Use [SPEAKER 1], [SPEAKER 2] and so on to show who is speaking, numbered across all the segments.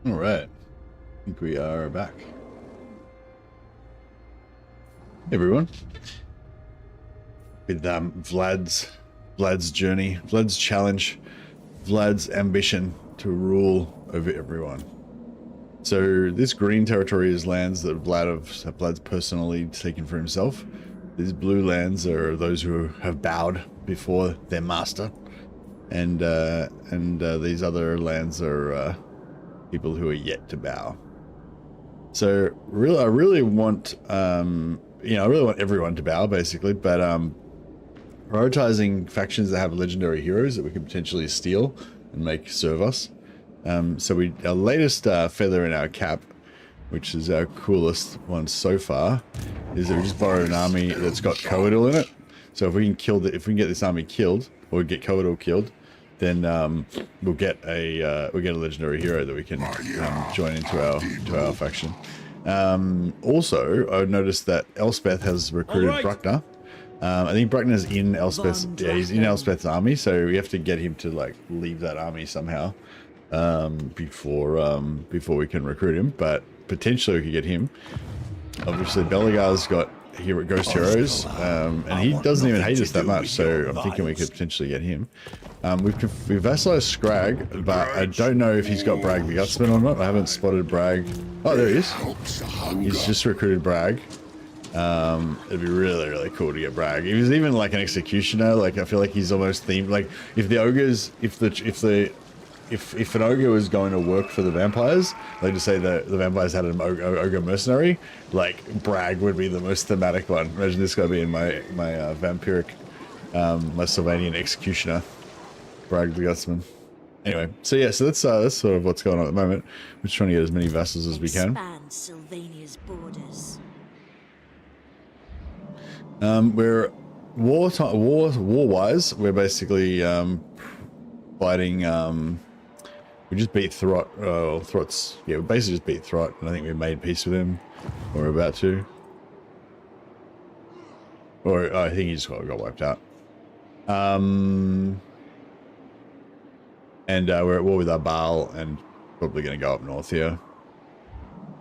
[SPEAKER 1] All right, I think we are back. Hey everyone, with Vlad's journey, Vlad's challenge, Vlad's ambition to rule over everyone. So this green territory is lands that Vlad's personally taken for himself. These blue lands are those who have bowed before their master, and these other lands are people who are yet to bow. So I really want I really want everyone to bow, basically, but prioritizing factions that have legendary heroes that we could potentially steal and make serve us. So our latest feather in our cap, which is our coolest one so far, is that we just borrowed an army that's got Coadal in it. So if we can get this army killed, or get Coadal killed, then we'll get a legendary hero that we can join into our faction. Also, I noticed that Elspeth has recruited Bruckner. I think Bruckner's in Elspeth's. Yeah, he's in Elspeth's army, so we have to get him to like leave that army somehow before we can recruit him. But potentially we could get him. Obviously, Belagar's got Ghost Heroes, and he doesn't even hate us that much, so I'm thinking we could potentially get him. We've vassalized Scrag, but I don't know if he's got Brag the Gutsman or not. I haven't spotted Brag. Oh, there he is. He's just recruited Brag. It'd be really, really cool to get Brag. He was even like an executioner. Like, I feel like he's almost themed. Like, if the ogres, if an ogre was going to work for the vampires, like to say that the vampires had an ogre mercenary, like Brag would be the most thematic one. Imagine this guy being my vampiric, my Sylvanian executioner, Brag the Gutsman. Anyway, so yeah, so that's sort of what's going on at the moment. We're just trying to get as many vassals as we can.
[SPEAKER 2] Expand Sylvania's borders.
[SPEAKER 1] We're war-wise, we're basically fighting. We just beat Throt. Throt's, yeah, we basically just beat Throt, and I think we made peace with him, or we're about to. Or I think he just got wiped out. And we're at war with our Baal, and probably going to go up north here.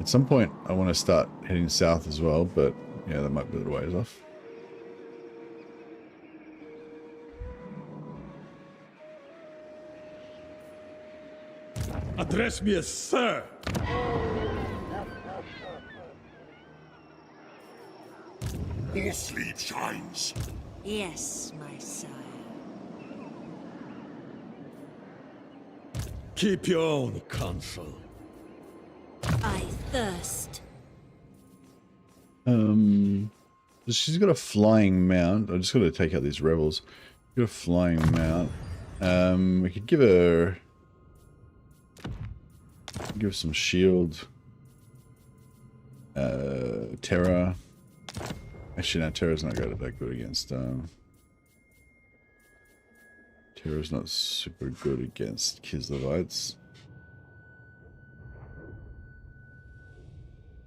[SPEAKER 1] At some point, I want to start heading south as well, but yeah, that might be a little ways off.
[SPEAKER 3] Address me as sir.
[SPEAKER 4] Your sleep shines.
[SPEAKER 2] Yes, my sire.
[SPEAKER 3] Keep your own counsel.
[SPEAKER 2] I thirst.
[SPEAKER 1] She's got a flying mount. I just got to take out these rebels. Got a flying mount. We could give her some shield. Terra. Actually, no, Terra's not that good against. Terra's not super good against Kislevites.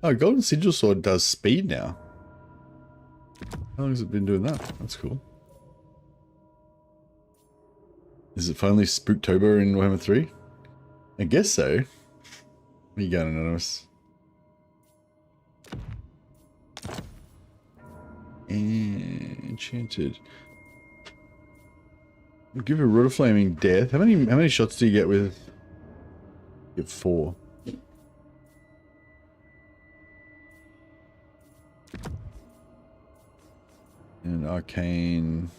[SPEAKER 1] Oh, Golden Sigil Sword does speed now. How long has it been doing that? That's cool. Is it finally Spooktober in Warhammer 3? I guess so. What are you going, Anonymous? Enchanted. We'll give a Root of Flaming Death. How many shots do you get with? You get 4. And Arcane.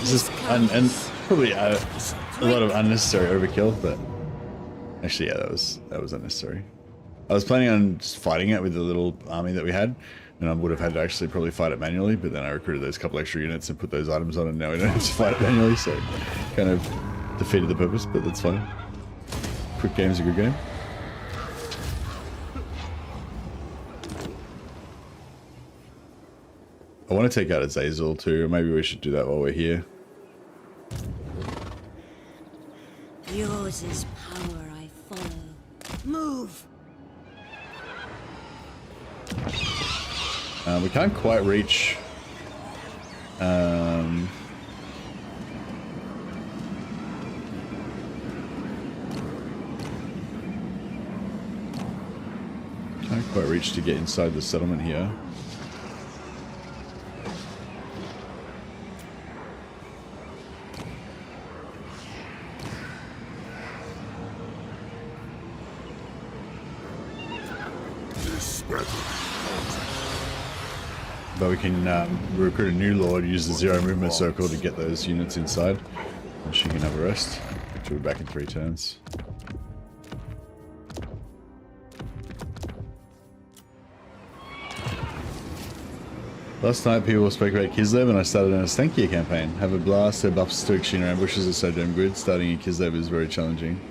[SPEAKER 1] This is and probably a lot of unnecessary overkill, but actually, yeah, that was unnecessary. I was planning on just fighting it with the little army that we had, and I would have had to actually probably fight it manually, but then I recruited those couple extra units and put those items on, and now we don't have to fight it manually, so kind of defeated the purpose, but that's fine. Quick game's a good game. I want to take out Azazel too. Maybe we should do that while we're here.
[SPEAKER 2] Yours is power I follow. Move!
[SPEAKER 1] We can't quite reach... Can't quite reach to get inside the settlement here. But we can recruit a new lord, use the 0 movement circle to get those units inside. And she can have a rest. She'll be back in 3 turns. Last night people spoke about Kislev and I started on a Stankia campaign. Have a blast, her buffs to extreme ambushes are so damn good. Starting in Kislev is very challenging.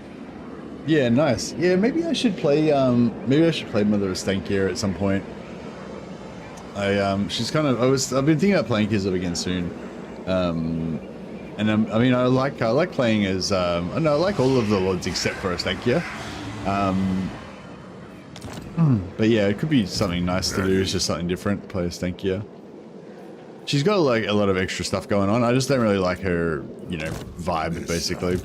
[SPEAKER 1] Yeah, nice. Yeah, maybe I should play Mother of Stankia at some point. She's kind of, I've been thinking about playing Kislev again soon. And I mean, I like playing as, I like all of the lords except for Stankia. But yeah, it could be something nice to do. It's just something different. Play Stankia. She's got like a lot of extra stuff going on. I just don't really like her, you know, vibe basically.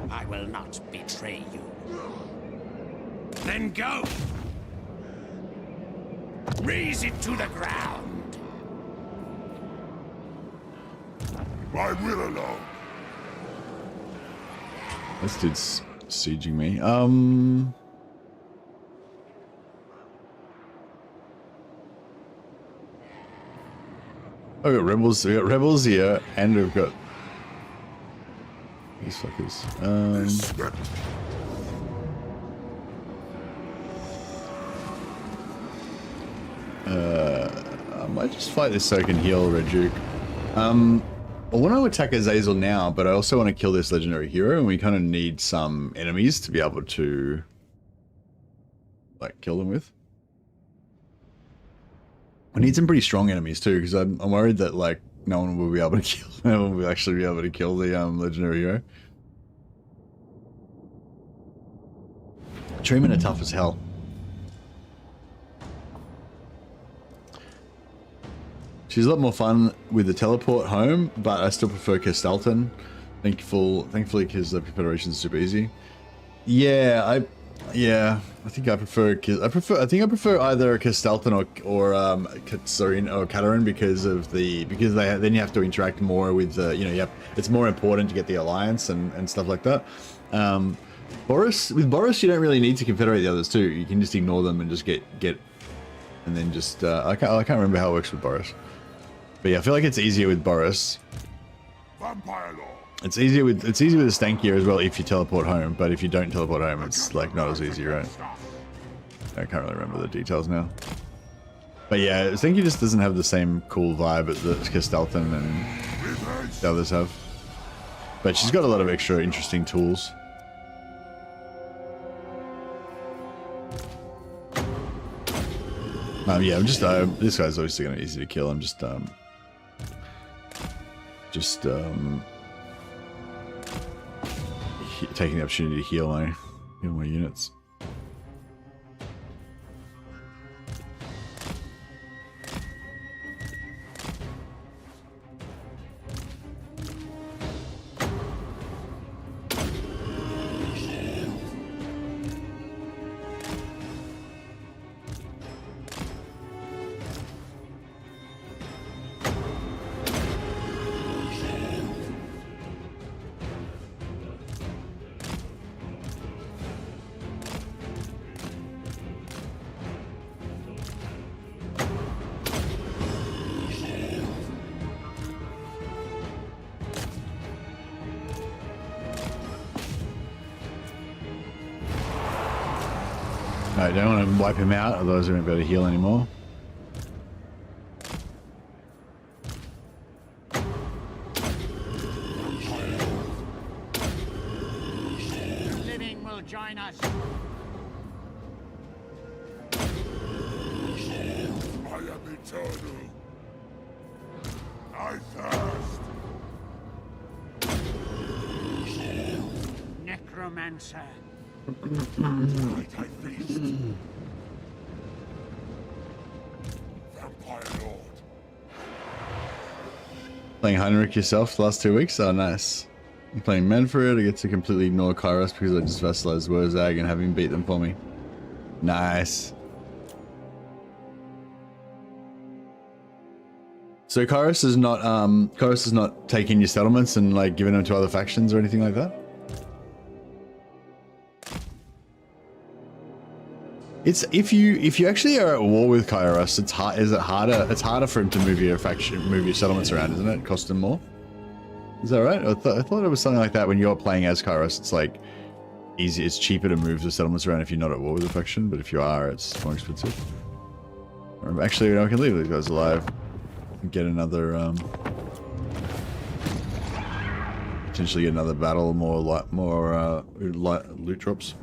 [SPEAKER 5] I will not betray you. Then go. Raise it to the ground.
[SPEAKER 4] My will alone.
[SPEAKER 1] This dude's sieging me. Oh, we got rebels. We got rebels here, and we've got these fuckers. I might just fight this so I can heal Red Duke. I want to attack Azazel now, but I also want to kill this legendary hero, and we kind of need some enemies to be able to like kill them with. I need some pretty strong enemies too, because I'm worried that like no one will be able to kill. No one will actually be able to kill the legendary hero. Treemen are tough as hell. She's a lot more fun with the teleport home, but I still prefer Carstein. Thankfully, because the Confederation is super easy. Yeah, I think I prefer. I prefer either Carstein or Katsarin or Katarin because then you have to interact more with it's more important to get the alliance and stuff like that. Boris you don't really need to confederate the others too. You can just ignore them and just get and then just I can't remember how it works with Boris. But yeah, I feel like it's easier with Boris.
[SPEAKER 4] Vampire Law.
[SPEAKER 1] It's easier with the Stankia as well if you teleport home, but if you don't teleport home, it's like not as easy, right? I can't really remember the details now. But yeah, Stankia just doesn't have the same cool vibe as the Carstein and the others have. But she's got a lot of extra interesting tools. Yeah, I'm just this guy's obviously gonna be easy to kill. I'm just taking the opportunity to heal my units. I don't want to wipe him out, otherwise I won't be able to heal anymore.
[SPEAKER 5] Living will join us.
[SPEAKER 4] eternal. I thirst.
[SPEAKER 5] Necromancer.
[SPEAKER 4] Tonight I feast. Vampire Lord.
[SPEAKER 1] Playing Heinrich yourself the last 2 weeks? Oh, nice. I'm playing Manfred. I get to completely ignore Kairos because I just vassalized Wurzag and have him beat them for me. Nice. So Kairos is not taking your settlements and like giving them to other factions or anything like that? It's if you actually are at war with Kairos, it's harder for him to move your settlements around, isn't it? Cost him more. Is that right? I thought it was something like that when you're playing as Kairos. It's like easy. It's cheaper to move the settlements around if you're not at war with a faction, but if you are, it's more expensive. Actually, you know, I can leave these guys alive and get another potentially get another battle, more loot drops.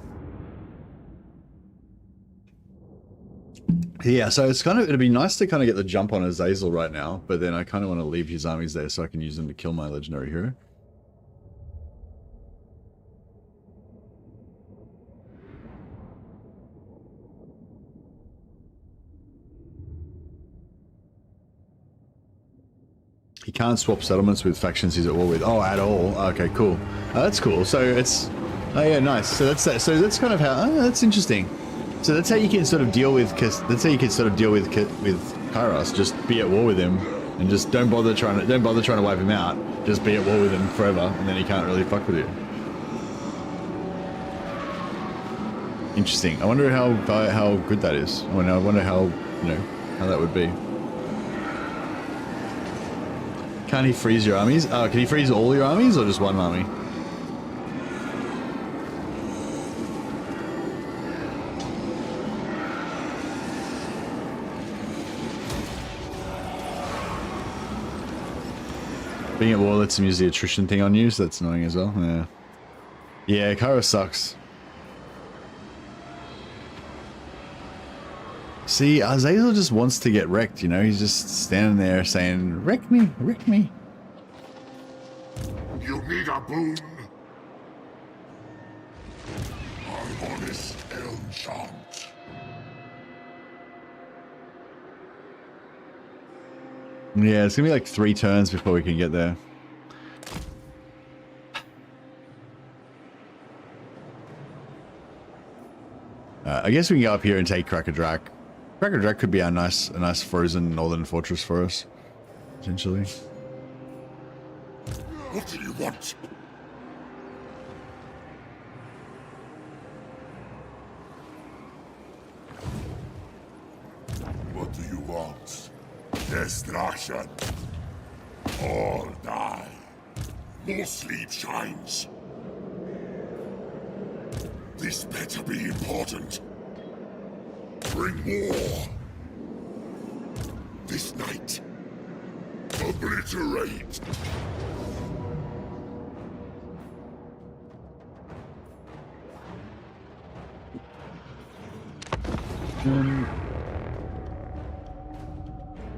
[SPEAKER 1] Yeah, so it's it'd be nice to kind of get the jump on Azazel right now, but then I kind of want to leave his armies there so I can use them to kill my legendary hero. He can't swap settlements with factions he's at war with. Oh, at all. Okay, cool. That's cool. So it's, oh yeah, nice. So that's that. So that's kind of how. Oh, that's interesting. So that's how you can sort of deal with. That's how you can sort of deal with Kairos. Just be at war with him, and just don't bother trying to wipe him out. Just be at war with him forever, and then he can't really fuck with you. Interesting. I wonder how good that is. I wonder how how that would be. Can't he freeze your armies? Can he freeze all your armies or just one army? Being at war lets him use the attrition thing on you, so that's annoying as well. Yeah. Yeah, Kairos sucks. See, Azazel just wants to get wrecked, you know? He's just standing there saying, wreck me, wreck me.
[SPEAKER 4] You need a boon? My honest enchant.
[SPEAKER 1] Yeah, it's gonna be like 3 turns before we can get there. I guess we can go up here and take Crackerdrak. Crackerdrak could be a nice frozen northern fortress for us, potentially.
[SPEAKER 4] What do you want? What do you want? Destruction. All die. More sleep shines. This better be important. Bring war. This night. Obliterate.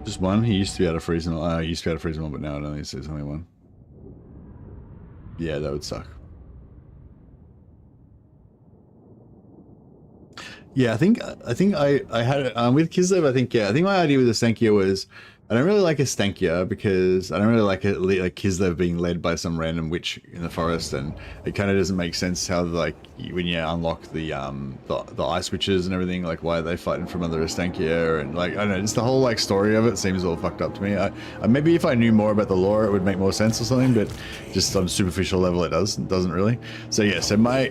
[SPEAKER 1] Just one? He used to be able to freeze them all. He used to be able to freeze them all, but now I don't think there's only one. Yeah, that would suck. Yeah, I think I had with Kislev. I think my idea with the Stankia was I don't really like a Stankia because I don't really like Kislev being led by some random witch in the forest, and it kind of doesn't make sense how like when you unlock the ice witches and everything, like why are they fighting from under a Stankia, and like I don't know, just the whole like story of it seems all fucked up to me. I maybe if I knew more about the lore, it would make more sense or something, but just on a superficial level, it doesn't really. So yeah, so my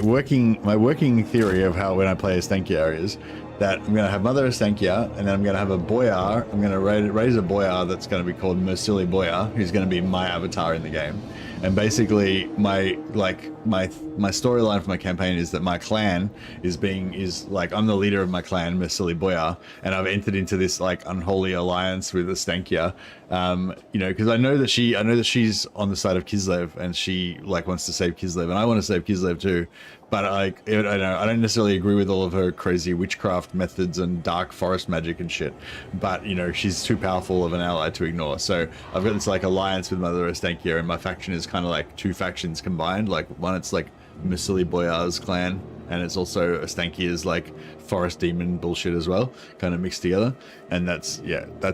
[SPEAKER 1] working theory of how when I play a Stankia is that I'm going to have Mother Estankia, and then I'm going to have a Boyar. I'm going to raise a Boyar that's going to be called Mercili Boyar, who's going to be my avatar in the game. And basically, my storyline for my campaign is that my clan is like I'm the leader of my clan, Mercili Boyar, and I've entered into this like unholy alliance with Estankia. You know, because I know that she's on the side of Kislev, and she like wants to save Kislev, and I want to save Kislev too. But like, I don't necessarily agree with all of her crazy witchcraft methods and dark forest magic and shit. But you know, she's too powerful of an ally to ignore. So I've got this like alliance with Mother Estankia, and my faction is kind of like two factions combined. Like one, it's like Misili Boyar's clan, and it's also Estankia's like forest demon bullshit as well, kind of mixed together. And that's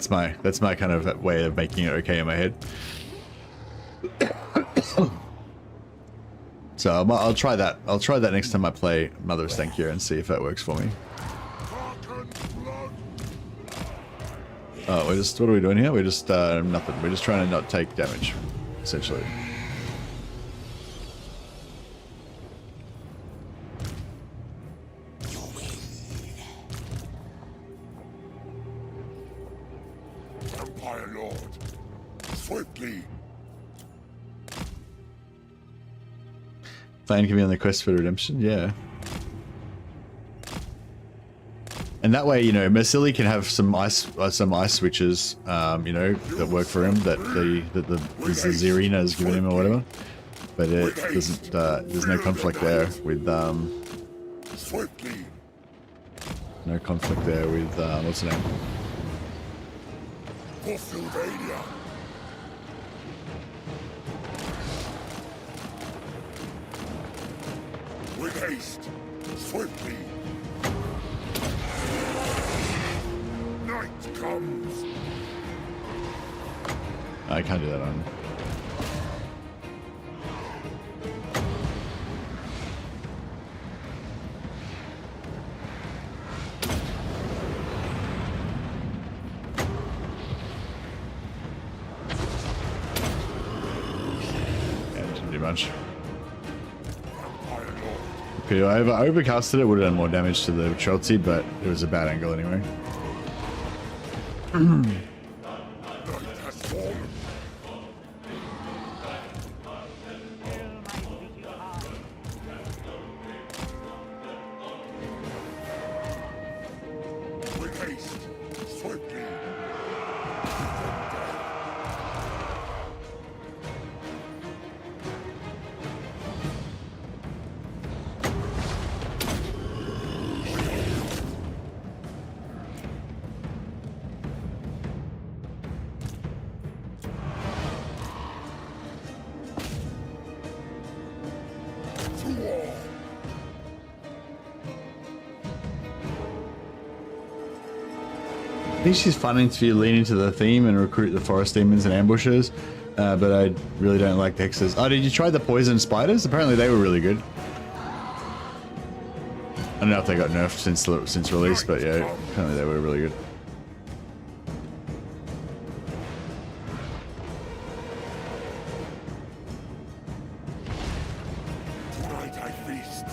[SPEAKER 1] my kind of way of making it okay in my head. So I'll try that. I'll try that next time I play Mother Estankia and see if that works for me. Oh, what are we doing here? We're just nothing. We're just trying to not take damage, essentially.
[SPEAKER 4] Empire Lord, swiftly.
[SPEAKER 1] Thane can be on the quest for redemption, yeah. And that way, you know, Misili can have some ice switches, you know, that work for him, that the Zerina has given him or whatever. But it doesn't. There's no conflict there with
[SPEAKER 4] Swiftly.
[SPEAKER 1] no conflict there with what's the name?
[SPEAKER 4] For Sylvania. With haste, swiftly. Night comes.
[SPEAKER 1] I can't do that on. Yeah, didn't do much. Okay, I overcasted it, would have done more damage to the Chelsea, but it was a bad angle anyway.
[SPEAKER 4] Night has fallen. With haste, swiftly. To war.
[SPEAKER 1] I think she's fun to lean into the theme and recruit the forest demons and ambushers, but I really don't like the hexes. Oh, did you try the poison spiders? Apparently they were really good. I don't know if they got nerfed since release, but yeah, apparently they were really good.
[SPEAKER 4] Tonight I feast.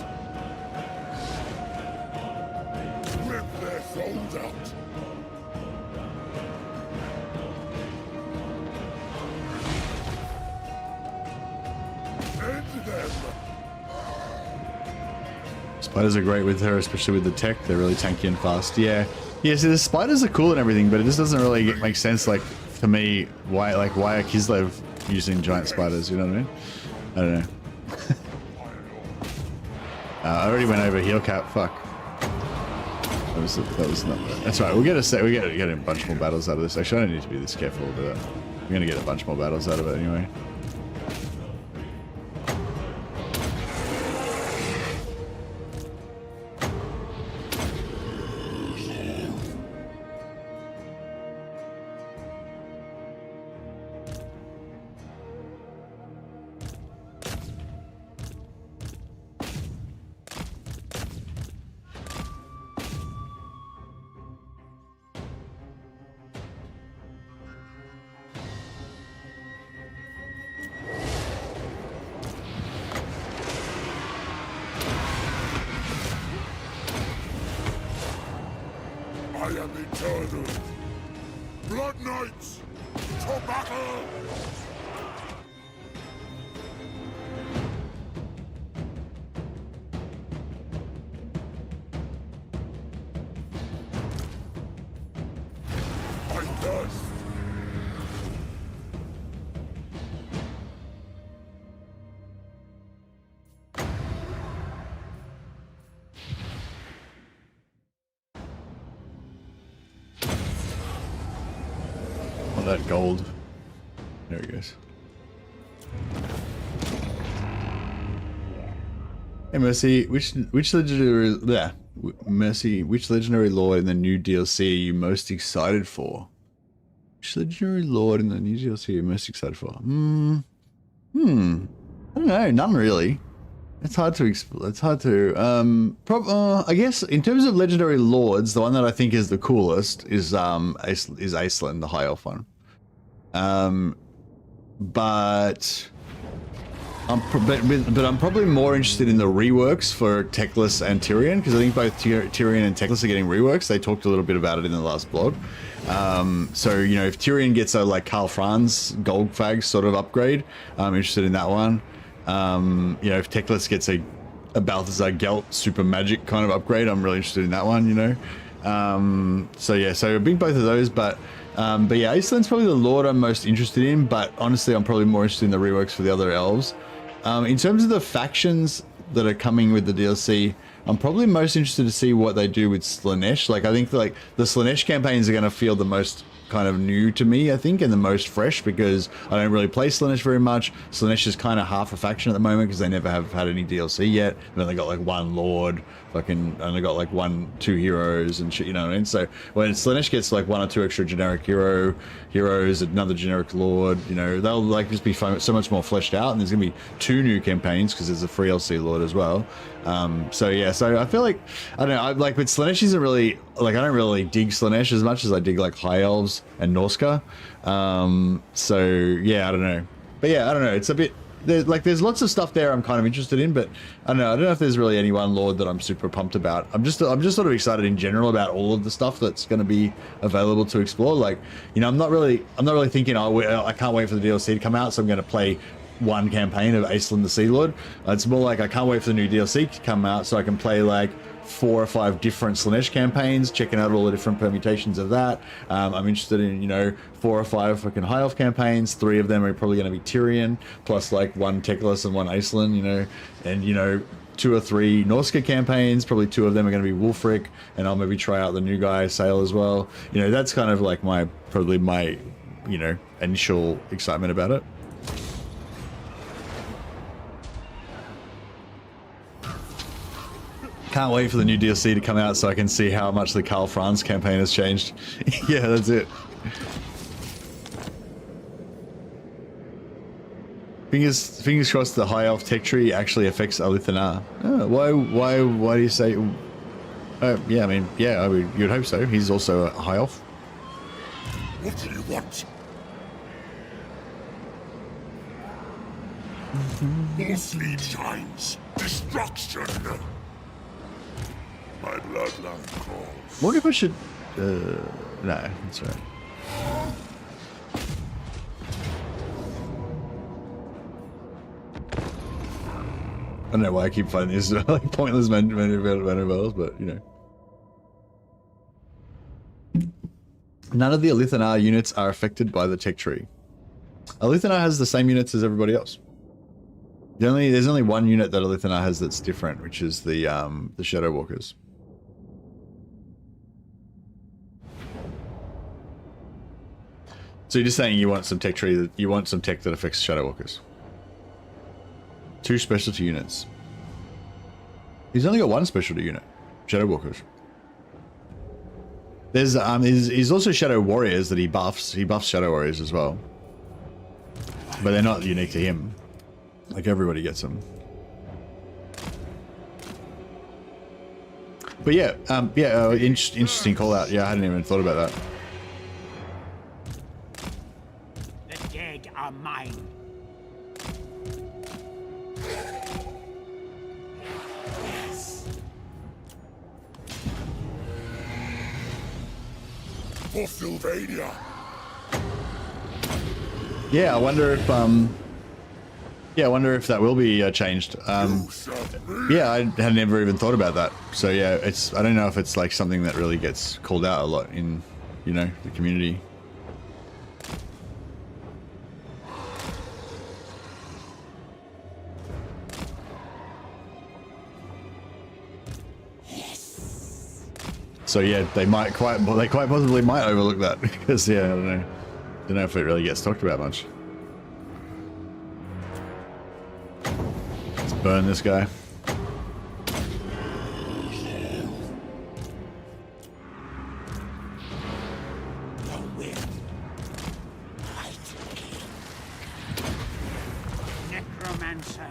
[SPEAKER 4] Rip their souls out. End them.
[SPEAKER 1] Spiders are great with her, especially with the tech. They're really tanky and fast. Yeah, yeah. See, the spiders are cool and everything, but it just doesn't really make sense. Like to me, why are Kislev using giant spiders? You know what I mean? I don't know. I already went over heel cap. Fuck. That was not. That's right. We get a bunch more battles out of this. Actually, I don't need to be this careful, but we're gonna get a bunch more battles out of it anyway.
[SPEAKER 4] I am eternal. Blood Knights, to battle! I thirst.
[SPEAKER 1] that gold. There he goes. Hey Mercy, which legendary which legendary lord in the new DLC are you most excited for? Which legendary lord in the new DLC are you most excited for? I don't know, none really. It's hard to explain. It's hard to I guess in terms of legendary lords, the one that I think is the coolest is Aisling, the high elf one. But I'm probably more interested in the reworks for Teclis and Tyrion, because I think both Tyrion and Teclis are getting reworks. They talked a little bit about it in the last blog. So, you know, if Tyrion gets a like Karl Franz gold fag sort of upgrade, I'm interested in that one. You know, if Teclis gets a Balthazar Gelt super magic kind of upgrade, I'm really interested in that one, you know. So yeah, so I think both of those, but yeah, Aisling's probably the lord I'm most interested in, but honestly, I'm probably more interested in the reworks for the other elves. In terms of the factions that are coming with the DLC, I'm probably most interested to see what they do with Slaanesh. Like, I think like the Slaanesh campaigns are going to feel the most kind of new to me, I think, and the most fresh, because I don't really play Slaanesh very much. Slaanesh is kind of half a faction at the moment because they never have had any DLC yet. They've only got like one lord, fucking only got like 1-2 heroes and shit, you know what I mean? So when Slaanesh gets like 1 or 2 extra generic heroes, another generic lord, you know, they'll like just be so much more fleshed out, and there's gonna be 2 new campaigns because there's a free LC lord as well. So yeah, so I feel like, I don't know, I like, but Slaanesh isn't really, like, I don't really dig Slaanesh as much as I dig like High Elves and Norska. So yeah, I don't know, but yeah, I don't know, it's a bit, there's lots of stuff there I'm kind of interested in, but I don't know if there's really any one lord that I'm super pumped about. I'm just sort of excited in general about all of the stuff that's going to be available to explore. Like, you know, I'm not really thinking, oh, I can't wait for the DLC to come out, so I'm going to play one campaign of Aisling the Sea Lord. It's more like I can't wait for the new DLC to come out so I can play like 4 or 5 different Slaanesh campaigns, checking out all the different permutations of that. I'm interested in, you know, 4 or 5 fucking High Elf campaigns. 3 of them are probably going to be Tyrion, plus like 1 Teclis and 1 Aisling, you know, and, you know, 2 or 3 Norska campaigns. Probably 2 of them are going to be Wulfric, and I'll maybe try out the new guy, Sail, as well. You know, that's kind of like probably my, you know, initial excitement about it. Can't wait for the new DLC to come out so I can see how much the Karl Franz campaign has changed. Yeah, that's it. Fingers crossed the High Elf tech tree actually affects Alithana. Oh, why do you say... yeah, I mean, yeah, you'd hope so. He's also a High Elf.
[SPEAKER 4] What do you want? More sleep shines. Destruction. My bloodline calls.
[SPEAKER 1] What if I should... no, that's right. I don't know why I keep finding these like pointless manuals, but you know. None of the Alithana units are affected by the tech tree. Alithana has the same units as everybody else. There's only one unit that Alithana has that's different, which is the Shadow Walkers. So you're just saying you want some tech that affects Shadow Walkers. 2 specialty units. He's only got 1 specialty unit, Shadow Walkers. There's he's also Shadow Warriors that he buffs. He buffs Shadow Warriors as well, but they're not unique to him. Like, everybody gets them. But yeah, interesting call out. Yeah, I hadn't even thought about that.
[SPEAKER 5] The dead are mine.
[SPEAKER 4] For Sylvania.
[SPEAKER 1] Yeah, I wonder if that will be changed. Yeah, I had never even thought about that. So yeah, I don't know if it's like something that really gets called out a lot in, you know, the community. So yeah, they quite possibly might overlook that because yeah, I don't know. Don't know if it really gets talked about much. Let's burn this guy.
[SPEAKER 5] Necromancer.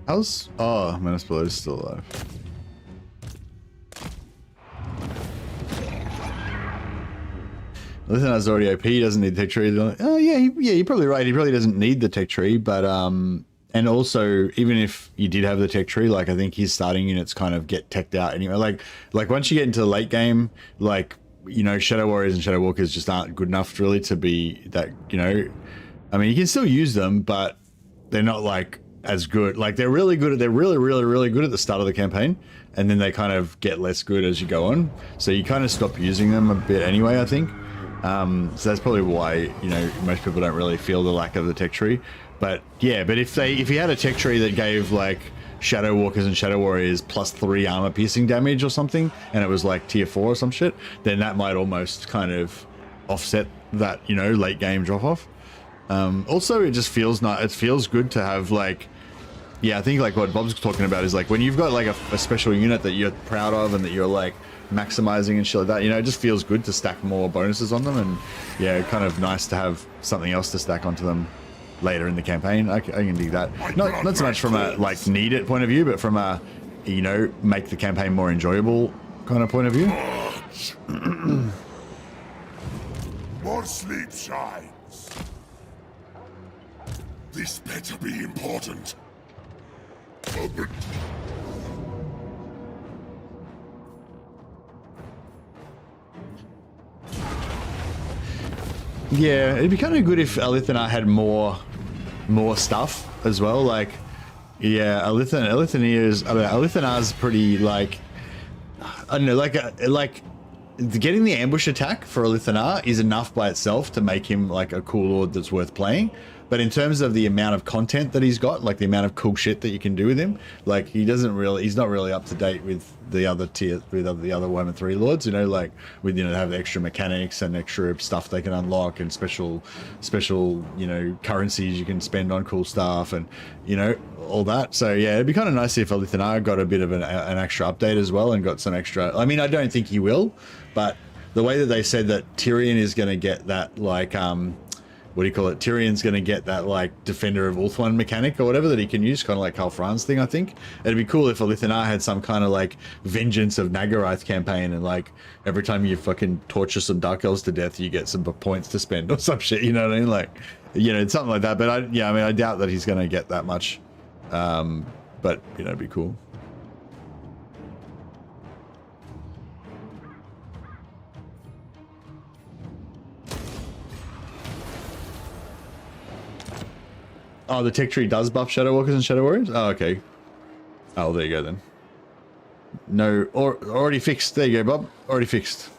[SPEAKER 1] How's... Oh, Menace Below is still alive. Lithanar's already OP, he doesn't need the tech tree. Oh yeah, you're probably right. He probably doesn't need the tech tree, but and also even if you did have the tech tree, like I think his starting units kind of get teched out anyway. Like once you get into the late game, like you know, Shadow Warriors and Shadow Walkers just aren't good enough really to be that, you know. I mean, you can still use them, but they're not like as good. Like they're really good at, they're really good at the start of the campaign, and then they kind of get less good as you go on. So you kind of stop using them a bit anyway, I think. So that's probably why, you know, most people don't really feel the lack of the tech tree. But yeah, but if you had a tech tree that gave like Shadow Walkers and Shadow Warriors +3 armor piercing damage or something, and it was like tier 4 or some shit, then that might almost kind of offset that, you know, late game drop off. Also, it just feels it feels good to have like, yeah, I think like what Bob's talking about is like when you've got like a special unit that you're proud of and that you're like maximizing and shit like that, you know, it just feels good to stack more bonuses on them, and yeah, kind of nice to have something else to stack onto them later in the campaign. I can dig that. Not so much from a like need it point of view, but from a, you know, make the campaign more enjoyable kind of point of view.
[SPEAKER 4] More sleep shines. This better be important.
[SPEAKER 1] Yeah, it'd be kind of good if Alithanar had more stuff as well. Like, yeah, Alithanar's pretty like, I don't know, like getting the ambush attack for Alithanar is enough by itself to make him like a cool lord that's worth playing. But in terms of the amount of content that he's got, like the amount of cool shit that you can do with him, like he's not really up to date with the other the other Warhammer 3 lords, you know, like with, you know, they have the extra mechanics and extra stuff they can unlock and special, you know, currencies you can spend on cool stuff and, you know, all that. So yeah, it'd be kind of nice if Alithanar got a bit of an extra update as well and got some extra, I mean, I don't think he will, but the way that they said that Tyrion is going to get that like, what do you call it? Tyrion's going to get that like Defender of Ulthuan mechanic or whatever that he can use, kind of like Karl Franz thing, I think. It'd be cool if Alithanar had some kind of like Vengeance of Nagarythe campaign, and like every time you fucking torture some Dark Elves to death, you get some points to spend or some shit, you know what I mean? Like, you know, something like that. But I mean, I doubt that he's going to get that much. But, you know, it'd be cool. Oh, the tech tree does buff Shadow Walkers and Shadow Warriors? Oh, okay. Oh, there you go then. No, already fixed. There you go, Bob. Already fixed.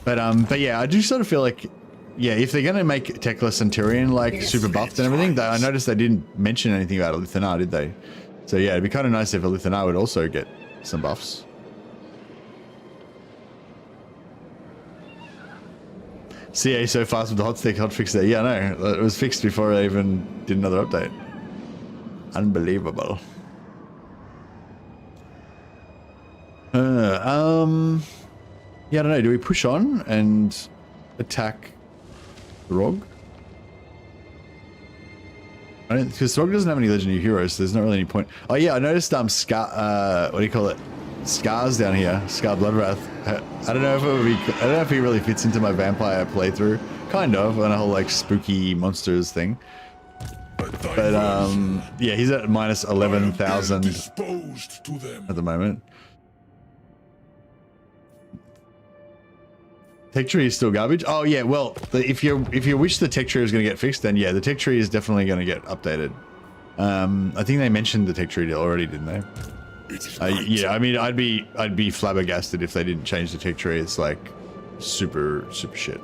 [SPEAKER 1] But yeah, I do sort of feel like, yeah, if they're gonna make Teclis and Tyrion like super buffed and everything, I noticed they didn't mention anything about Alithanar, did they? So yeah, it'd be kind of nice if Alithanar would also get some buffs. CA so fast with the hotfix there. Yeah, no, it was fixed before I even did another update. Unbelievable. Yeah, I don't know. Do we push on and attack Throg? I don't, because Throg doesn't have any legendary heroes, so there's not really any point. Oh yeah, I noticed Scar. What do you call it? Scars down here, Scar Bloodwrath. I don't know if it would be, I don't know if he really fits into my vampire playthrough. Kind of, on a whole like spooky monsters thing. But yeah, he's at minus 11,000 at the moment. Tech tree is still garbage. Oh yeah, well, if you wish the tech tree is going to get fixed, then yeah, the tech tree is definitely going to get updated. I think they mentioned the tech tree already, didn't they? Yeah, I mean, I'd be flabbergasted if they didn't change the tech tree. It's like super shit.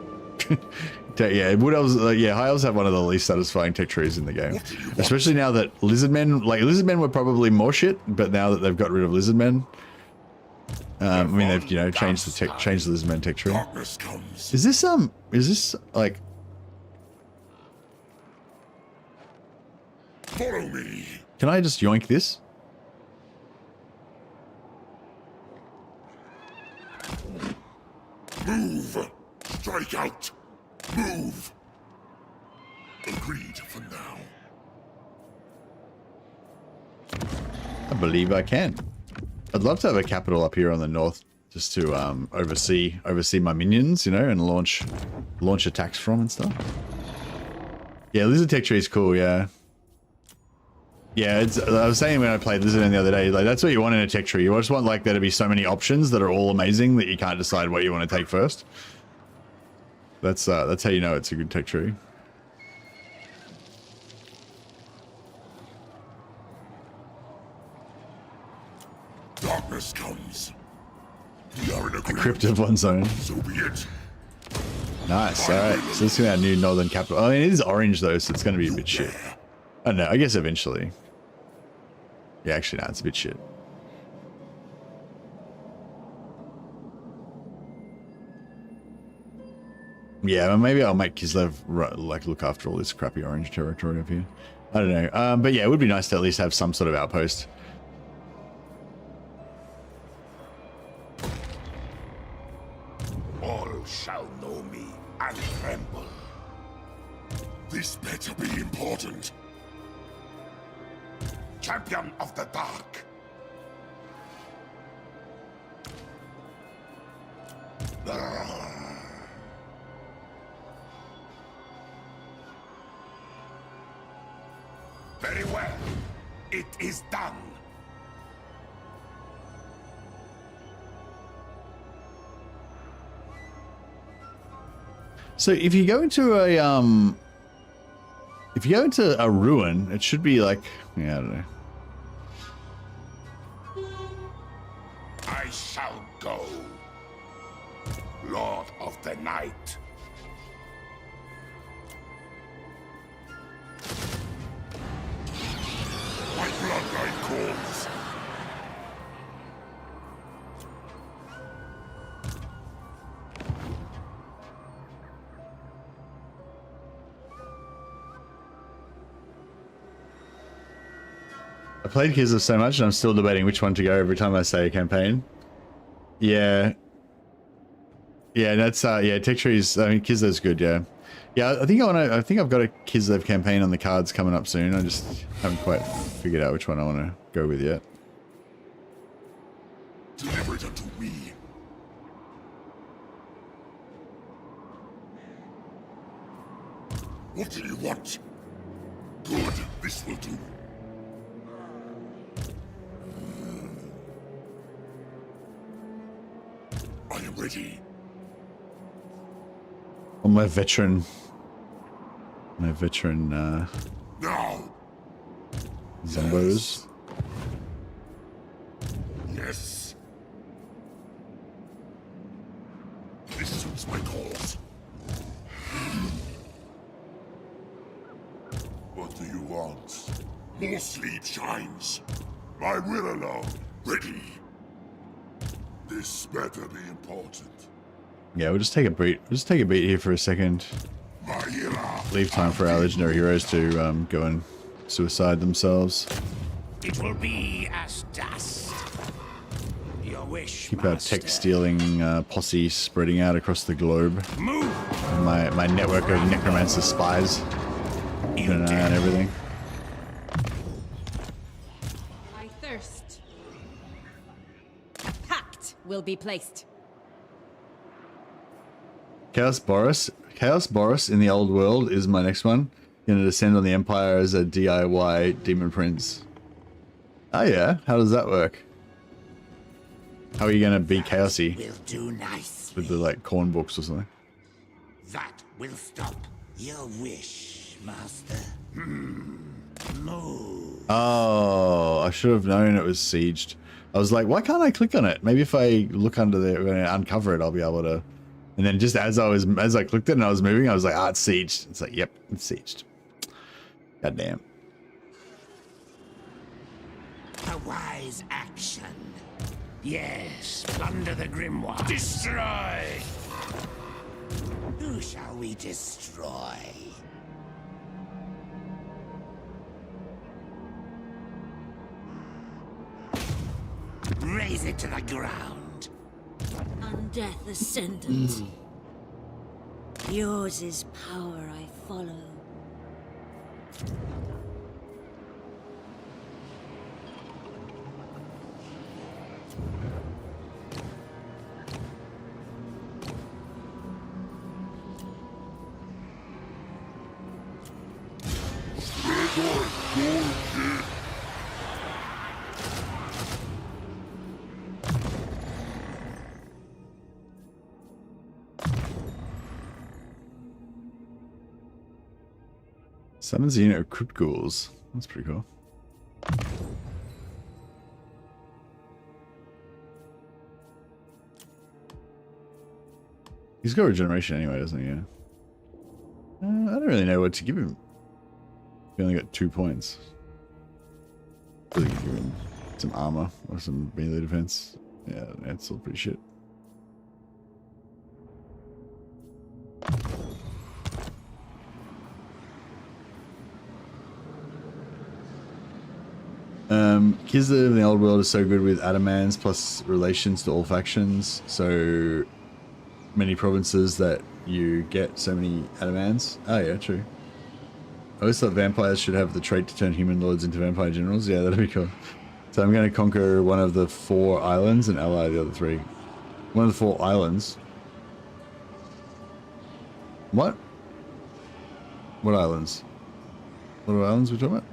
[SPEAKER 1] Yeah, Wood Elves, yeah, High Elves have one of the least satisfying tech trees in the game. Especially now that Lizardmen, like Lizardmen were probably more shit, but now that they've got rid of Lizardmen, I mean they've, you know, changed the Lizardmen tech tree.
[SPEAKER 4] Darkness comes.
[SPEAKER 1] Is this like,
[SPEAKER 4] Follow me.
[SPEAKER 1] can I just yoink this?
[SPEAKER 4] Move. Strike out. Move. Agreed for now.
[SPEAKER 1] I believe I can. I'd love to have a capital up here on the north, just to oversee my minions, you know, and launch attacks from and stuff. Yeah, Lizard Tech Tree is cool. Yeah, yeah. It's, I was saying when I played Lizard the other day, like that's what you want in a tech tree. You just want like there to be so many options that are all amazing that you can't decide what you want to take first. That's how you know it's a good tech tree.
[SPEAKER 4] Darkness comes. We are in a
[SPEAKER 1] Crypt of one's own.
[SPEAKER 4] So be it.
[SPEAKER 1] Nice. All right. So this is our new northern capital. I mean, it is orange though, so it's going to be a bit shit. I don't know. I guess eventually. Yeah, actually, no, it's a bit shit. Yeah, well, maybe I'll make Kislev like look after all this crappy orange territory up here. I don't know. But yeah, it would be nice to at least have some sort of outpost.
[SPEAKER 4] All shall know me and tremble. This better be important. Champion of the Dark. Very well. It is done.
[SPEAKER 1] So if you go into a ruin, it should be like, yeah, I don't know.
[SPEAKER 4] I shall go. Lord of the Night. My bloodline calls.
[SPEAKER 1] I played Kislev so much and I'm still debating which one to go every time I say a campaign. Yeah. Yeah, that's yeah, tech trees, I mean Kislev's good, yeah. Yeah, I think I've got a Kislev campaign on the cards coming up soon. I just haven't quite figured out which one I want to go with yet.
[SPEAKER 4] Deliver it unto me. What do you want? Good, this will do. I am ready.
[SPEAKER 1] On my veteran
[SPEAKER 4] Now.
[SPEAKER 1] Zombos.
[SPEAKER 4] Yes. This suits my cause. What do you want? More sleep shines. My will alone. Ready. This better be important.
[SPEAKER 1] Yeah, we'll just take a beat. We'll just take a beat here for a second.
[SPEAKER 4] My era.
[SPEAKER 1] Leave time for our legendary heroes to go and suicide themselves.
[SPEAKER 5] It will be as dust. Your wish,
[SPEAKER 1] Keep our tech stealing posse spreading out across the globe.
[SPEAKER 5] Move.
[SPEAKER 1] And my network of necromancer spies. Keeping an eye on everything.
[SPEAKER 2] I thirst. A pact will be placed.
[SPEAKER 1] Chaos Boris in the old world is my next one. Gonna descend on the Empire as a DIY demon prince. Oh yeah, how does that work? How are you gonna be chaosy
[SPEAKER 5] Will do nice.
[SPEAKER 1] with the like corn books or something?
[SPEAKER 5] That will stop your wish, master. Move.
[SPEAKER 1] Oh, I should have known it was sieged. I was like, why can't I click on it? Maybe if I look under there and uncover it, I'll be able to And then just as I clicked it and I was moving, I was like, it's sieged. It's like, yep, it's sieged. God damn.
[SPEAKER 5] A wise action. Yes, plunder the grimoire. Destroy! Who shall we destroy? Raise it to the ground.
[SPEAKER 6] Undeath Ascendant. Yours is power I follow.
[SPEAKER 1] Summons a unit of crypt ghouls. That's pretty cool. He's got regeneration anyway, doesn't he? Yeah. I don't really know what to give him. He only got 2 points. Really give him some armor or some melee defense. Yeah, that's all pretty shit. Kislev in the old world is so good with Adamans plus relations to all factions. So many provinces that you get so many Adamans. Oh yeah, true. I always thought vampires should have the trait to turn human lords into vampire generals. Yeah, that'd be cool. So I'm going to conquer one of the 4 islands and ally the other 3. One of the 4 islands. What? What islands? What islands are we talking about?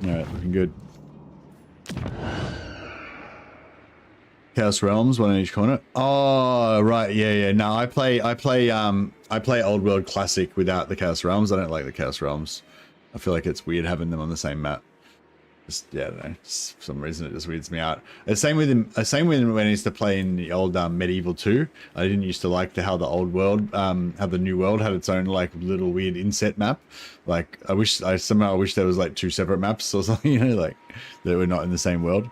[SPEAKER 1] Alright, looking good. Chaos Realms, one in each corner. Oh, right, yeah. No, I play Old World Classic without the Chaos Realms. I don't like the Chaos Realms. I feel like it's weird having them on the same map. Just, yeah, I don't know. Just, for some reason, it just weirds me out. Same with when I used to play in the old Medieval 2. I didn't used to like how the old world, how the new world had its own like little weird inset map. Like I somehow wish there was like 2 separate maps or something, you know, like that were not in the same world.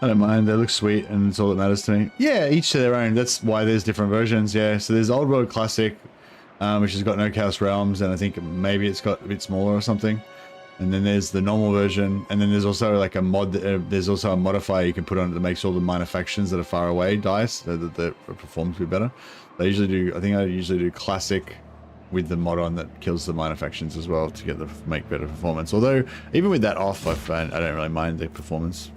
[SPEAKER 1] I don't mind, they look sweet and it's all that matters to me. Yeah, each to their own. That's why there's different versions, yeah. So there's Old World Classic, which has got no Chaos Realms, and I think maybe it's got a bit smaller or something. And then there's the normal version, and then there's also like a mod, there's also a modifier you can put on it that makes all the minor factions that are far away die, so that the performance will be better. I usually do Classic with the mod on that kills the minor factions as well to make better performance. Although, even with that off, I don't really mind the performance.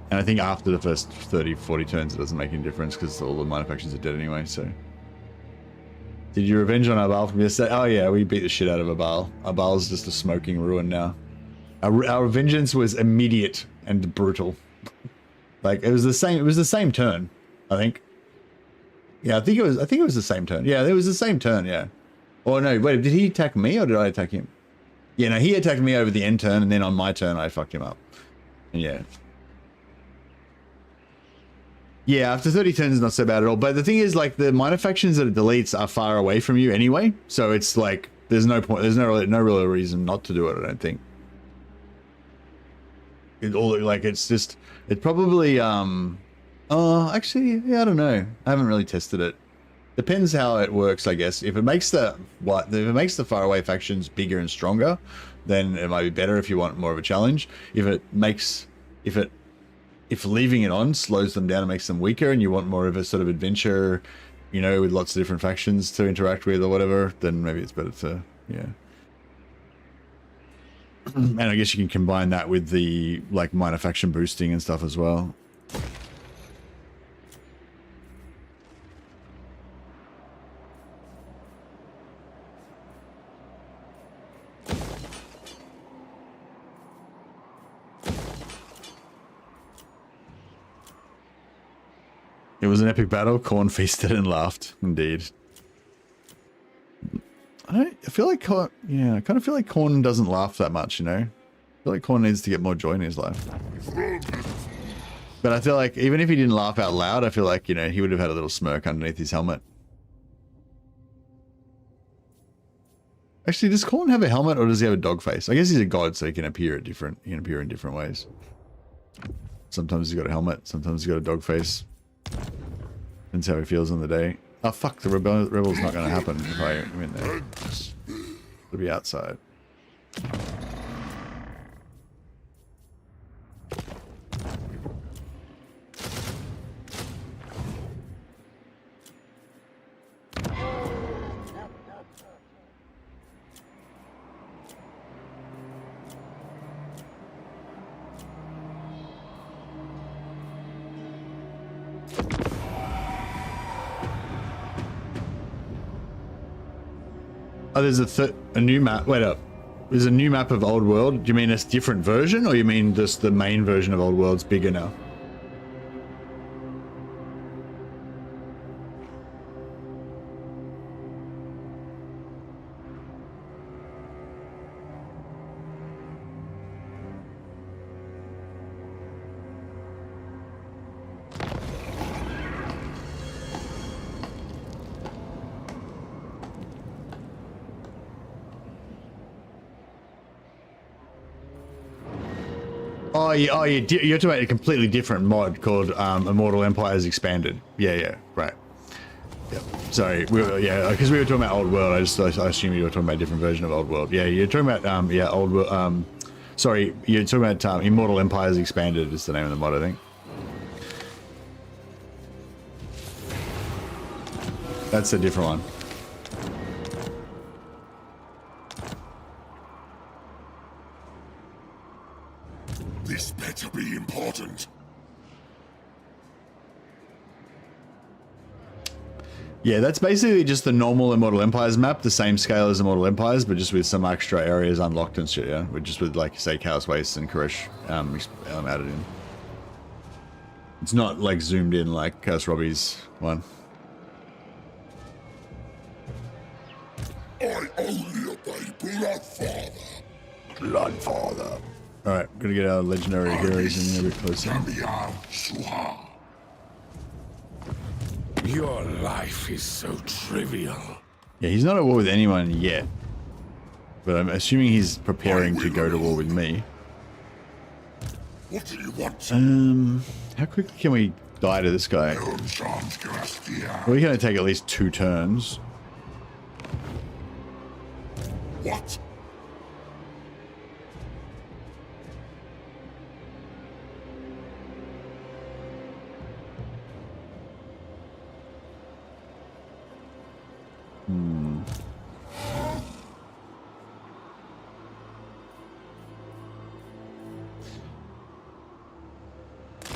[SPEAKER 1] And I think after the first 30, 40 turns, it doesn't make any difference because all the minor factions are dead anyway, so. Did you revenge on Abal from yesterday? Oh yeah, we beat the shit out of Abal. Abal's just a smoking ruin now. Our vengeance was immediate and brutal. Like, it was the same turn, I think. Yeah, I think it was the same turn. Yeah, it was the same turn, yeah. Or no, wait, did he attack me or did I attack him? Yeah, no, he attacked me over the end turn, and then on my turn, I fucked him up. And yeah. Yeah, after 30 turns is not so bad at all. But the thing is, like, the minor factions that it deletes are far away from you anyway. So it's like, there's no point, there's no real reason not to do it, I don't think. It's probably, actually, yeah, I don't know. I haven't really tested it. Depends how it works, I guess. If it makes the far away factions bigger and stronger, then it might be better if you want more of a challenge. If it if leaving it on slows them down and makes them weaker, and you want more of a sort of adventure, you know, with lots of different factions to interact with or whatever, then maybe it's better to, yeah. And I guess you can combine that with the like minor faction boosting and stuff as well. It was an epic battle. Khorne feasted and laughed. Indeed. I feel like Khorne, yeah, I kind of feel like Khorne doesn't laugh that much, you know? I feel like Khorne needs to get more joy in his life. But I feel like even if he didn't laugh out loud, I feel like, you know, he would have had a little smirk underneath his helmet. Actually, does Khorne have a helmet or does he have a dog face? I guess he's a god, so he can appear at different, he can appear in different ways. Sometimes he's got a helmet, sometimes he's got a dog face. That's how he feels on the day. Oh fuck, the rebel's not going to happen if I'm in there. It'll be outside. Oh, there's a new map. Wait up. There's a new map of Old World. Do you mean a different version, or you mean just the main version of Old World's bigger now? Oh, yeah, you're talking about a completely different mod called Immortal Empires Expanded. Yeah, right. Yep. Sorry, yeah, because we were talking about Old World. I assume you were talking about a different version of Old World. Yeah, you're talking about yeah, Old World. Sorry, you're talking about Immortal Empires Expanded is the name of the mod, I think. That's a different one.
[SPEAKER 4] This better be important.
[SPEAKER 1] Yeah, that's basically just the normal Immortal Empires map, the same scale as Immortal Empires, but just with some extra areas unlocked and shit, yeah? With just with, like, say, Chaos Waste and Koresh added in. It's not, like, zoomed in like Chaos Robbie's one.
[SPEAKER 4] I only obey Bloodfather.
[SPEAKER 1] Bloodfather. Alright, gonna get our legendary heroes in a bit closer.
[SPEAKER 3] Your life is so trivial.
[SPEAKER 1] Yeah, he's not at war with anyone yet. But I'm assuming he's preparing to go to war with me.
[SPEAKER 4] What do you want?
[SPEAKER 1] How quickly can we die to this guy? We're gonna take at least 2 turns.
[SPEAKER 4] What?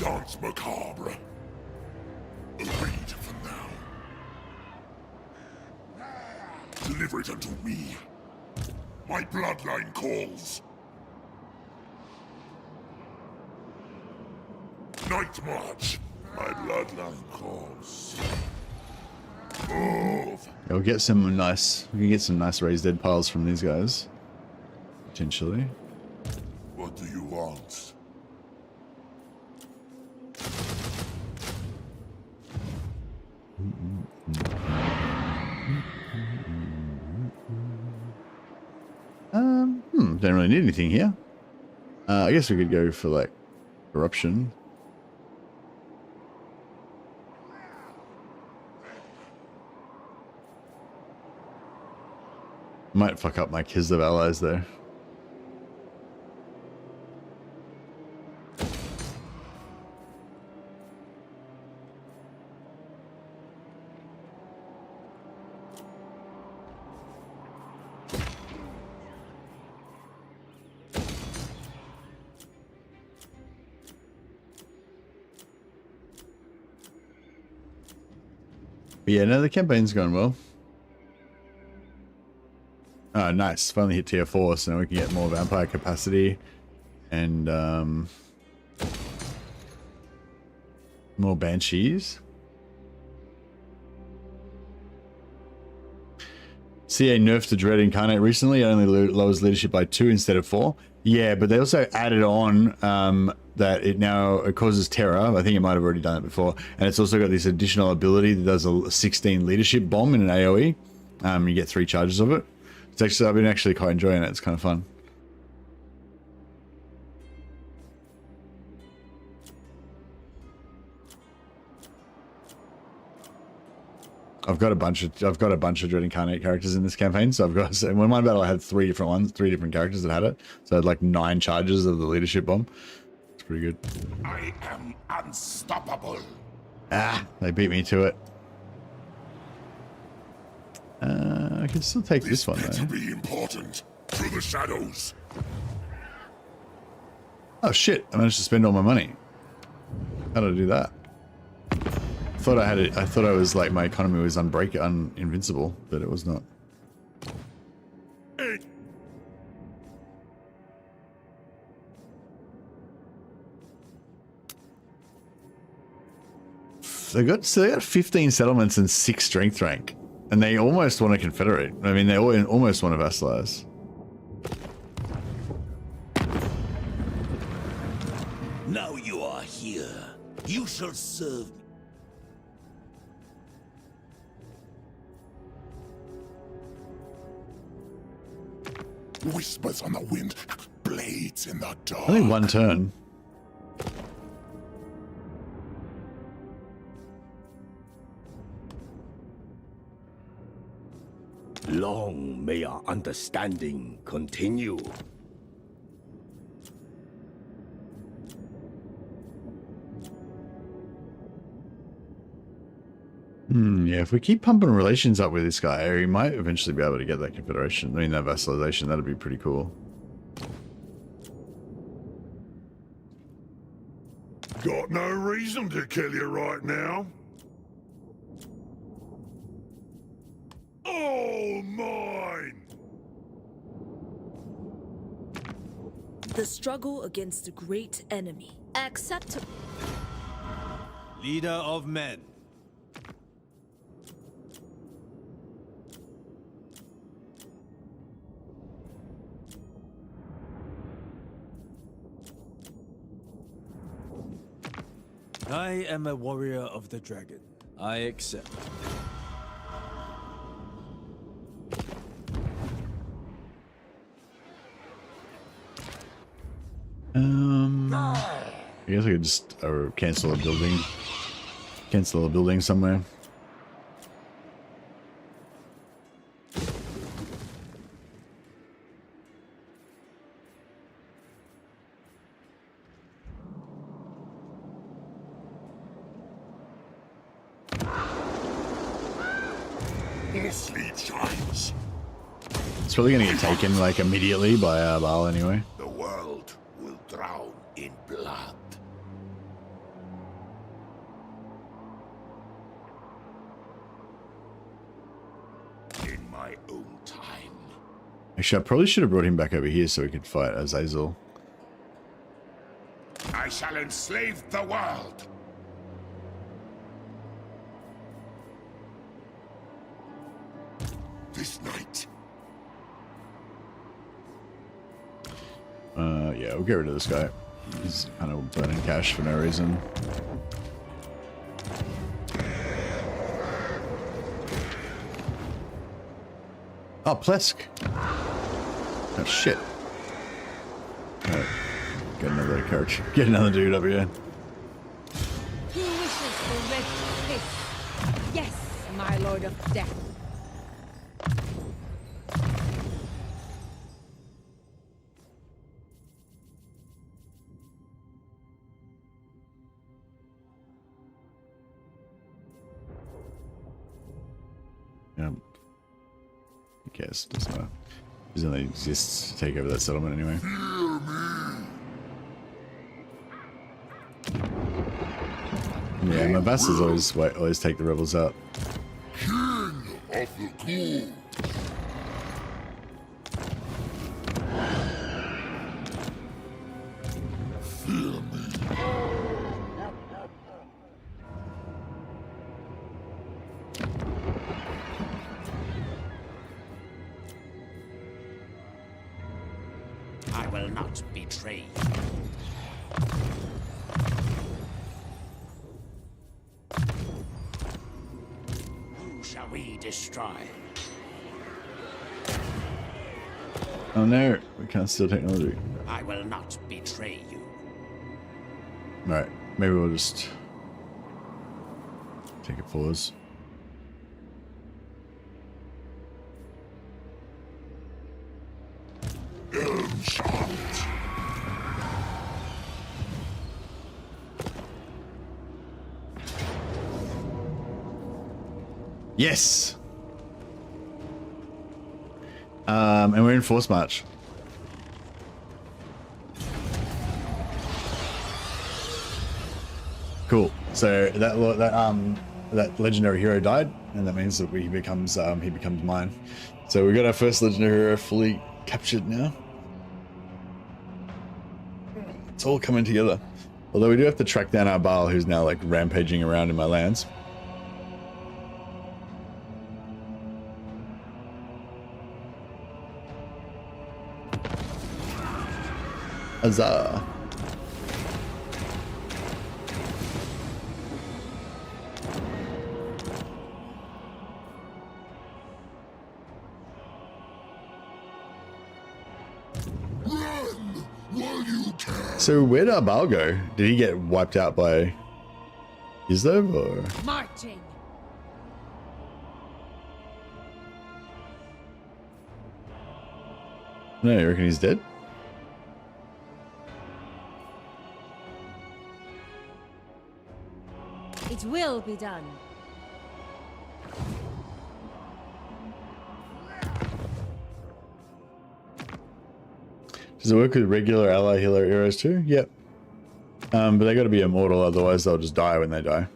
[SPEAKER 4] Dance macabre. Read for now. Deliver it unto me. My bloodline calls. Night march. My bloodline calls. Move.
[SPEAKER 1] Yeah, we'll get some nice. We can get some nice raised dead piles from these guys, potentially.
[SPEAKER 4] What do you want?
[SPEAKER 1] Don't really need anything here. I guess we could go for like corruption. Might fuck up my Kislev allies though. But yeah, no, the campaign's going well. Oh, nice. Finally hit tier 4, so now we can get more vampire capacity. And, more banshees. CA nerfed the Dread Incarnate recently. It only lowers leadership by 2 instead of 4. Yeah, but they also added on that it causes terror. I think it might have already done it before. And it's also got this additional ability that does a 16 leadership bomb in an AoE. You get 3 charges of it. It's actually, I've been actually quite enjoying it. It's kind of fun. I've got a bunch of Dread Incarnate characters in this campaign, so I've got, in one battle I had 3 different characters that had it. So I had like 9 charges of the leadership bomb. It's pretty good.
[SPEAKER 4] I am unstoppable.
[SPEAKER 1] Ah, they beat me to it. I can still take this one
[SPEAKER 4] better
[SPEAKER 1] though.
[SPEAKER 4] be important. Through the shadows.
[SPEAKER 1] Oh shit, I managed to spend all my money. How did I do that? I thought I had it. I thought I was like, my economy was invincible, but it was not. They got 15 settlements and 6 strength rank, and they almost want to confederate. I mean, they almost want to vassalize.
[SPEAKER 5] Now you are here. You shall serve me.
[SPEAKER 4] Whispers on the wind, blades in the dark.
[SPEAKER 1] Only 1 turn.
[SPEAKER 5] Long may our understanding continue.
[SPEAKER 1] Yeah, if we keep pumping relations up with this guy, we might eventually be able to get that confederation. I mean, that vassalization. That'd be pretty cool.
[SPEAKER 4] Got no reason to kill you right now. All mine!
[SPEAKER 7] The struggle against the great enemy. Accept.
[SPEAKER 8] Leader of men. I am a warrior of the dragon. I accept.
[SPEAKER 1] I guess I could just cancel a building. Cancel a building somewhere.
[SPEAKER 4] Sleep shines.
[SPEAKER 1] It's probably gonna get taken like immediately by Baal anyway.
[SPEAKER 4] The world will drown in blood. In my own time.
[SPEAKER 1] Actually, I probably should have brought him back over here so we could fight Azazel.
[SPEAKER 4] I shall enslave the world. This night.
[SPEAKER 1] Yeah, we'll get rid of this guy. He's kind of burning cash for no reason. Oh, Plesk. Oh, shit. Alright. Get another character. Get another dude up here.
[SPEAKER 2] Who wishes the red kiss? Yes, my lord of death.
[SPEAKER 1] Yep. Who cares? Doesn't matter. He only exists to take over that settlement anyway. Yeah, my vassals always take the rebels out.
[SPEAKER 4] good. Fear me.
[SPEAKER 5] I will not betray you. Who shall we destroy?
[SPEAKER 1] Oh no, we can't steal technology.
[SPEAKER 5] I will not betray you.
[SPEAKER 1] Alright, maybe we'll just take a pause. Yes! And we're in force march. Cool. So that legendary hero died, and that means that he becomes mine. So we got our first legendary hero fully captured now. It's all coming together. Although we do have to track down our Baal, who's now like rampaging around in my lands. Huzzah. So where'd our Baal go? Did he get wiped out by Islev or?
[SPEAKER 2] Marching.
[SPEAKER 1] No, you reckon he's dead?
[SPEAKER 2] It will be done.
[SPEAKER 1] Does it work with regular ally healer heroes too? Yep. But they got to be immortal, otherwise they'll just die when they die.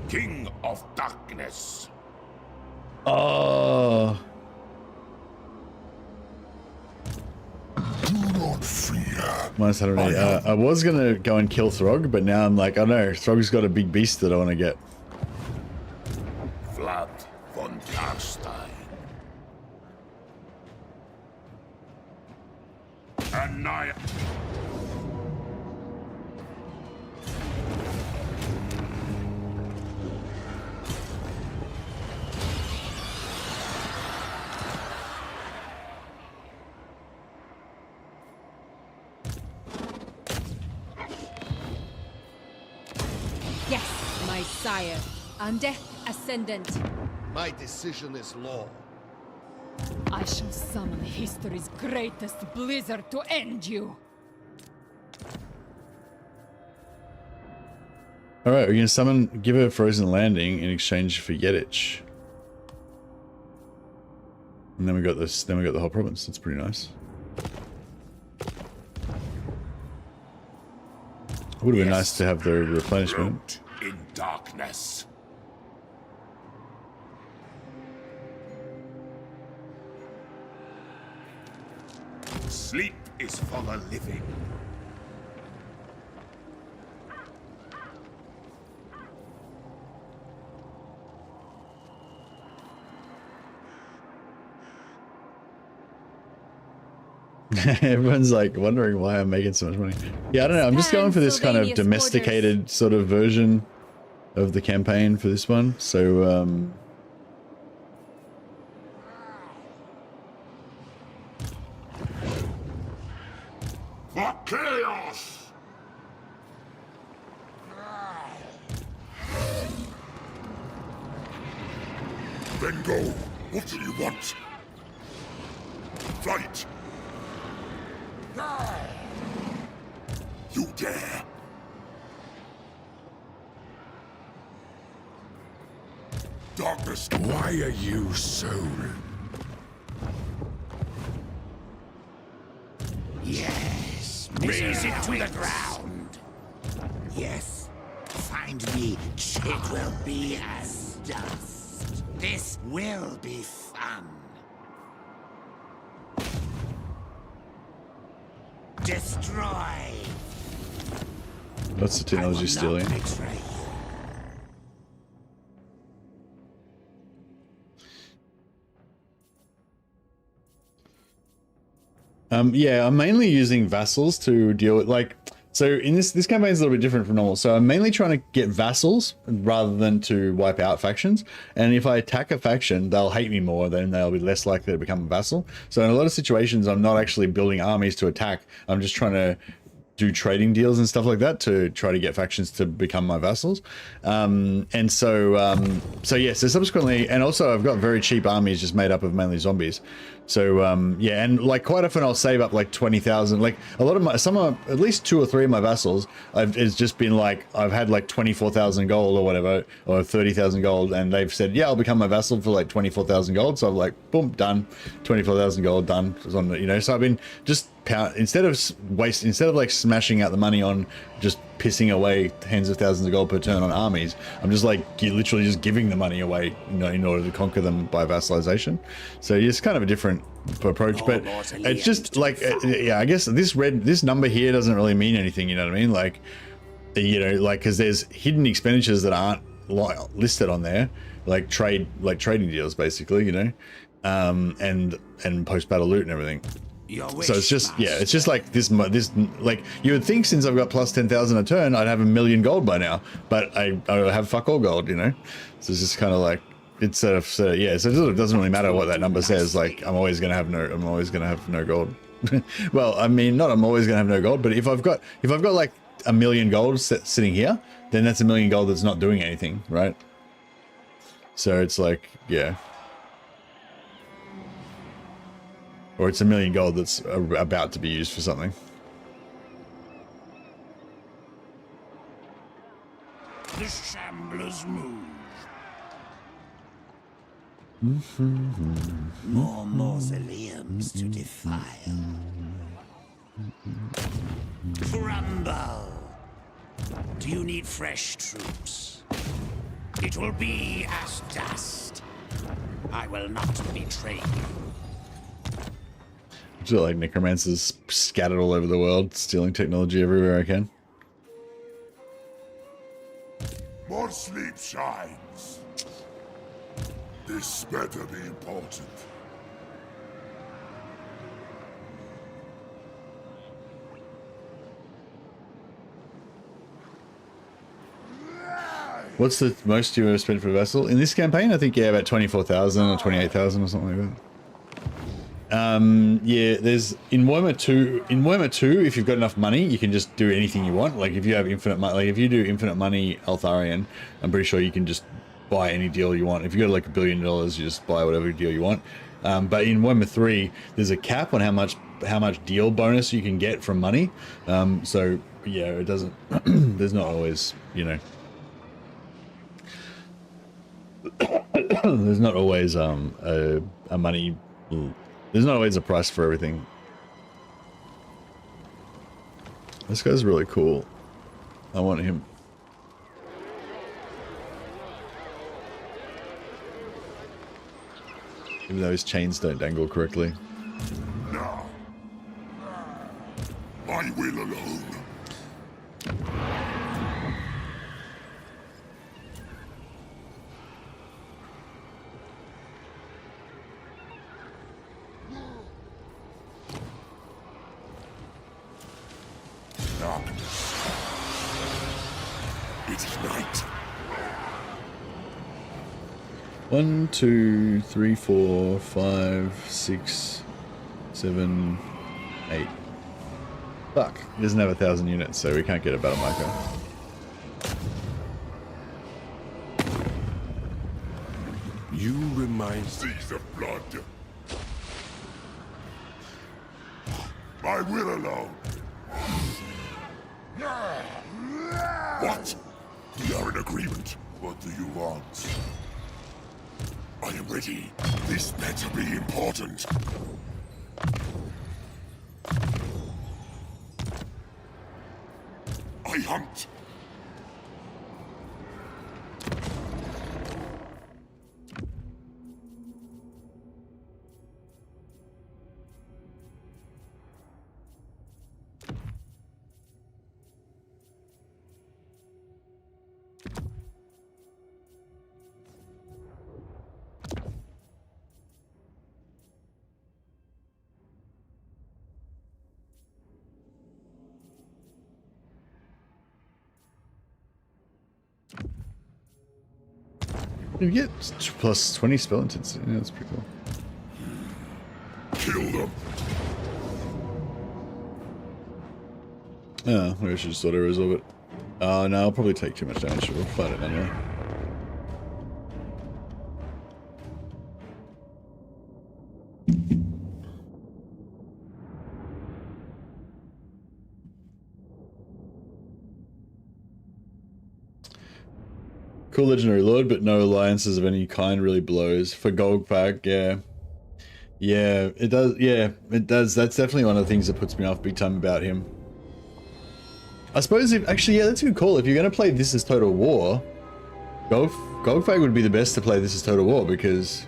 [SPEAKER 4] King of Darkness.
[SPEAKER 1] Oh.
[SPEAKER 4] Do not fear.
[SPEAKER 1] Minus 180. I was gonna go and kill Throg, but now I'm like, oh no, Throg's got a big beast that I want to get.
[SPEAKER 4] Vlad von Carstein. Annihilate.
[SPEAKER 2] Yes, my sire. Undeath Ascendant.
[SPEAKER 9] My decision is law.
[SPEAKER 2] I shall summon history's greatest blizzard to end you.
[SPEAKER 1] Alright, we're gonna summon, give her a frozen landing in exchange for Yedich. And then we got this, then we got the whole province. That's pretty nice. Would have been nice to have the replenishment.
[SPEAKER 4] In darkness. Sleep is for the living.
[SPEAKER 1] Everyone's like wondering why I'm making so much money. Yeah, I don't know. I'm just going for this kind of domesticated sort of version of the campaign for this one. So,
[SPEAKER 4] For chaos! Then go. What do you want? Fight! You dare! Darkness. Why are you so
[SPEAKER 5] Raze it to the ground.
[SPEAKER 9] Yes. Find me. It will be as dust. This will be fun. Destroy.
[SPEAKER 1] What's the technology stealing?
[SPEAKER 9] Betray you.
[SPEAKER 1] Yeah, I'm mainly using vassals to deal with, like, so in this campaign is a little bit different from normal. So I'm mainly trying to get vassals rather than to wipe out factions. And if I attack a faction, they'll hate me more, then they'll be less likely to become a vassal. So in a lot of situations, I'm not actually building armies to attack. I'm just trying to do trading deals and stuff like that to try to get factions to become my vassals. So yeah, so subsequently, and also I've got very cheap armies just made up of mainly zombies. So yeah, and like quite often I'll save up like 20,000. Like a lot of my, at least 2 or 3 of my vassals, it's just been like, I've had like 24,000 gold or whatever, or 30,000 gold, and they've said, yeah, I'll become my vassal for like 24,000 gold. So I'm like, boom, done, 24,000 gold, done. You know, so I've been just instead of like smashing out the money on just pissing away tens of thousands of gold per turn on armies, I'm just like literally just giving the money away, you know, in order to conquer them by vassalization. So it's kind of a different approach, but it's just like, yeah, I guess this number here doesn't really mean anything, you know what I mean? Like, you know, like, because there's hidden expenditures that aren't listed on there, like trading deals basically, you know, and post-battle loot and everything. So it's just, yeah, it's just like this, like you would think since I've got plus 10,000 a turn, I'd have 1 million gold by now, but I have fuck all gold, you know? So it's just kind of like, it's sort of, yeah, so it doesn't really matter what that number says. Like I'm always going to have no gold. Well, I mean, not I'm always going to have no gold, but if I've got like 1 million gold sitting here, then that's 1 million gold that's not doing anything, right? So it's like, yeah. Or it's 1 million gold that's about to be used for something.
[SPEAKER 5] The shamblers move.
[SPEAKER 9] More mausoleums to defile.
[SPEAKER 5] Crumble. Do you need fresh troops? It will be as dust. I will not betray you.
[SPEAKER 1] I feel like necromancers scattered all over the world, stealing technology everywhere I can.
[SPEAKER 4] More sleep shines. This better be important.
[SPEAKER 1] What's the most you've ever spent for a vessel? In this campaign, I think, yeah, about 24,000 or 28,000 or something like that. Yeah, there's in Warhammer 2, if you've got enough money, you can just do anything you want. Like if you have infinite money, like if you do infinite money Altharian, I'm pretty sure you can just buy any deal you want. If you got like $1 billion, you just buy whatever deal you want. But in Warhammer 3, there's a cap on how much deal bonus you can get from money. So yeah, it doesn't. There's not always, you know. There's not always a money. There's not always a price for everything. This guy's really cool. I want him. Even though his chains don't dangle correctly.
[SPEAKER 4] Now, my will alone. It is night.
[SPEAKER 1] 1, 2, 3, 4, 5, 6, 7, 8. Fuck. He doesn't have 1,000 units, so we can't get a battle marker.
[SPEAKER 3] You remind
[SPEAKER 4] Seas of blood. My will alone. What? We are in agreement. What do you want? I am ready. This better be important. I hunt.
[SPEAKER 1] You get plus 20 spell intensity. Yeah, that's pretty cool.
[SPEAKER 4] Kill them.
[SPEAKER 1] Oh, maybe I should just auto-resolve it. No, I'll probably take too much damage. We'll fight it anyway. Cool legendary lord, but no alliances of any kind really blows. For gold pack, yeah. Yeah, it does. Yeah, it does. That's definitely one of the things that puts me off big time about him. I suppose if actually, yeah, that's a good call. If you're going to play This Is Total War, Goldfag would be the best to play This Is Total War because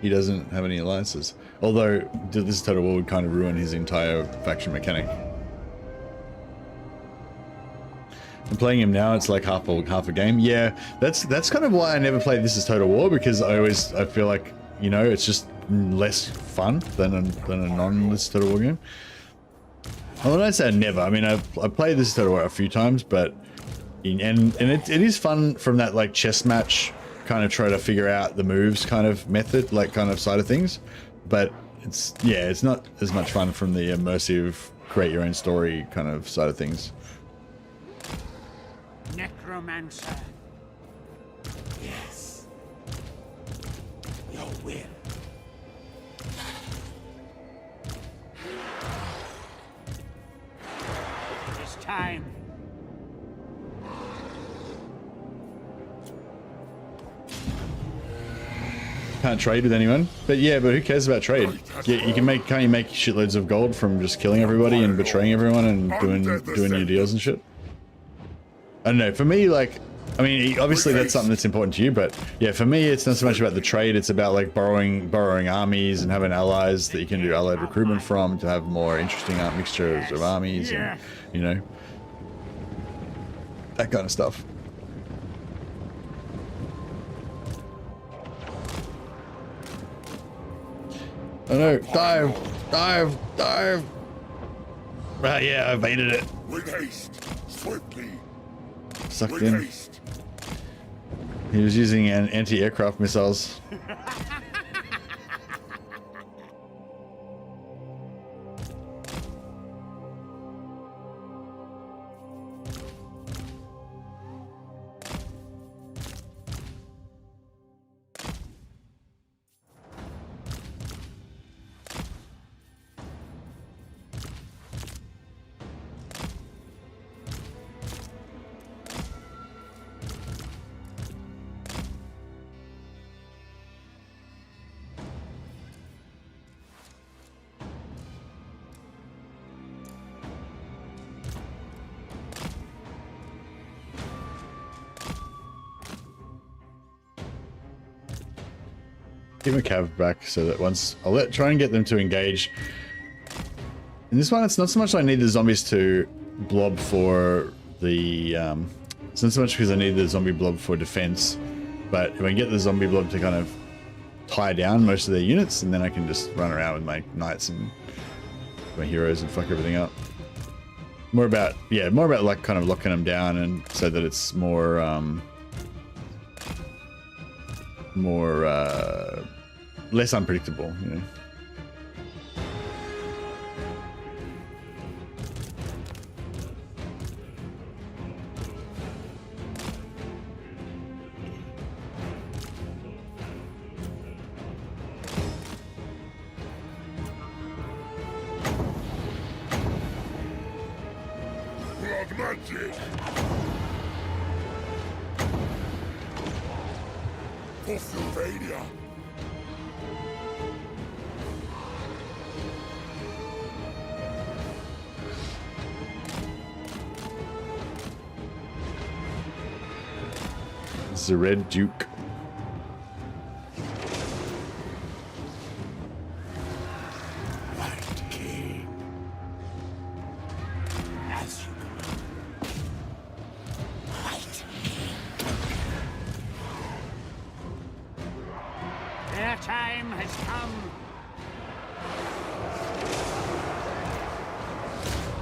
[SPEAKER 1] he doesn't have any alliances. Although This Is Total War would kind of ruin his entire faction mechanic. And playing him now, it's like half a game. Yeah, that's kind of why I never played This Is Total War, because I feel like, you know, it's just less fun than a non-This Is Total War game. Well, when I say never, I mean I played This Is Total War a few times, but it is fun from that like chess match kind of try to figure out the moves kind of method, like kind of side of things. But it's not as much fun from the immersive create your own story kind of side of things.
[SPEAKER 5] Necromancer. Yes. Your will. It is time.
[SPEAKER 1] Can't trade with anyone, but yeah, but who cares about trade? Yeah, you can can't you make shitloads of gold from just killing everybody and betraying everyone and doing your deals and shit? I don't know, for me, like, I mean, obviously that's something that's important to you, but yeah, for me, it's not so much about the trade, it's about like borrowing armies and having allies that you can do allied recruitment from to have more interesting mixtures of armies and, you know, that kind of stuff. Oh no, dive! Right, yeah, I baited it.
[SPEAKER 4] With haste, swiftly.
[SPEAKER 1] Sucked
[SPEAKER 4] With
[SPEAKER 1] in.
[SPEAKER 4] haste.
[SPEAKER 1] He was using anti-aircraft missiles. Give a cav back so that once I'll try and get them to engage. In this one, it's not so much I need the zombies to blob for the it's not so much because I need the zombie blob for defense, but if I can get the zombie blob to kind of tie down most of their units, and then I can just run around with my knights and my heroes and fuck everything up. More about like kind of locking them down, and so that it's more less unpredictable, you know.
[SPEAKER 4] Blood magic. Pennsylvania.
[SPEAKER 1] This is a red Duke.
[SPEAKER 9] Right, King. As you right.
[SPEAKER 5] Their time has come.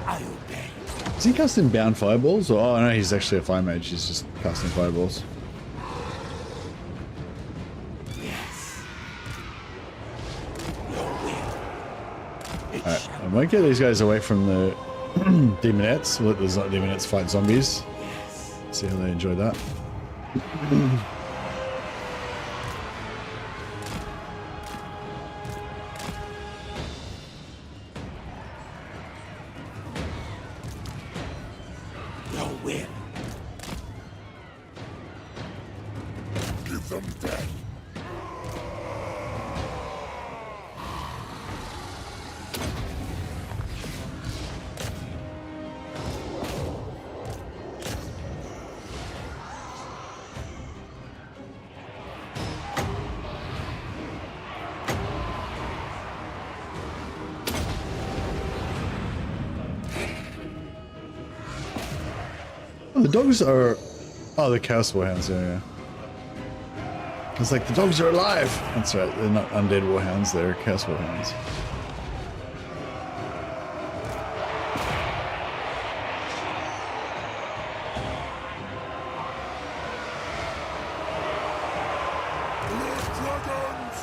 [SPEAKER 9] I obey.
[SPEAKER 1] Is he casting bound fireballs? Or, oh no, he's actually a fire mage. He's just casting fireballs.
[SPEAKER 9] Yes.
[SPEAKER 1] Alright, I might get these guys away from the demonettes. We'll let the demonettes fight zombies. See how they enjoy that.
[SPEAKER 9] Your will.
[SPEAKER 4] Give them death.
[SPEAKER 1] Oh, the dogs are... Oh, the Chaos Warhounds, yeah. It's like, the dogs are alive! That's right, they're not undead Warhounds, they're Chaos Warhounds.
[SPEAKER 4] Blood dragons!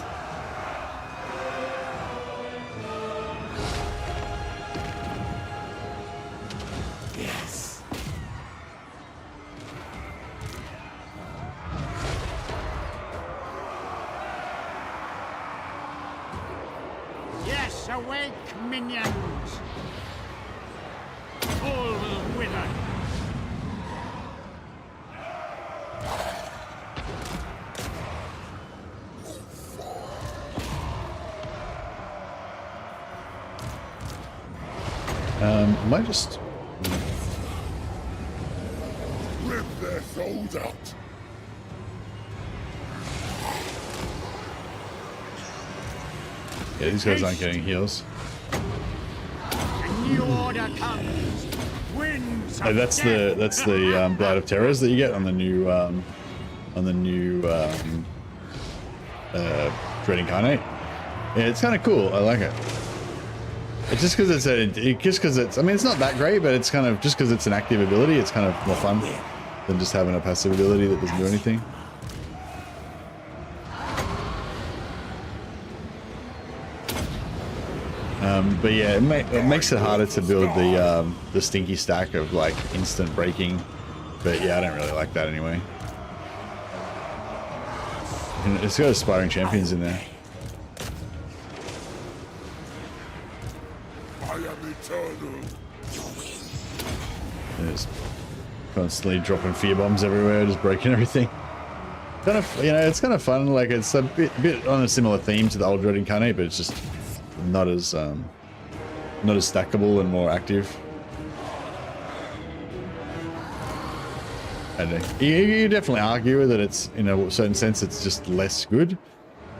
[SPEAKER 9] Yes.
[SPEAKER 5] Yes, awake, minions. All will wither.
[SPEAKER 1] I might just...
[SPEAKER 4] Rip their souls out!
[SPEAKER 1] Yeah, these guys aren't getting heals.
[SPEAKER 5] A new order comes. Winds of
[SPEAKER 1] That's
[SPEAKER 5] death.
[SPEAKER 1] the Blight of Terrors that you get on the new Dread Incarnate. Yeah, it's kind of cool. I like it. It's just because it's I mean, it's not that great, but it's kind of just because it's an active ability. It's kind of more fun than just having a passive ability that doesn't do anything. But yeah, it makes it harder to build the stinky stack of like instant breaking. But yeah, I don't really like that anyway. And it's got aspiring champions in there.
[SPEAKER 4] I am eternal.
[SPEAKER 1] Just constantly dropping fear bombs everywhere, just breaking everything. Kind of, you know, it's kind of fun. Like it's a bit on a similar theme to the old Dread Incarnate, but it's just not as stackable and more active. I don't know. You definitely argue that it's, in a certain sense, it's just less good.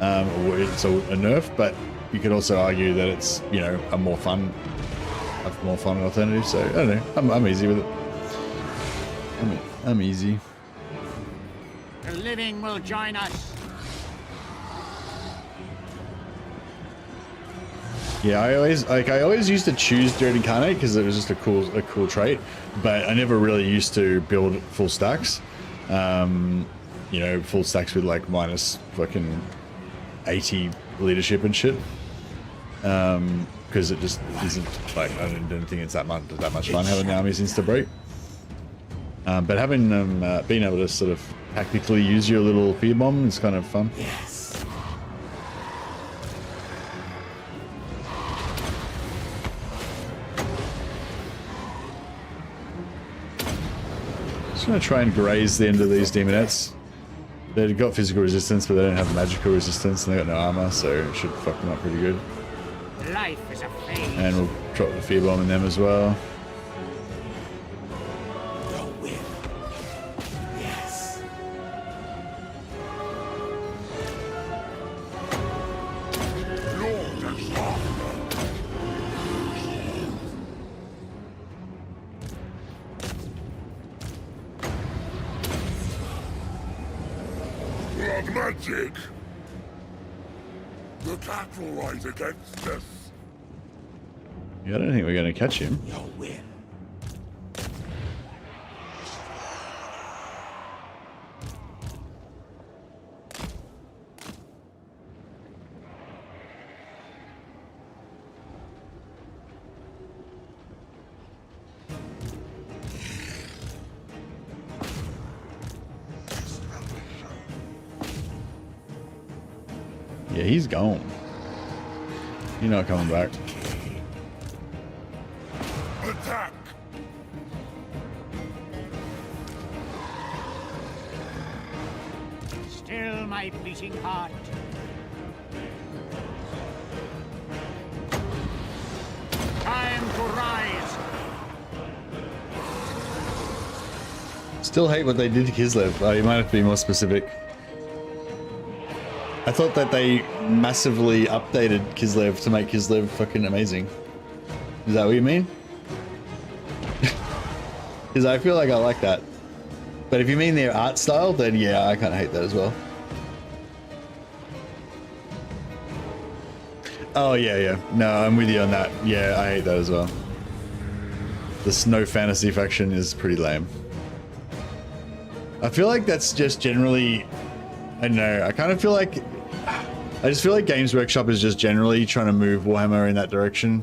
[SPEAKER 1] Or it's a nerf, but you could also argue that it's, you know, a more fun alternative. So I don't know. I'm easy with it. I'm easy.
[SPEAKER 5] The living will join us.
[SPEAKER 1] Yeah, I always used to choose Dread Incarnate because it was just a cool trait, but I never really used to build full stacks. You know, full stacks with like minus fucking 80 leadership and shit. Because it just isn't like, I don't think it's that much fun having the armies insta break. But having them being able to sort of tactically use your little fear bomb is kind of fun.
[SPEAKER 9] Yes.
[SPEAKER 1] Just gonna try and graze the end of these demonettes. They've got physical resistance, but they don't have magical resistance, and they got no armor, so it should fuck them up pretty good.
[SPEAKER 5] Life is a phase.
[SPEAKER 1] And we'll drop the fear bomb in them as well.
[SPEAKER 9] Your will. Yes.
[SPEAKER 4] of magic. The cat will rise against us.
[SPEAKER 1] Yeah, I don't think we're going to catch him.
[SPEAKER 9] Your will.
[SPEAKER 1] Yeah, he's gone. You're not coming back.
[SPEAKER 4] Attack!
[SPEAKER 5] Still my beating heart. Time to rise.
[SPEAKER 1] Still hate what they did to Kislev. You might have to be more specific. I thought that they massively updated Kislev to make Kislev fucking amazing. Is that what you mean? Because I feel like I like that. But if you mean their art style, then yeah, I kind of hate that as well. Oh yeah, yeah. No, I'm with you on that. Yeah, I hate that as well. The snow fantasy faction is pretty lame. I feel like that's just generally, I don't know, I kind of feel like, I just feel like Games Workshop is just generally trying to move Warhammer in that direction.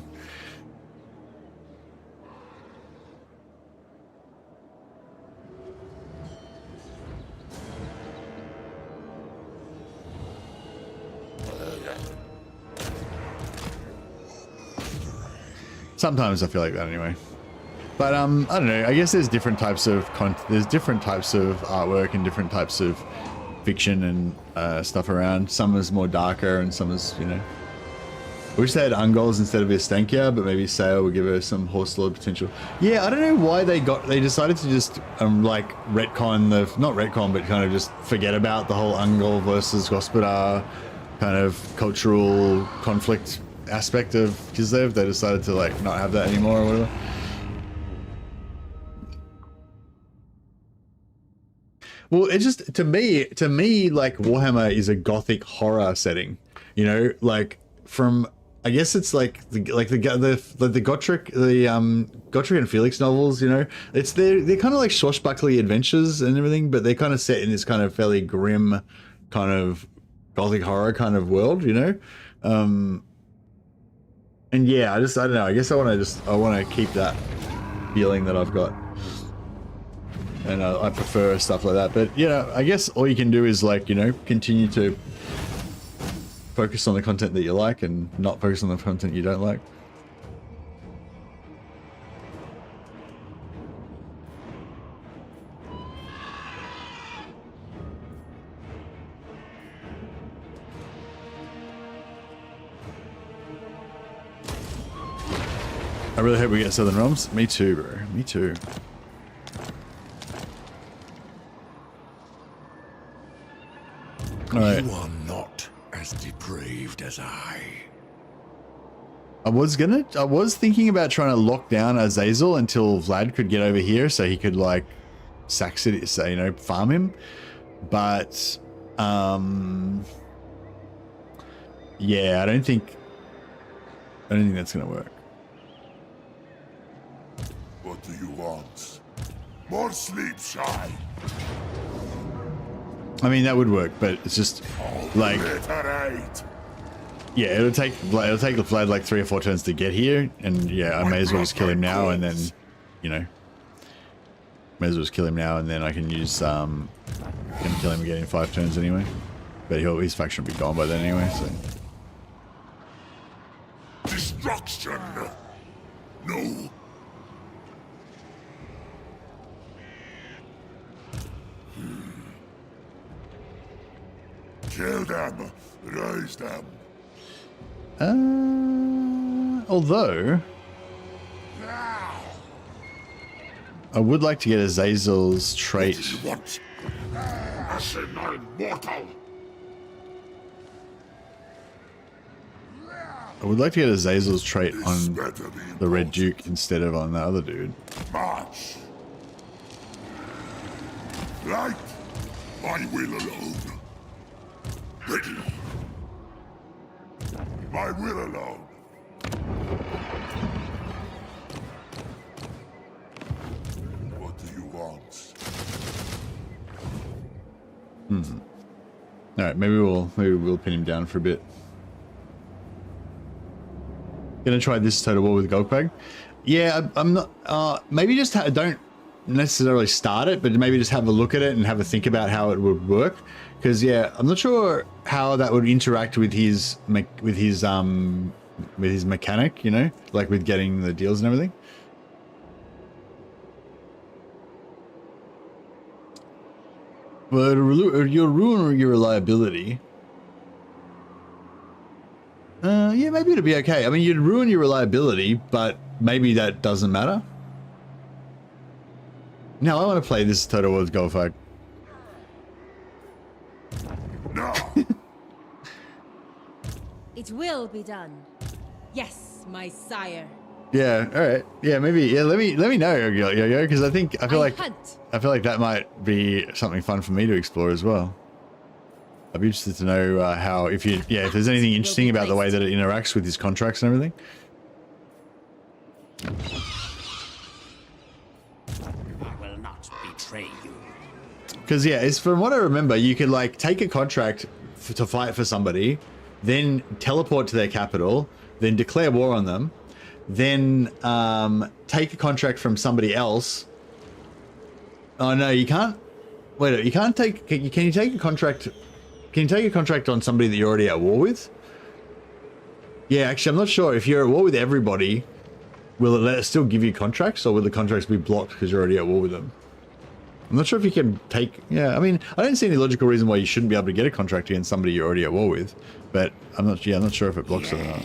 [SPEAKER 1] Sometimes I feel like that anyway. But I don't know, I guess there's different types of artwork and different types of fiction and stuff around. Some is more darker and some is, you know. I wish they had Ungols instead of Estankia, but maybe Sail would give her some Horse Lord potential. Yeah, I don't know why they decided to just like retcon not retcon, but kind of just forget about the whole Ungol versus Gospodar kind of cultural conflict aspect of Kislev. They decided to like not have that anymore or whatever. Well, it just to me like Warhammer is a gothic horror setting, you know, like from I guess it's like the Gotrek Gotrek and Felix novels, you know, it's they're kind of like swashbuckly adventures and everything, but they're kind of set in this kind of fairly grim kind of gothic horror kind of world, you know. And yeah, I don't know. I guess I want to keep that feeling that I've got, and I prefer stuff like that. But you know, I guess all you can do is like, you know, continue to focus on the content that you like and not focus on the content you don't like. I really hope we get Southern Realms. Me too, bro. Me too. All right.
[SPEAKER 4] You are not as depraved as I.
[SPEAKER 1] I was thinking about trying to lock down Azazel until Vlad could get over here so he could like sack city, so, you know, farm him. But yeah, I don't think that's gonna work.
[SPEAKER 4] What do you want? More sleep, Shy.
[SPEAKER 1] I mean, that would work, but it's just like, yeah, it'll take Vlad like 3 or 4 turns to get here, and yeah, I may as well just kill him now, and then, you know, may as well just kill him now, and then I can use gonna kill him again in 5 turns anyway. But his faction will be gone by then anyway. So
[SPEAKER 4] destruction. No. Kill them. Raise them.
[SPEAKER 1] Although I would like to get Azazel's trait.
[SPEAKER 4] What? Immortal.
[SPEAKER 1] I would like to get Azazel's trait on the Red Duke instead of on the other dude.
[SPEAKER 4] March. Light. My will alone. Ready. My will alone. What do you want?
[SPEAKER 1] All right, maybe we'll pin him down for a bit. Gonna try this total war with Golgbag. Yeah, I'm not. Maybe just don't necessarily start it, but maybe just have a look at it and have a think about how it would work. Because yeah, I'm not sure how that would interact with his mechanic. You know, like with getting the deals and everything. But you'll ruin your reliability. Yeah, maybe it'll be okay. I mean, you'd ruin your reliability, but maybe that doesn't matter. No, I want to play this Total War with Golfag.
[SPEAKER 4] No.
[SPEAKER 2] It will be done. Yes, my sire.
[SPEAKER 1] Yeah, all right. Yeah, maybe. Yeah, let me know, Yo-Yo, because I feel like that might be something fun for me to explore as well. I'd be interested to know how if there's anything interesting about the way that it interacts with his contracts and everything.
[SPEAKER 5] I will not betray you.
[SPEAKER 1] Because yeah, it's from what I remember, you could like take a contract to fight for somebody, then teleport to their capital, then declare war on them, then take a contract from somebody else. Oh no, you can't. Wait, you can't take. Can you take a contract? Can you take a contract on somebody that you're already at war with? Yeah, actually, I'm not sure. If you're at war with everybody, will it still give you contracts, or will the contracts be blocked because you're already at war with them? I'm not sure if you can take... Yeah, I mean, I don't see any logical reason why you shouldn't be able to get a contract against somebody you're already at war with, but I'm not sure if it blocks it or not.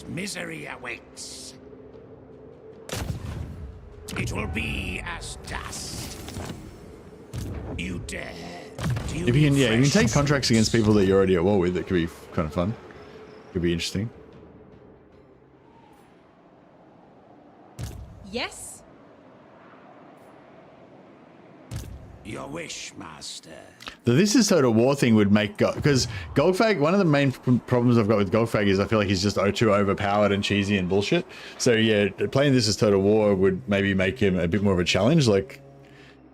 [SPEAKER 5] Misery awaits. It will be as dust. You dare.
[SPEAKER 1] If you can take contracts against people that you're already at war with, it could be kind of fun. Could be interesting.
[SPEAKER 2] Yes?
[SPEAKER 5] Your wish, master.
[SPEAKER 1] This is Total War thing would make... Because Golgfag, one of the main problems I've got with Golgfag is I feel like he's just too overpowered and cheesy and bullshit. So yeah, playing this as Total War would maybe make him a bit more of a challenge, like,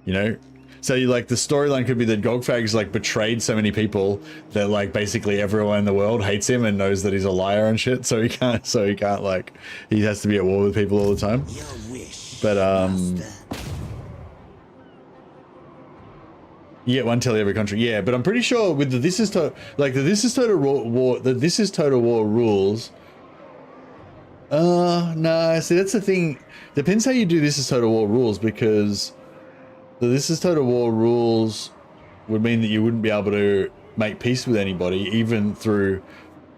[SPEAKER 1] you know... So like the storyline could be that Golgfag's like betrayed so many people that like basically everyone in the world hates him and knows that he's a liar and shit. So he can't like, he has to be at war with people all the time.
[SPEAKER 9] Your wish,
[SPEAKER 1] but
[SPEAKER 9] master.
[SPEAKER 1] Yeah, one tell every country. Yeah, but I'm pretty sure with the This is Total War rules. No, see that's the thing. Depends how you do This is Total War rules, because the This is Total War rules would mean that you wouldn't be able to make peace with anybody, even through,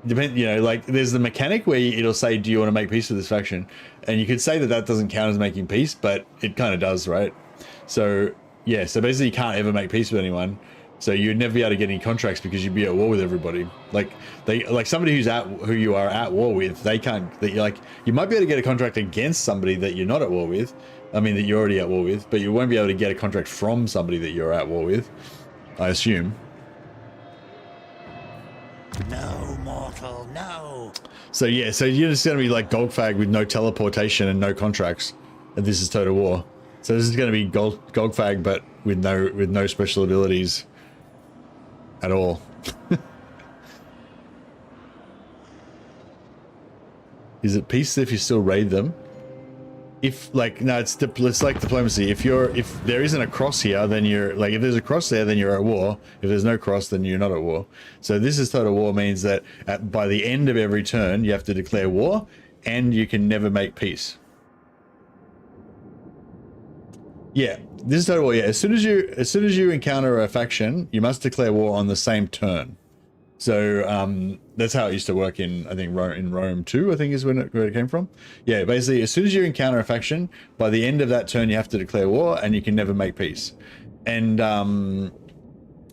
[SPEAKER 1] you know, like there's the mechanic where it'll say, do you want to make peace with this faction? And you could say that that doesn't count as making peace, but it kind of does, right? So yeah, so basically you can't ever make peace with anyone. So you'd never be able to get any contracts because you'd be at war with everybody. Like somebody who you are at war with, they can't. You might be able to get a contract against somebody that you're not at war with. I mean that you're already at war with, but you won't be able to get a contract from somebody that you're at war with, I assume.
[SPEAKER 9] No, mortal, no.
[SPEAKER 1] So yeah, so you're just gonna be like Golgfag with no teleportation and no contracts, and this is Total War. So this is gonna be Golgfag, but with no special abilities at all. Is it peace if you still raid them? If like no, it's like diplomacy. If there isn't a cross here, then you're like, if there's a cross there, then you're at war. If there's no cross, then you're not at war. So this is Total War means that by the end of every turn, you have to declare war, and you can never make peace. Yeah, this is Total War. Yeah, as soon as you encounter a faction, you must declare war on the same turn. So that's how it used to work in, I think, Rome 2, I think is where it came from. Yeah, basically, as soon as you encounter a faction, by the end of that turn, you have to declare war, and you can never make peace. And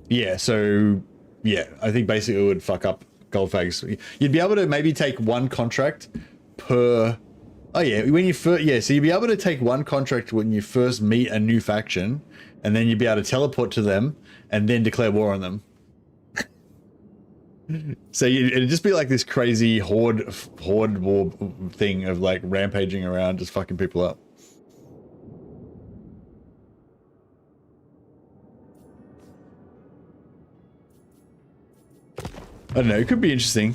[SPEAKER 1] yeah, so yeah, I think basically it would fuck up Golgfag's. You'd be able to maybe take one contract per. Oh yeah, when you first, yeah, so you'd be able to take one contract when you first meet a new faction, and then you'd be able to teleport to them and then declare war on them. So it'd just be like this crazy horde war thing of like rampaging around, just fucking people up. I don't know, it could be interesting.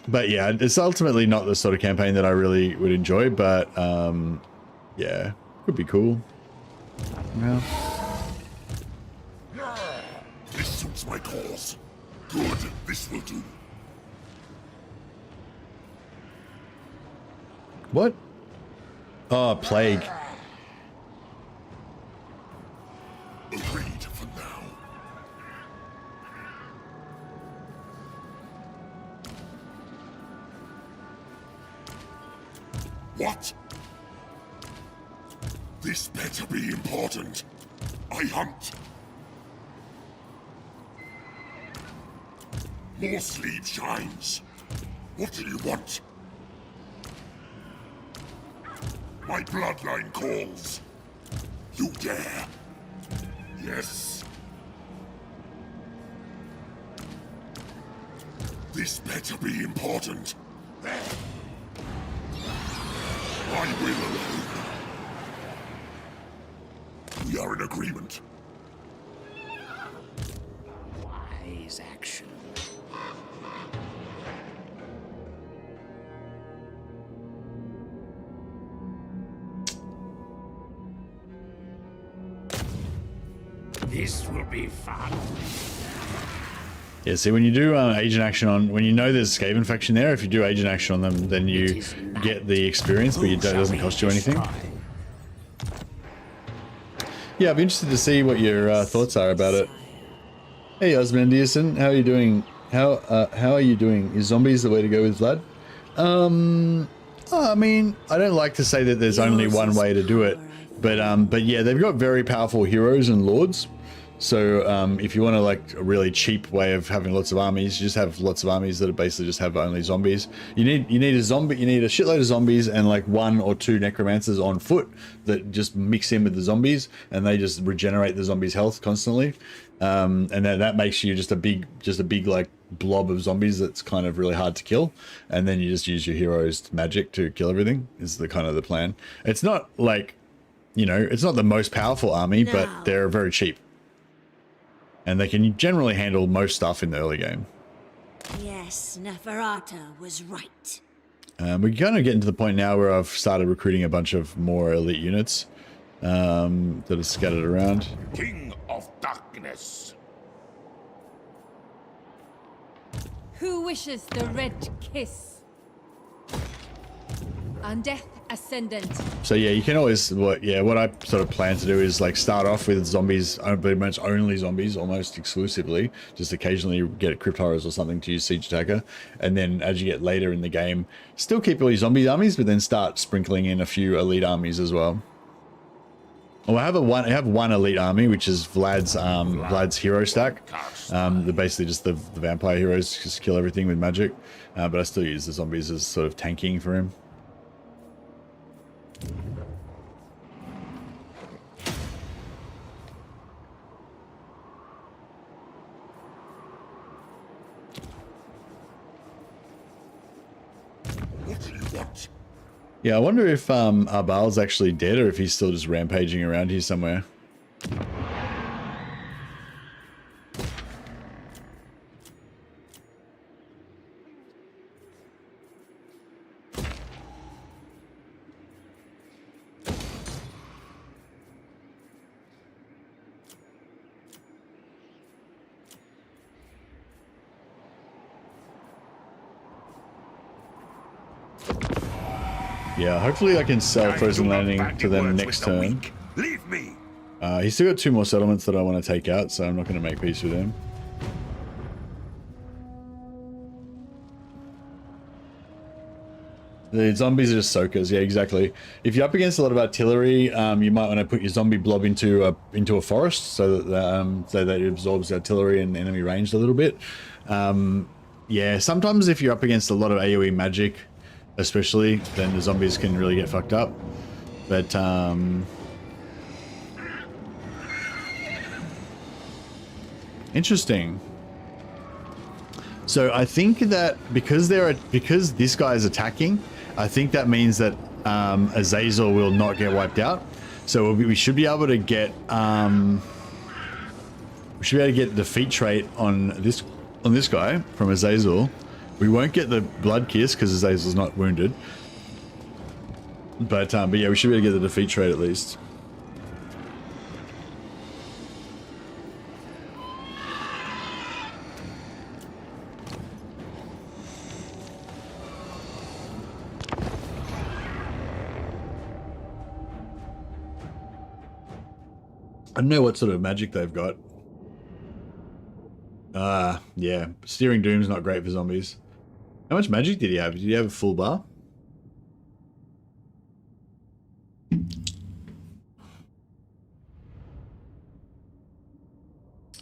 [SPEAKER 1] But yeah, it's ultimately not the sort of campaign that I really would enjoy, but yeah, could be cool. Yeah.
[SPEAKER 4] This suits my cause. Good, this will do.
[SPEAKER 1] What? Oh, plague.
[SPEAKER 4] Agreed for now. What? This better be important. I hunt. More sleep shines. What do you want? My bloodline calls. You dare? Yes. This better be important. I will alone. We are in agreement.
[SPEAKER 5] Wise action. This will be fun.
[SPEAKER 1] Yeah, see, when you do agent action on, when you know there's Skaven faction there, if you do agent action on them, then you get the experience, but it doesn't cost you anything. Yeah, I'd be interested to see what your thoughts are about it. Hey, Osmandiuson, how are you doing? How are you doing? Is zombies the way to go with Vlad? I mean, I don't like to say that there's only one way to do it, but yeah, they've got very powerful heroes and lords. So if you want to like a really cheap way of having lots of armies, you just have lots of armies that are basically just have only zombies. You need a shitload of zombies and like 1 or 2 necromancers on foot that just mix in with the zombies, and they just regenerate the zombies' health constantly. And then that makes you just a big like blob of zombies that's kind of really hard to kill. And then you just use your heroes' magic to kill everything. Is the kind of the plan. It's not like, you know, it's not the most powerful army, but they're very cheap. And they can generally handle most stuff in the early game.
[SPEAKER 6] Yes, Neferata was right.
[SPEAKER 1] We're kind of getting to the point now where I've started recruiting a bunch of more elite units that are scattered around.
[SPEAKER 4] King of Darkness.
[SPEAKER 2] Who wishes the red kiss? Undeath Ascendant.
[SPEAKER 1] So yeah, you can always, what I sort of plan to do is like start off with zombies, pretty much only zombies, almost exclusively. Just occasionally get crypt horrors or something to use siege attacker, and then as you get later in the game, still keep all your zombie armies, but then start sprinkling in a few elite armies as well. Well, I have one elite army, which is Vlad's hero stack. They're basically just the vampire heroes, just kill everything with magic. But I still use the zombies as sort of tanking for him.
[SPEAKER 4] What do you want?
[SPEAKER 1] Yeah, I wonder if Arbal's actually dead or if he's still just rampaging around here somewhere. Yeah, hopefully I can sell Frozen Landing to them next turn.
[SPEAKER 4] Leave me.
[SPEAKER 1] He's still got 2 more settlements that I want to take out, so I'm not going to make peace with him. The zombies are just soakers, yeah, exactly. If you're up against a lot of artillery, you might want to put your zombie blob into a forest so that it absorbs the artillery and enemy range a little bit. Yeah, sometimes if you're up against a lot of AoE magic, especially, then the zombies can really get fucked up. But interesting. So I think that because this guy is attacking, I think that means that Azazel will not get wiped out. So we should be able to get defeat trait on this guy from Azazel. We won't get the blood kiss because Azazel's not wounded. But yeah, we should be able to get the defeat trait at least. I don't know what sort of magic they've got. Yeah. Steering Doom's not great for zombies. How much magic did he have? Did he have a full bar?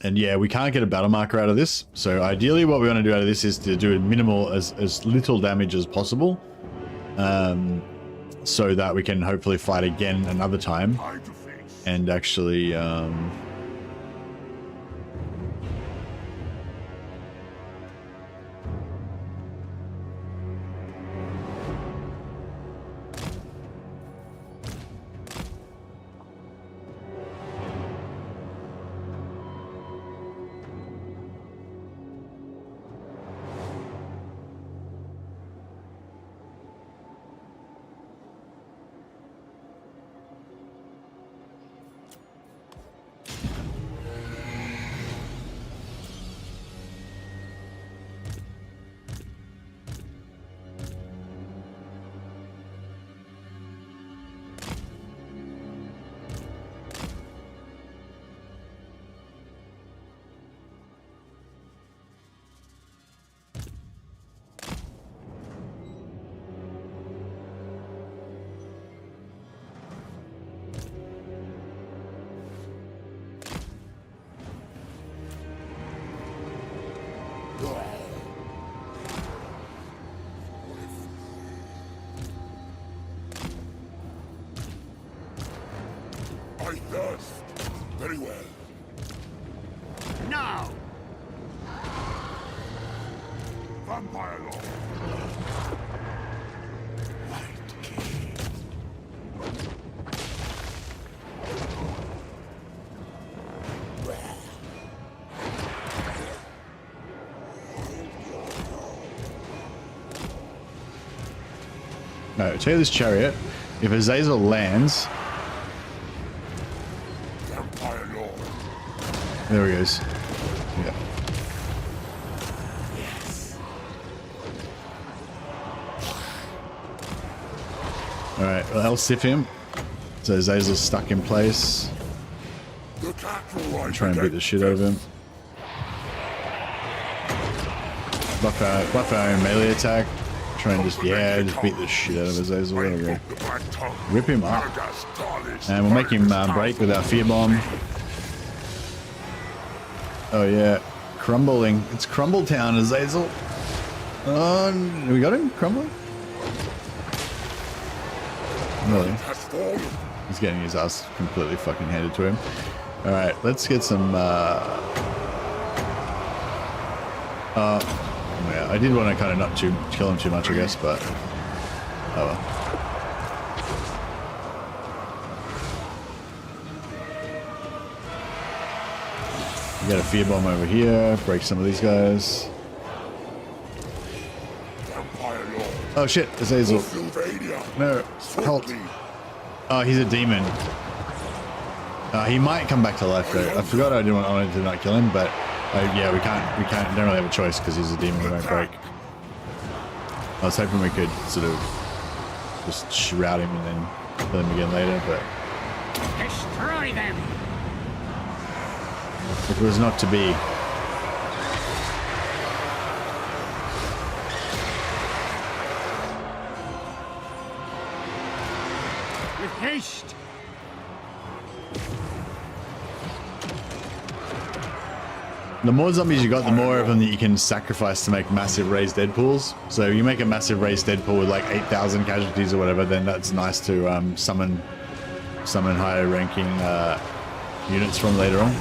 [SPEAKER 1] And yeah, we can't get a battle marker out of this. So ideally what we want to do out of this is to do a minimal, as little damage as possible. So that we can hopefully fight again another time. And actually,
[SPEAKER 4] I thirst. Very well.
[SPEAKER 5] No!
[SPEAKER 4] Vampire law.
[SPEAKER 1] no, take this chariot. If Azazel lands,
[SPEAKER 4] Vampire law.
[SPEAKER 1] there he goes. Yeah. Alright, well, I'll sift him. So Azazel's stuck in place.
[SPEAKER 4] The cat will rise
[SPEAKER 1] Try and beat the shit out of him. Buff our own melee attack. Try and just beat the shit out of Azazel. There we go. Rip him up. And we'll make him break with our fear bomb. Oh yeah. Crumbling. It's Crumble Town, Azazel. Oh, we got him? Crumbling? Really? He's getting his ass completely fucking handed to him. Alright, let's get some yeah, I did want to kind of not kill him too much, I guess, but oh well. We got a fear bomb over here, break some of these guys. Oh shit, Azazel. No, halt. Oh, he's a demon. He might come back to life though. I forgot I wanted to not kill him, but yeah, we don't really have a choice because he's a demon who won't break. I was hoping we could sort of just shroud him and then kill him again later, but
[SPEAKER 5] Destroy them!
[SPEAKER 1] it was not to be.
[SPEAKER 5] With haste!
[SPEAKER 1] The more zombies you got, the more of them that you can sacrifice to make massive raised dead pools. So you make a massive raised dead pool with like 8,000 casualties or whatever, then that's nice to summon higher ranking units from later on.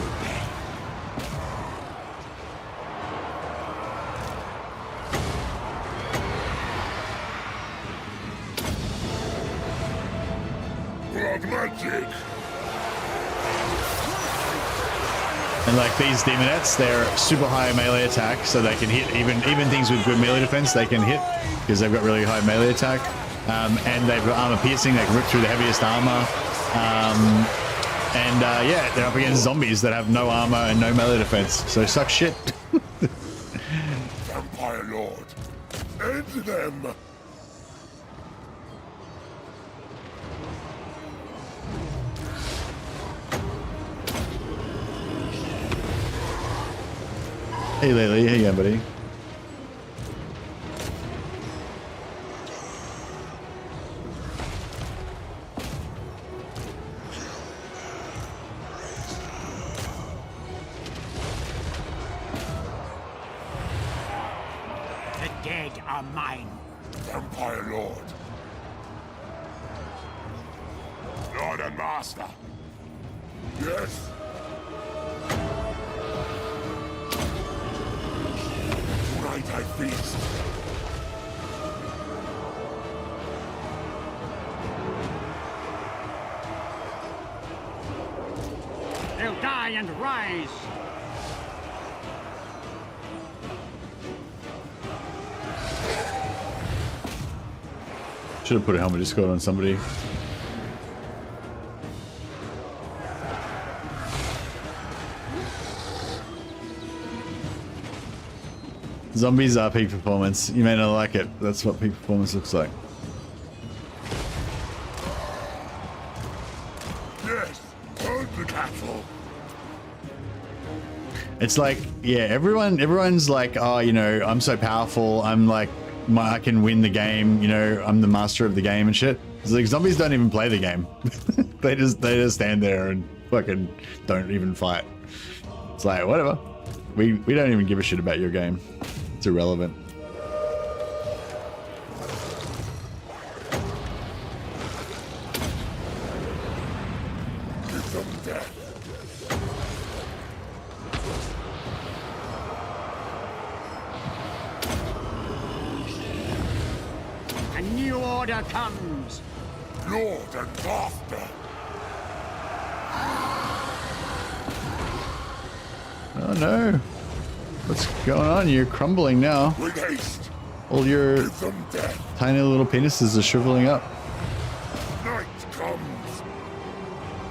[SPEAKER 1] And like these demonettes, they're super high melee attack, so they can hit even things with good melee defense. They can hit because they've got really high melee attack, and they've got armor piercing. They can rip through the heaviest armor. Yeah, they're up against zombies that have no armor and no melee defense, so suck shit.
[SPEAKER 4] Vampire Lord, end them!
[SPEAKER 1] Hey Lily, how you going, buddy?
[SPEAKER 5] The dead are mine.
[SPEAKER 4] Vampire Lord. Lord and Master. Yes. Tonight I feast.
[SPEAKER 5] They'll die and rise.
[SPEAKER 1] Should have put a helmet discord on somebody. Zombies are peak performance. You may not like it. That's what peak performance looks like.
[SPEAKER 4] Yes. Herd the cattle.
[SPEAKER 1] It's like, yeah, everyone's like, oh, you know, I'm so powerful. I'm like, I can win the game. You know, I'm the master of the game and shit. It's like zombies don't even play the game. they just stand there and fucking don't even fight. It's like, whatever. We don't even give a shit about your game. It's irrelevant.
[SPEAKER 4] Give them death.
[SPEAKER 5] A new order comes.
[SPEAKER 4] Lord and Master.
[SPEAKER 1] Oh no. What's going on? You're crumbling now.
[SPEAKER 4] With haste.
[SPEAKER 1] All your
[SPEAKER 4] Give them death.
[SPEAKER 1] tiny little penises are shriveling up.
[SPEAKER 4] Night comes.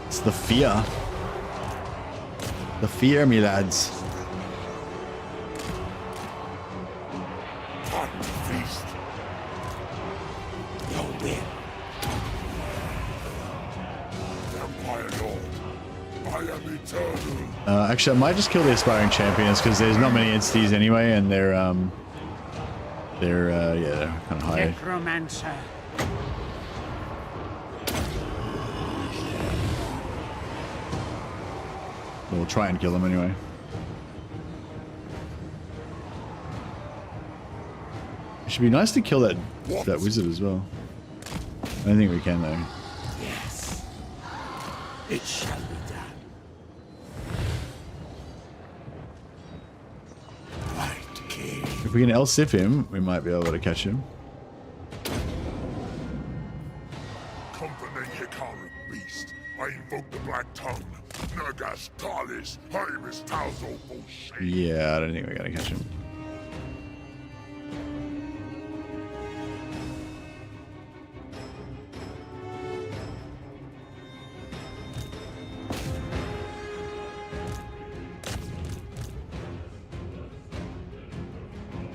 [SPEAKER 1] It's the fear. The fear, me lads.
[SPEAKER 4] Time to feast.
[SPEAKER 9] Your will.
[SPEAKER 4] Vampire Lord. I am eternal.
[SPEAKER 1] Actually, I might just kill the aspiring champions because there's not many entities anyway, and they're kind of high.
[SPEAKER 5] Necromancer.
[SPEAKER 1] We'll try and kill them anyway. It should be nice to kill that wizard as well. I don't think we can though.
[SPEAKER 9] Yes. It shall be done. Right, King.
[SPEAKER 1] If we can L-sif him, we might be able to catch him.
[SPEAKER 4] Company Hikaru beast. I invoke the black tongue. Nagas Talis. Hymus Talzo Bullshit.
[SPEAKER 1] Yeah, I don't think we're gonna catch him.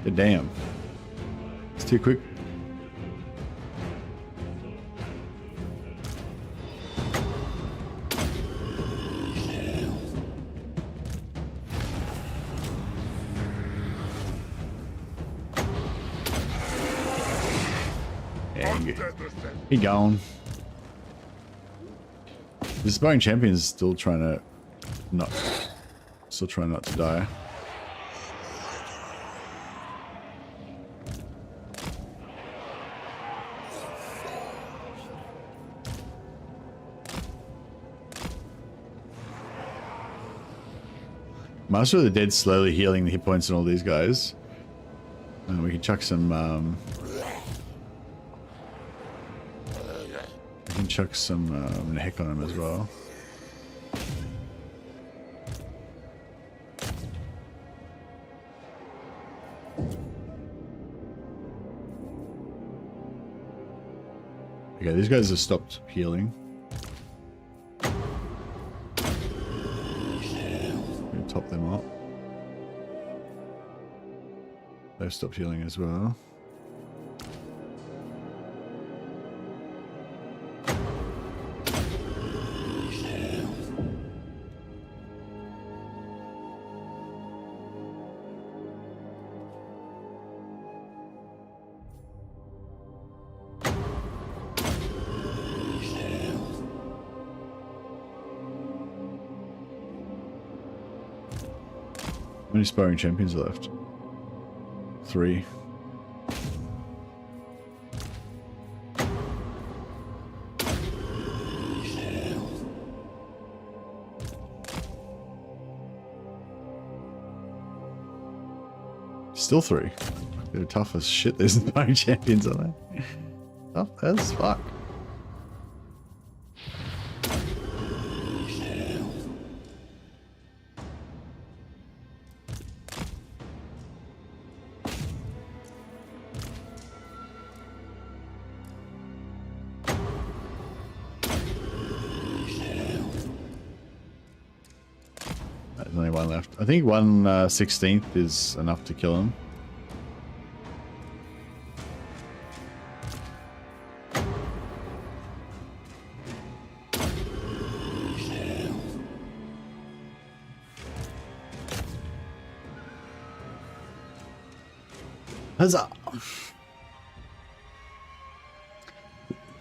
[SPEAKER 1] Good damn. It's too quick. He gone. The aspiring champion is still trying to not to die. Master of the Dead slowly healing the hit points on all these guys. We can chuck some heck on him as well. Okay, these guys have stopped healing. We'll top them up. They've stopped healing as well. How many sparring champions are left? 3. Still 3. They're tough as shit, these sparring champions, aren't they? Tough as fuck. There's only one left. I think 1/16 is enough to kill him. Huzzah!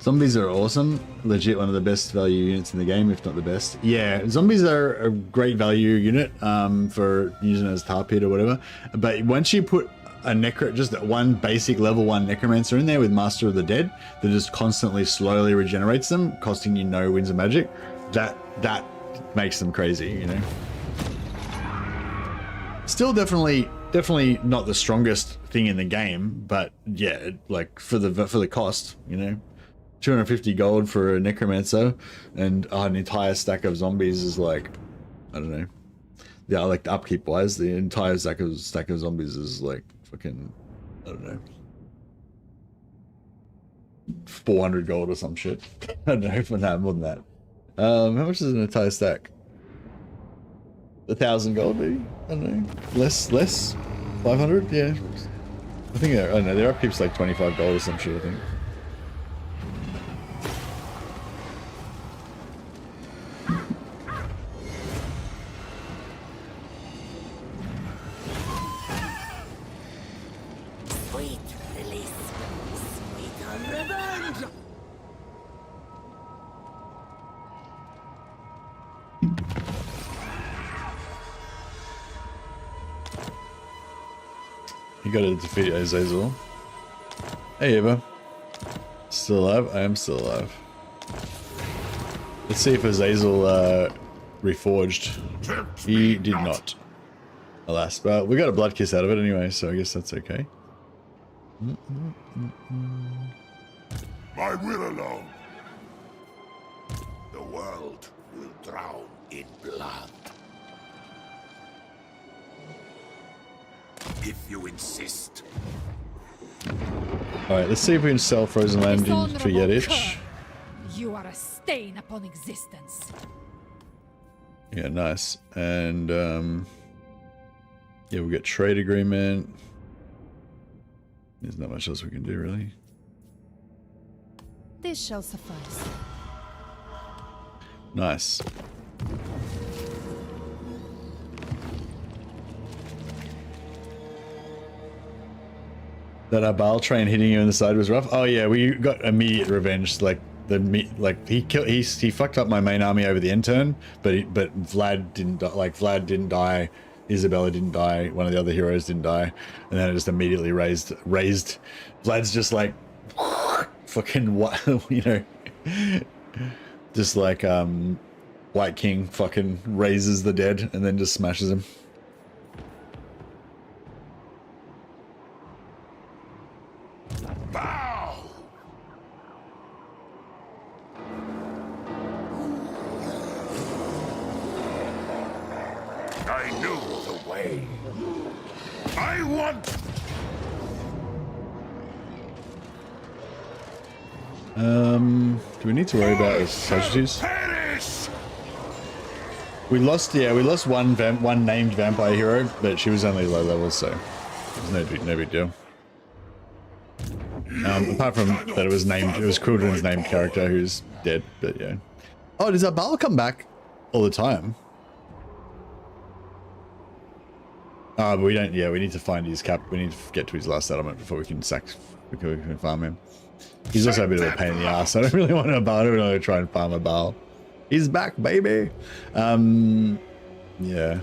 [SPEAKER 1] Zombies are awesome. Legit one of the best value units in the game, if not the best. Yeah, zombies are a great value unit for using as tar pit or whatever. But once you put a just one basic level 1 necromancer in there with Master of the Dead that just constantly slowly regenerates them, costing you no winds of magic, that makes them crazy, you know. Still definitely not the strongest thing in the game, but yeah, like for the cost, you know. 250 gold for a necromancer and an entire stack of zombies is like, I don't know. Yeah, like the upkeep wise, the entire stack of zombies is like fucking, I don't know, 400 gold or some shit. I don't know, more than that. How much is an entire stack? 1,000 gold maybe? I don't know. Less? 500? Yeah. I think I don't know, their upkeep's like 25 gold or some shit, I think. You gotta defeat Azazel. Hey Eva. Still alive? I am still alive. Let's see if Azazel reforged. He did not. Alas, but we got a blood kiss out of it anyway, so I guess that's okay.
[SPEAKER 4] My will alone. The world will drown in blood. If you insist.
[SPEAKER 1] Alright, let's see if we can sell Frozen Land for Yedich.
[SPEAKER 2] You are a stain upon existence.
[SPEAKER 1] Yeah, nice. And yeah, we'll get trade agreement. There's not much else we can do really.
[SPEAKER 2] This shall suffice.
[SPEAKER 1] Nice. That Abal train hitting you in the side was rough. Oh yeah, we got immediate revenge. Like he fucked up my main army over the end turn, but Vlad didn't. Vlad didn't die. Isabella didn't die. One of the other heroes didn't die, and then it just immediately raised. Vlad's just like fucking what, you know, just like White King fucking raises the dead and then just smashes him.
[SPEAKER 4] Bow! I knew the way. I want...
[SPEAKER 1] Do we need to worry about his casualties?
[SPEAKER 4] Perish!
[SPEAKER 1] We lost one named vampire hero, but she was only low level, so it's no big deal. Apart from that, it was Quilden's named character who's dead, but yeah. Oh, does Abal come back all the time? But we don't. Yeah, we need to find his cap. We need to get to his last settlement before we can farm him. He's also a bit of a pain in the ass. I don't really want to Abal. I don't want to try and farm Abal. He's back, baby. Yeah.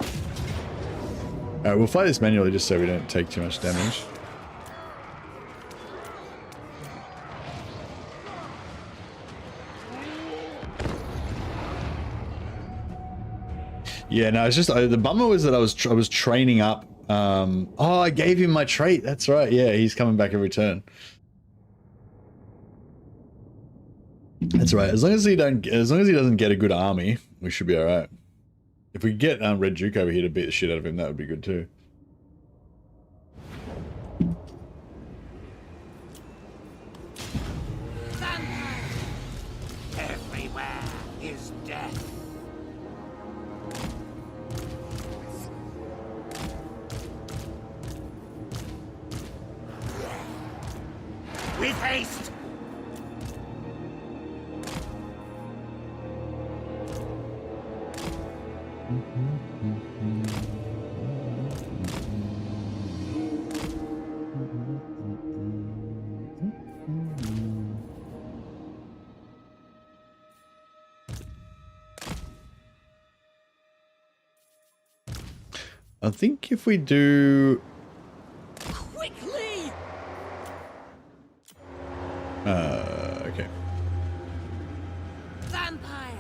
[SPEAKER 1] Alright, we'll fight this manually just so we don't take too much damage. Yeah, no, it's just the bummer was that I was training up. Oh, I gave him my trait. That's right. Yeah, he's coming back every turn. That's right. As long as he doesn't get a good army, we should be all right. If we get Red Duke over here to beat the shit out of him, that would be good too.
[SPEAKER 9] Everywhere is death. With haste.
[SPEAKER 1] I think if we do...
[SPEAKER 7] Quickly!
[SPEAKER 1] Okay.
[SPEAKER 6] Vampire.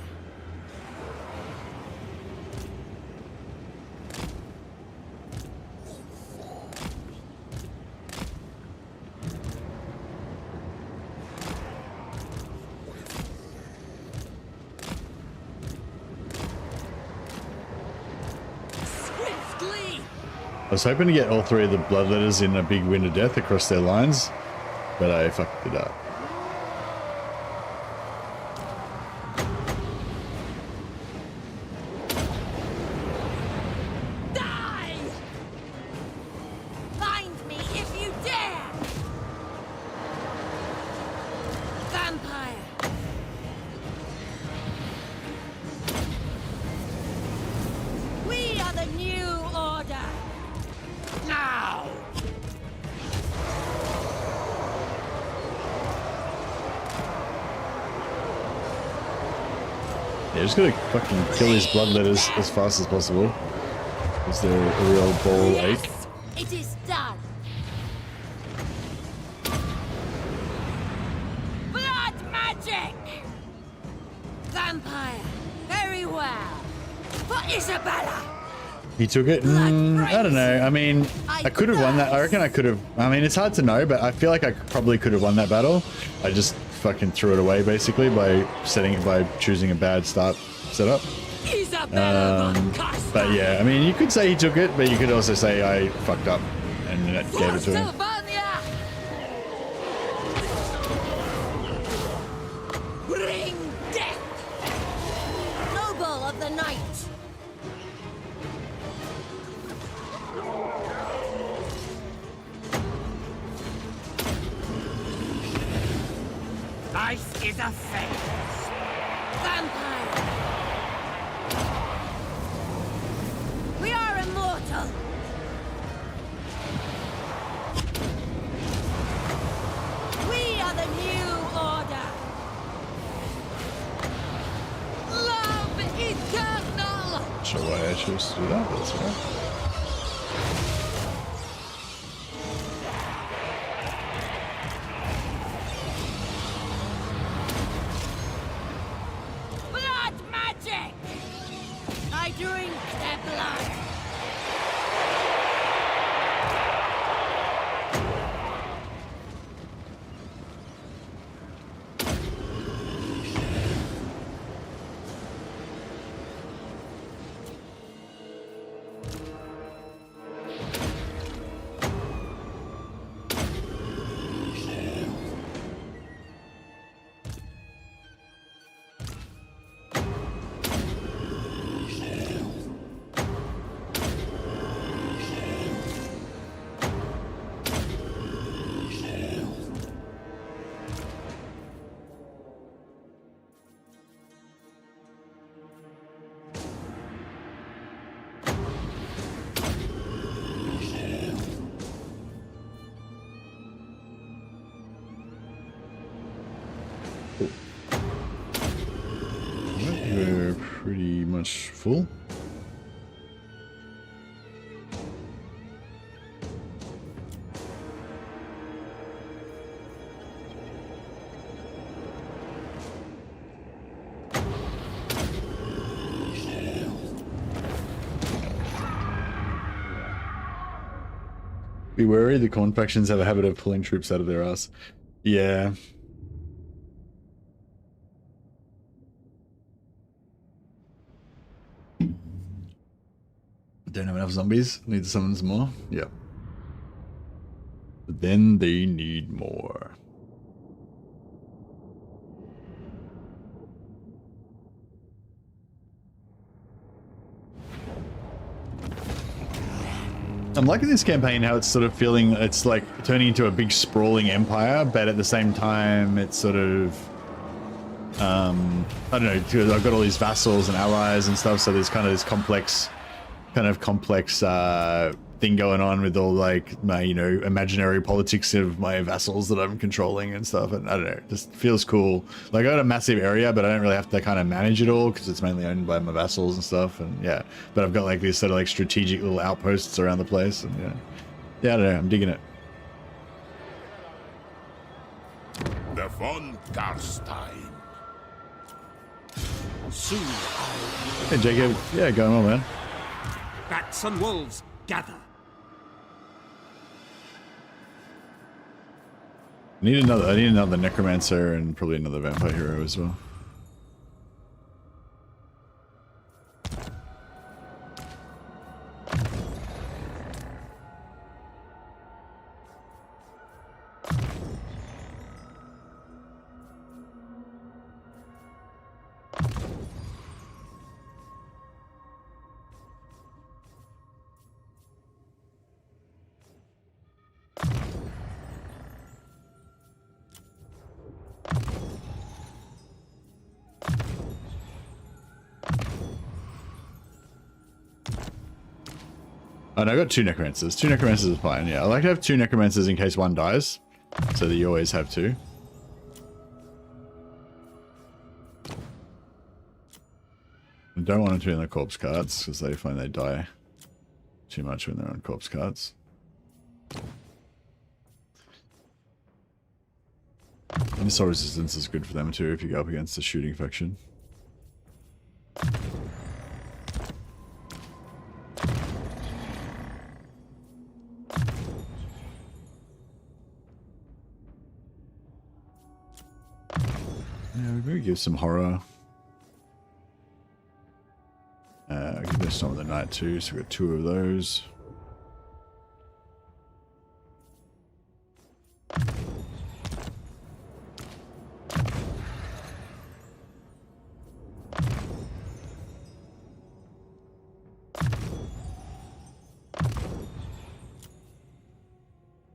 [SPEAKER 7] Swiftly!
[SPEAKER 1] I was hoping to get all three of the bloodletters in a big wind of death across their lines, but I fucked it up.
[SPEAKER 6] Die! Find me if you dare! Vampire. We are the new order.
[SPEAKER 9] Now!
[SPEAKER 1] Yeah, just gotta fucking kill these bloodletters as fast as possible. Is there a real ball ache?
[SPEAKER 6] Yes, it is done. Blood magic. Vampire. Very well. For Isabella.
[SPEAKER 1] He took it? I don't know. I mean, I could have won that. I reckon I could have. I mean, it's hard to know, but I feel like I probably could have won that battle. I just fucking threw it away basically by choosing a bad start setup.
[SPEAKER 6] Isabella von Carstein.
[SPEAKER 1] But yeah, I mean, you could say he took it, but you could also say I fucked up and that gave it to him.
[SPEAKER 6] Sylvania. Bring death. Noble of the night.
[SPEAKER 9] Life is a phase.
[SPEAKER 6] Vampire. We are immortal. We are the new order. Love eternal.
[SPEAKER 1] Sure why I chose to do that, but that's alright.
[SPEAKER 6] Blood magic. I drink their blood.
[SPEAKER 1] much full. Be wary, the corn factions have a habit of pulling troops out of their ass. Yeah. Don't have enough zombies. Need to summon some more. Yep. But then they need more. I'm liking this campaign, how it's sort of feeling, it's like turning into a big sprawling empire, but at the same time, it's sort of, I don't know, because I've got all these vassals and allies and stuff, so there's kind of this complex thing going on with all like my, you know, imaginary politics of my vassals that I'm controlling and stuff, and I don't know, it just feels cool. Like I got a massive area, but I don't really have to kind of manage it all because it's mainly owned by my vassals and stuff, and yeah, but I've got like these sort of like strategic little outposts around the place, and yeah, I don't know, I'm digging it.
[SPEAKER 4] The von Carstein.
[SPEAKER 5] Soon
[SPEAKER 1] Hey Jacob, yeah, going on, man.
[SPEAKER 5] bats and wolves gather.
[SPEAKER 1] I need another necromancer and probably another vampire hero as well. Oh, no, I got two necromancers. Two necromancers is fine, yeah. I like to have two necromancers in case one dies, so that you always have two. I don't want them to be on the corpse cards, because they find they die too much when they're on corpse cards. And missile resistance is good for them too if you go up against a shooting faction. Yeah, maybe give some horror. Give this some of the night too, so we've got two of those.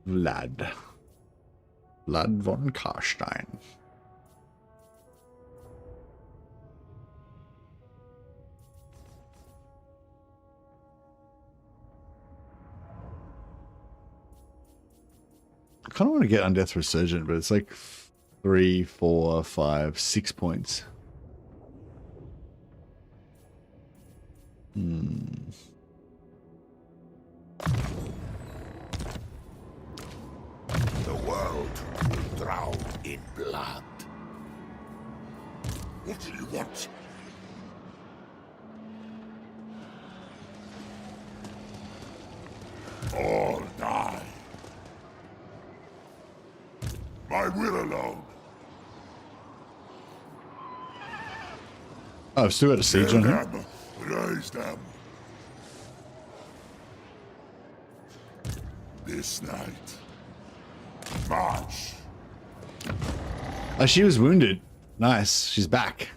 [SPEAKER 1] Vlad von Carstein. I kind of want to get Undeath Resurgent, but it's like 3, 4, 5, 6 points.
[SPEAKER 4] The world will drown in blood. What do you want? All die. My will alone.
[SPEAKER 1] Oh, I've still got a siege on him.
[SPEAKER 4] Them, raise them. This night. March.
[SPEAKER 1] Oh, she was wounded. Nice. She's back.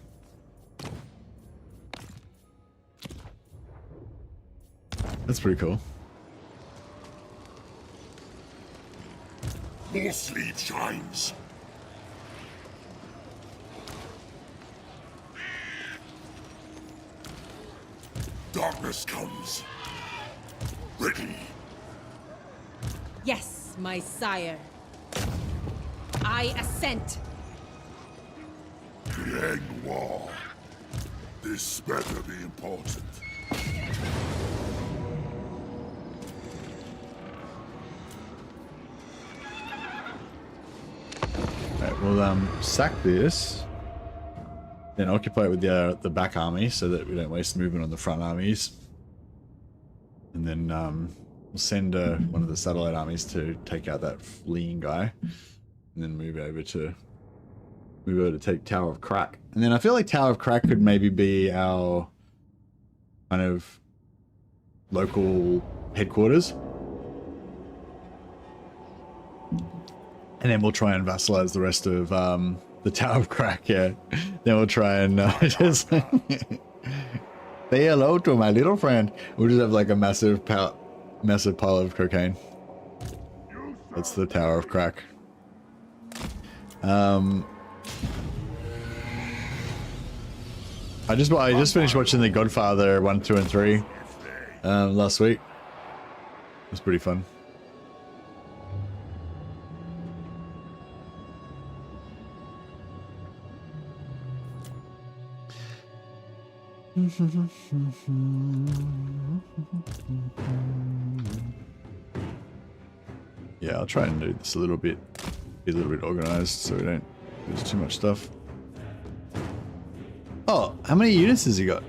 [SPEAKER 1] That's pretty cool.
[SPEAKER 4] More sleep shines. Darkness comes. Ready.
[SPEAKER 2] Yes, my sire. I assent.
[SPEAKER 4] To end war. This better be important.
[SPEAKER 1] Alright, we'll sack this. Then occupy it with the back army so that we don't waste movement on the front armies. And then we'll send one of the satellite armies to take out that fleeing guy. And then move over to take Tower of Crack. And then I feel like Tower of Crack could maybe be our kind of local headquarters. And then we'll try and vassalize the rest of the Tower of Crack, yeah. Then we'll try and just say hello to my little friend. We'll just have like a massive pile of cocaine. That's the Tower of Crack. I just finished watching The Godfather 1, 2, and 3 last week. It was pretty fun. Yeah, I'll try and do this a little bit, be a little bit organized so we don't lose too much stuff. Oh, how many units has he got?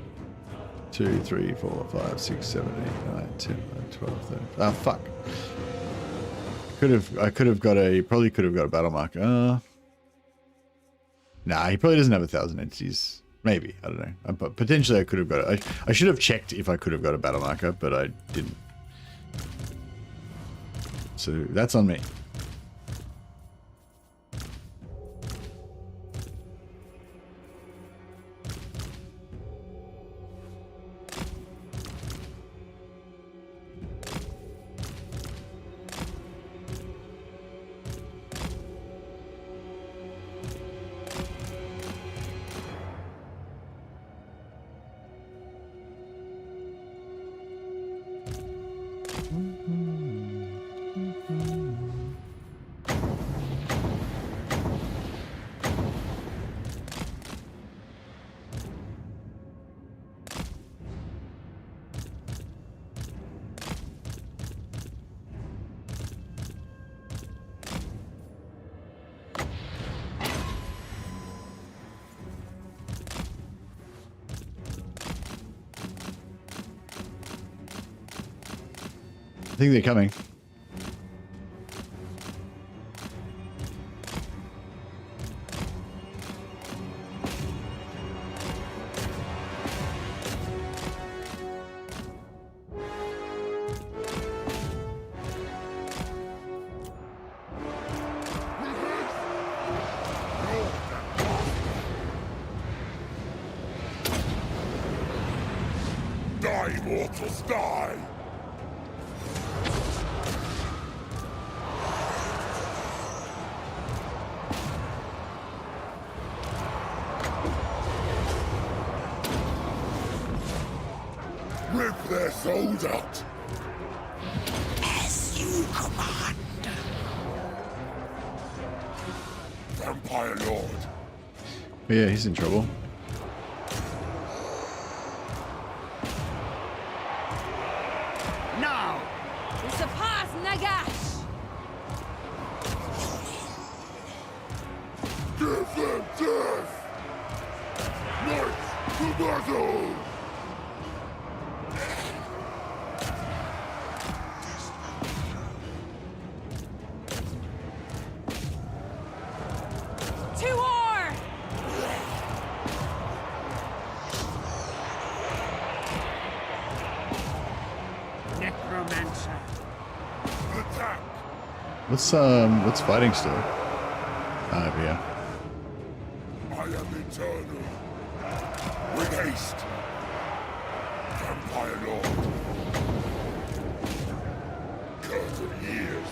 [SPEAKER 1] 2, 3, 4, 5, 6, 7, 8, 9, 10, 11, 12, 13. Ah, fuck. I could have got a, probably could have got a battle marker. Nah, he probably doesn't have 1,000 entities. Maybe, I don't know. But potentially I could have got it. I should have checked if I could have got a battle marker, but I didn't. So that's on me. I think they're coming.
[SPEAKER 4] Die, mortals, die! Rip their souls out!
[SPEAKER 9] As you command.
[SPEAKER 4] Vampire Lord!
[SPEAKER 1] Yeah, he's in trouble.
[SPEAKER 5] Now!
[SPEAKER 2] Surpass Nagash!
[SPEAKER 4] Give them death! Knights to battle!
[SPEAKER 2] To war!
[SPEAKER 5] Necromancer.
[SPEAKER 4] Attack!
[SPEAKER 1] What's fighting still? Ah, over here.
[SPEAKER 4] I am eternal. With haste! Vampire Lord! Curse of years!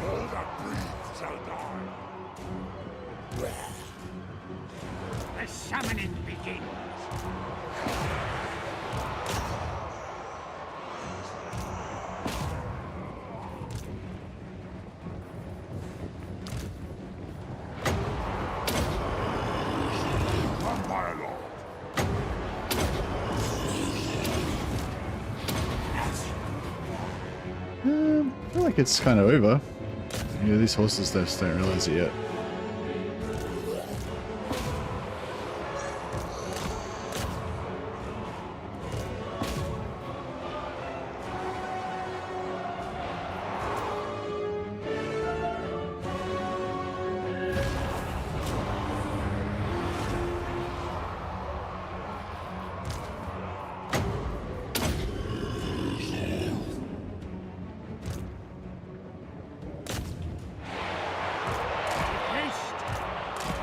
[SPEAKER 4] All that breathe shall die.
[SPEAKER 5] The summoning
[SPEAKER 1] I feel like it's kind of over. Yeah, these horses just don't realize it yet.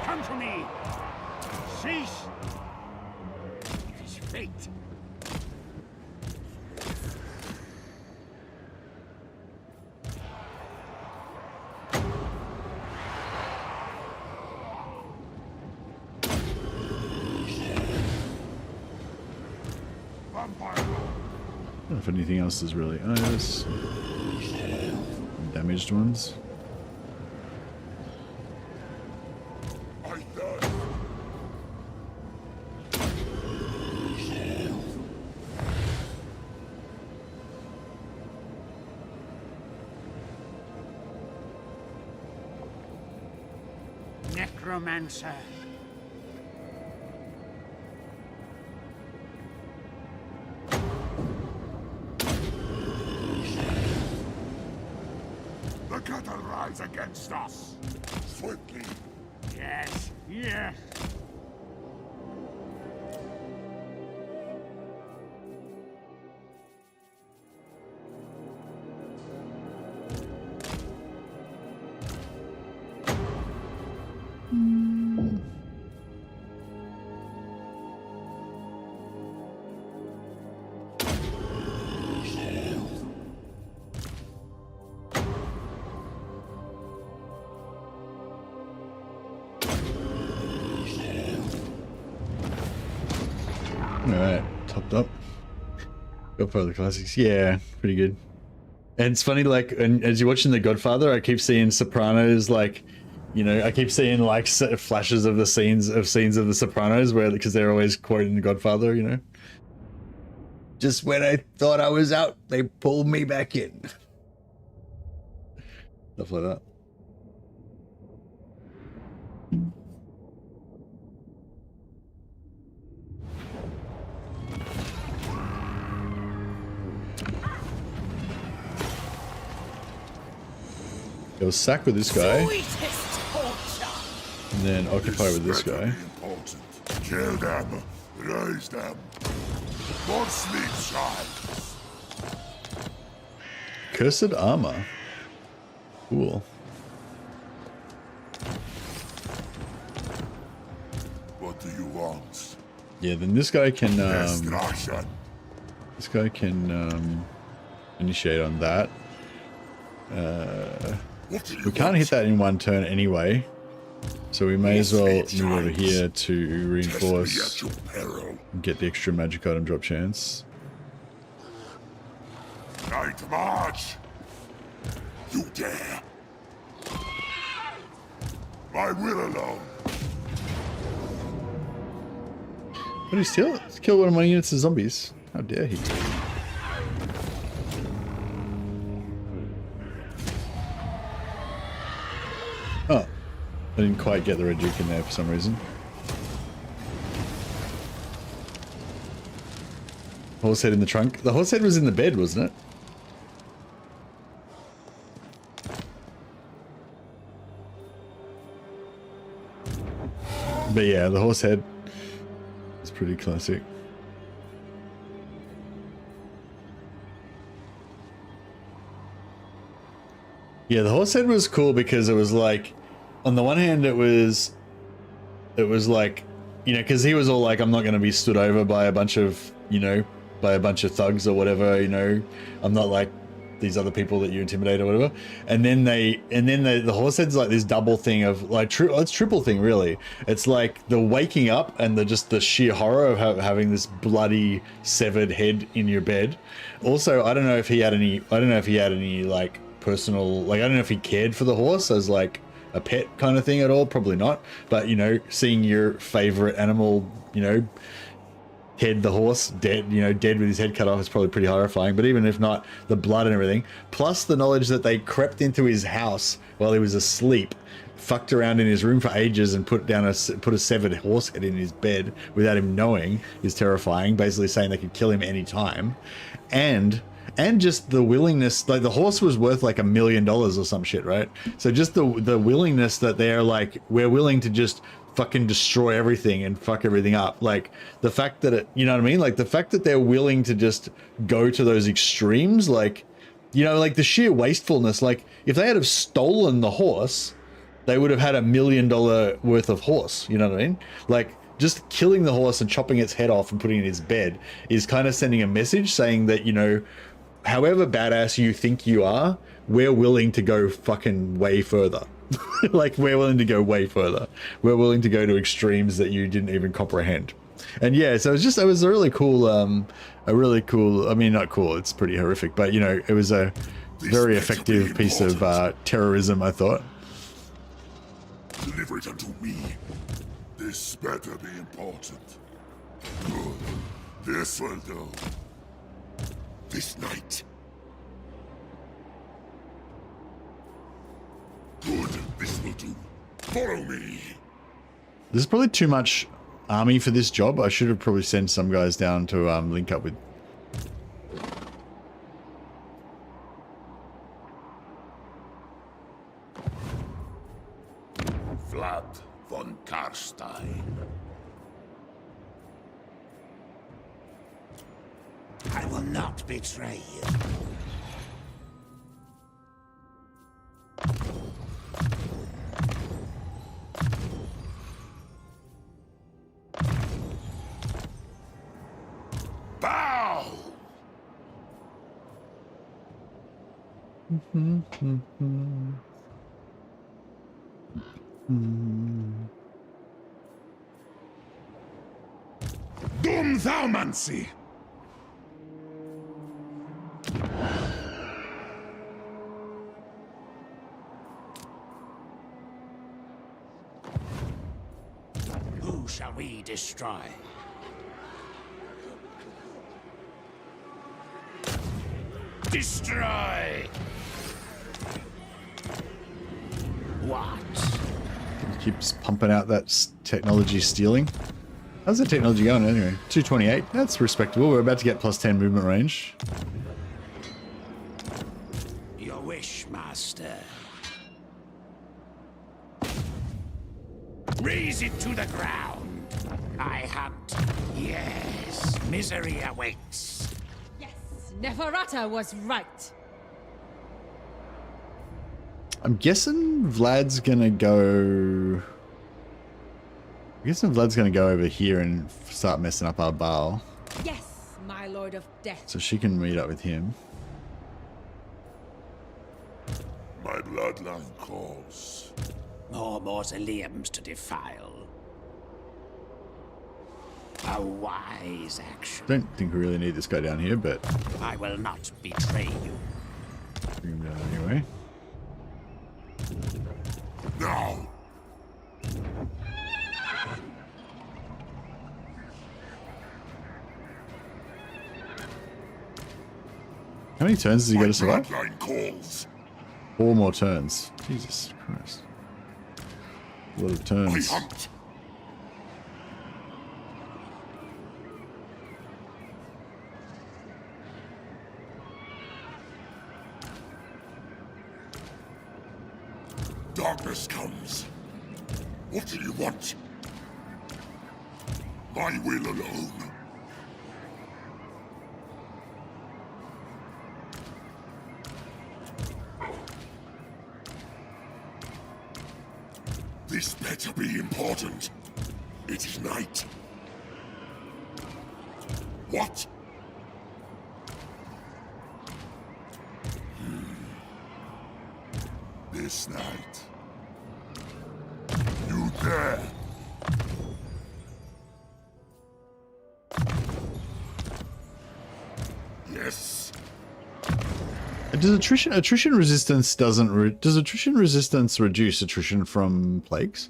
[SPEAKER 5] Come to me! Cease! It is fate.
[SPEAKER 1] I don't know if anything else is really... Oh, there's damaged ones.
[SPEAKER 5] Necromancer.
[SPEAKER 4] The cattle rise against us. Swiftly.
[SPEAKER 5] Yes, yes.
[SPEAKER 1] Alright, topped up. Go for the classics. Yeah, pretty good. And it's funny, like, and as you're watching The Godfather, I keep seeing Sopranos, like, you know, I keep seeing like flashes of the scenes of The Sopranos, where because they're always quoting The Godfather, you know. Just when I thought I was out, they pulled me back in. Stuff like that. Go sack with this guy, and then occupy with this guy.
[SPEAKER 4] Important. Kill them. Raise them. More sleep shines.
[SPEAKER 1] Cursed armor. Cool.
[SPEAKER 4] What do you want?
[SPEAKER 1] Yeah, then this guy can
[SPEAKER 4] Destruction.
[SPEAKER 1] this guy can initiate on that.
[SPEAKER 4] What do you
[SPEAKER 1] We can't
[SPEAKER 4] want?
[SPEAKER 1] hit that in one turn anyway, so we may as well move over here to
[SPEAKER 4] Test me
[SPEAKER 1] reinforce
[SPEAKER 4] at your peril.
[SPEAKER 1] and get the extra magic item drop chance.
[SPEAKER 4] Night march. You dare. My will alone.
[SPEAKER 1] But he still killed one of my units of zombies. How dare he? Oh, I didn't quite get the red duke in there for some reason. Horse head in the trunk. The horse head was in the bed, wasn't it? But yeah, the horse head is pretty classic. Yeah, the horse head was cool because it was like, on the one hand, it was like, you know, because he was all like, I'm not going to be stood over by a bunch of, you know, by a bunch of thugs or whatever, you know, I'm not like these other people that you intimidate or whatever. And then the horse head's like this double thing of like, it's triple thing really. It's like the waking up and the sheer horror of having this bloody severed head in your bed. Also, I don't know if he had any like personal, like, I don't know if he cared for the horse as like a pet kind of thing at all, probably not. But, you know, seeing your favorite animal, you know, Ted the horse dead, you know, dead with his head cut off is probably pretty horrifying. But even if not, the blood and everything, plus the knowledge that they crept into his house while he was asleep, fucked around in his room for ages and put a severed horse head in his bed without him knowing is terrifying. Basically saying they could kill him anytime, and just the willingness, like the horse was worth like $1 million or some shit, right? So just the willingness that they're like, we're willing to just fucking destroy everything and fuck everything up. Like the fact that it, you know what I mean? Like the fact that they're willing to just go to those extremes, like, you know, like the sheer wastefulness. Like if they had have stolen the horse, they would have had $1 million worth of horse. You know what I mean? Like just killing the horse and chopping its head off and putting it in its bed is kind of sending a message saying that, you know, however badass you think you are, we're willing to go fucking way further. Like we're willing to go way further. We're willing to go to extremes that you didn't even comprehend. And yeah, so it was a really cool, I mean, not cool, it's pretty horrific, but you know, it was a very effective piece of terrorism, I thought.
[SPEAKER 4] Deliver it unto me. This better be important. Good. This will do. This night. Good, this will do. Follow me.
[SPEAKER 1] This is probably too much army for this job. I should have probably sent some guys down to link up with.
[SPEAKER 4] Vlad von Carstein.
[SPEAKER 5] I will not betray you.
[SPEAKER 4] Bow! Dum thaumancy!
[SPEAKER 5] Who shall we destroy? Destroy! What?
[SPEAKER 1] It keeps pumping out that technology stealing. How's the technology going anyway? 228. That's respectable. We're about to get +10 movement range.
[SPEAKER 5] Your wish, master. Raise it to the ground. I hunt. Yes, misery awaits.
[SPEAKER 2] Yes, Neferata was right.
[SPEAKER 1] I'm guessing Vlad's gonna go... over here and start messing up our Baal.
[SPEAKER 2] Yes, my lord of death.
[SPEAKER 1] So she can meet up with him.
[SPEAKER 4] My bloodline calls.
[SPEAKER 5] More mausoleums to defile. A wise action.
[SPEAKER 1] Don't think we really need this guy down here, but
[SPEAKER 5] I will not betray you.
[SPEAKER 1] bring him down anyway.
[SPEAKER 4] Now!
[SPEAKER 1] How many turns does he
[SPEAKER 4] My
[SPEAKER 1] got to survive?
[SPEAKER 4] bloodline calls.
[SPEAKER 1] 4 more turns. Jesus Christ. A lot of
[SPEAKER 4] I
[SPEAKER 1] turns.
[SPEAKER 4] hunt. Darkness comes. What do you want? My will alone. This better be important. It is night. What? This night. You there? Yes.
[SPEAKER 1] Does attrition resistance does attrition resistance reduce attrition from plagues?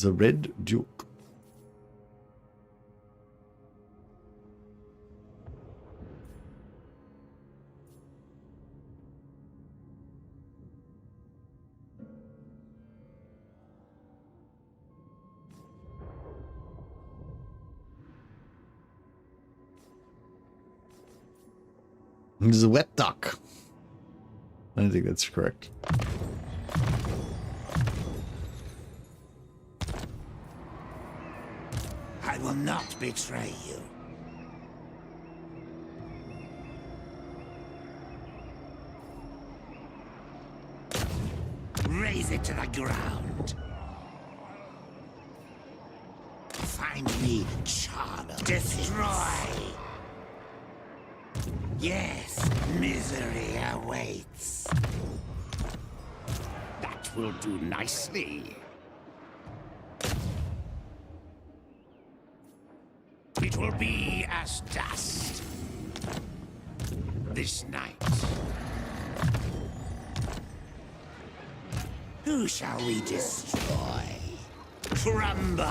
[SPEAKER 1] The Red Duke. This is a wet duck. I don't think that's correct.
[SPEAKER 9] I will not betray you. Raise it to the ground. Find me, charnel. Destroy. Yes, misery awaits.
[SPEAKER 5] That will do nicely. It will be as dust. This night.
[SPEAKER 9] Who shall we destroy? Crumble.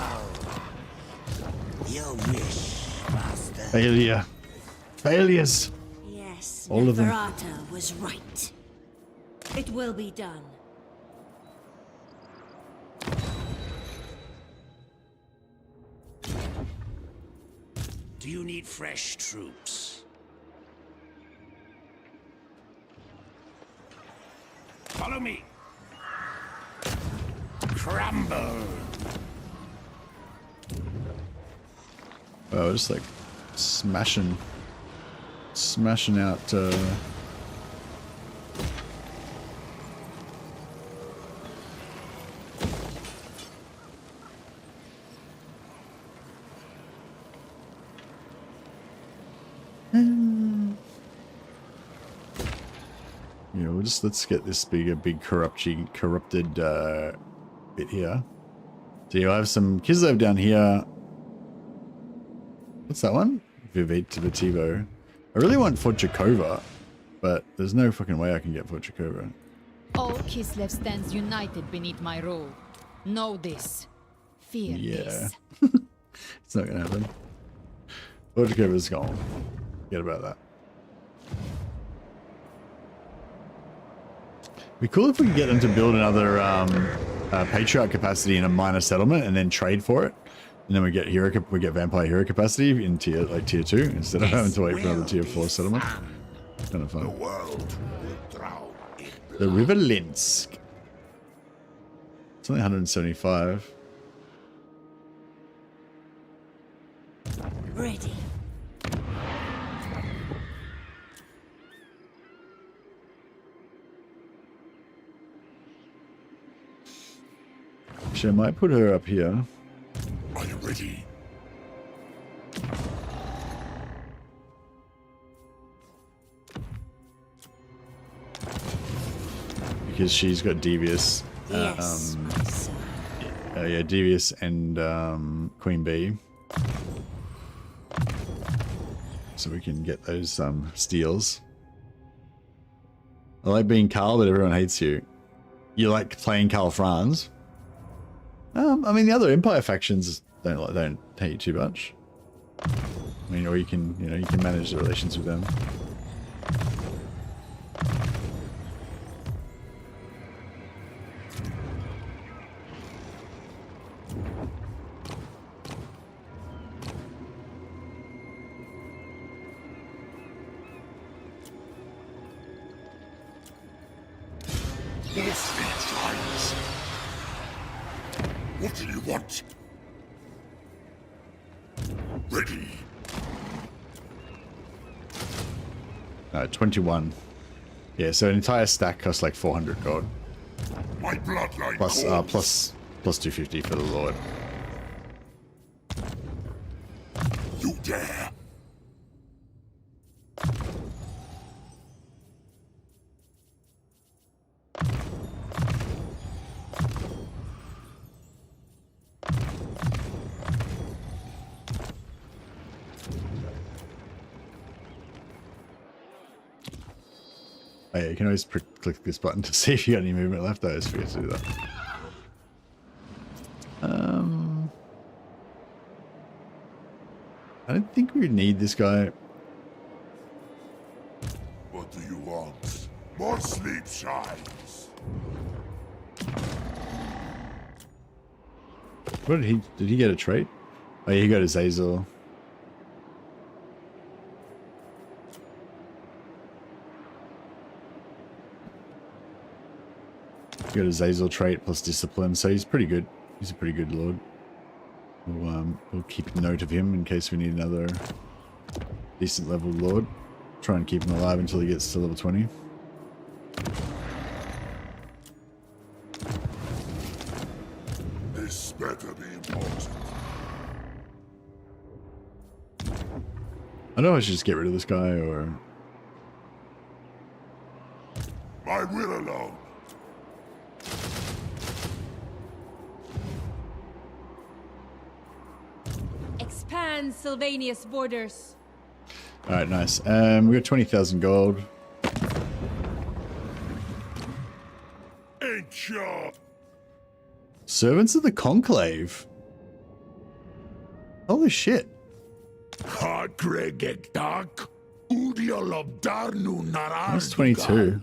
[SPEAKER 9] Your wish, master.
[SPEAKER 1] Failure. Failures.
[SPEAKER 6] Yes,
[SPEAKER 1] All of them.
[SPEAKER 6] Neferata was right. It will be done.
[SPEAKER 5] Do you need fresh troops? Follow me. Crumble.
[SPEAKER 1] Oh, just like smashing out. You know, let's get this big corrupted bit here. So you have some Kislev down here. What's that one? Vivativo. I really want Forchakova, but there's no fucking way I can get Forchakova.
[SPEAKER 2] All Kislev stands united beneath my rule. Know this. Fear
[SPEAKER 1] Yeah.
[SPEAKER 2] this.
[SPEAKER 1] It's not gonna happen. Forchakova's gone. Forget about that. Be cool if we could get them to build another patriarch capacity in a minor settlement and then trade for it, and then we get vampire hero capacity in tier 2 instead of having to wait for another tier 4 settlement. Kind of fun.
[SPEAKER 4] The world will drown in blood.
[SPEAKER 1] The River Linsk. It's only 175.
[SPEAKER 6] Ready.
[SPEAKER 1] Actually, I might put her up here.
[SPEAKER 4] Are you ready?
[SPEAKER 1] Because she's got Devious.
[SPEAKER 6] Yes, my son.
[SPEAKER 1] Yeah, Devious and Queen Bee. So we can get those steals. I like being Carl, but everyone hates you. You like playing Carl Franz? I mean, the other Empire factions don't hate you too much. I mean, or you can manage the relations with them.
[SPEAKER 4] Yes, these times. What do you want? Ready.
[SPEAKER 1] 21. Yeah, so an entire stack costs like 400 gold.
[SPEAKER 4] My bloodline
[SPEAKER 1] Plus,
[SPEAKER 4] calls.
[SPEAKER 1] plus 250 for the Lord.
[SPEAKER 4] You dare.
[SPEAKER 1] Oh, yeah, you can always click this button to see if you got any movement left. I always forget to do that. don't think we need this guy.
[SPEAKER 4] What do you want? More sleep shines.
[SPEAKER 1] What did he get a trait? Oh yeah, he got a Zazel. He got a Zazel trait plus discipline, so he's pretty good. He's a pretty good lord. We'll keep note of him in case we need another decent level lord. Try and keep him alive until he gets to level 20.
[SPEAKER 4] This better be important.
[SPEAKER 1] I know I should just get rid of this guy, or...
[SPEAKER 4] My will alone.
[SPEAKER 2] Expand Sylvania's borders.
[SPEAKER 1] Alright, nice. We got 20,000 gold.
[SPEAKER 4] Ain't sure.
[SPEAKER 1] Servants of the Conclave. Holy shit.
[SPEAKER 4] That's
[SPEAKER 1] 22.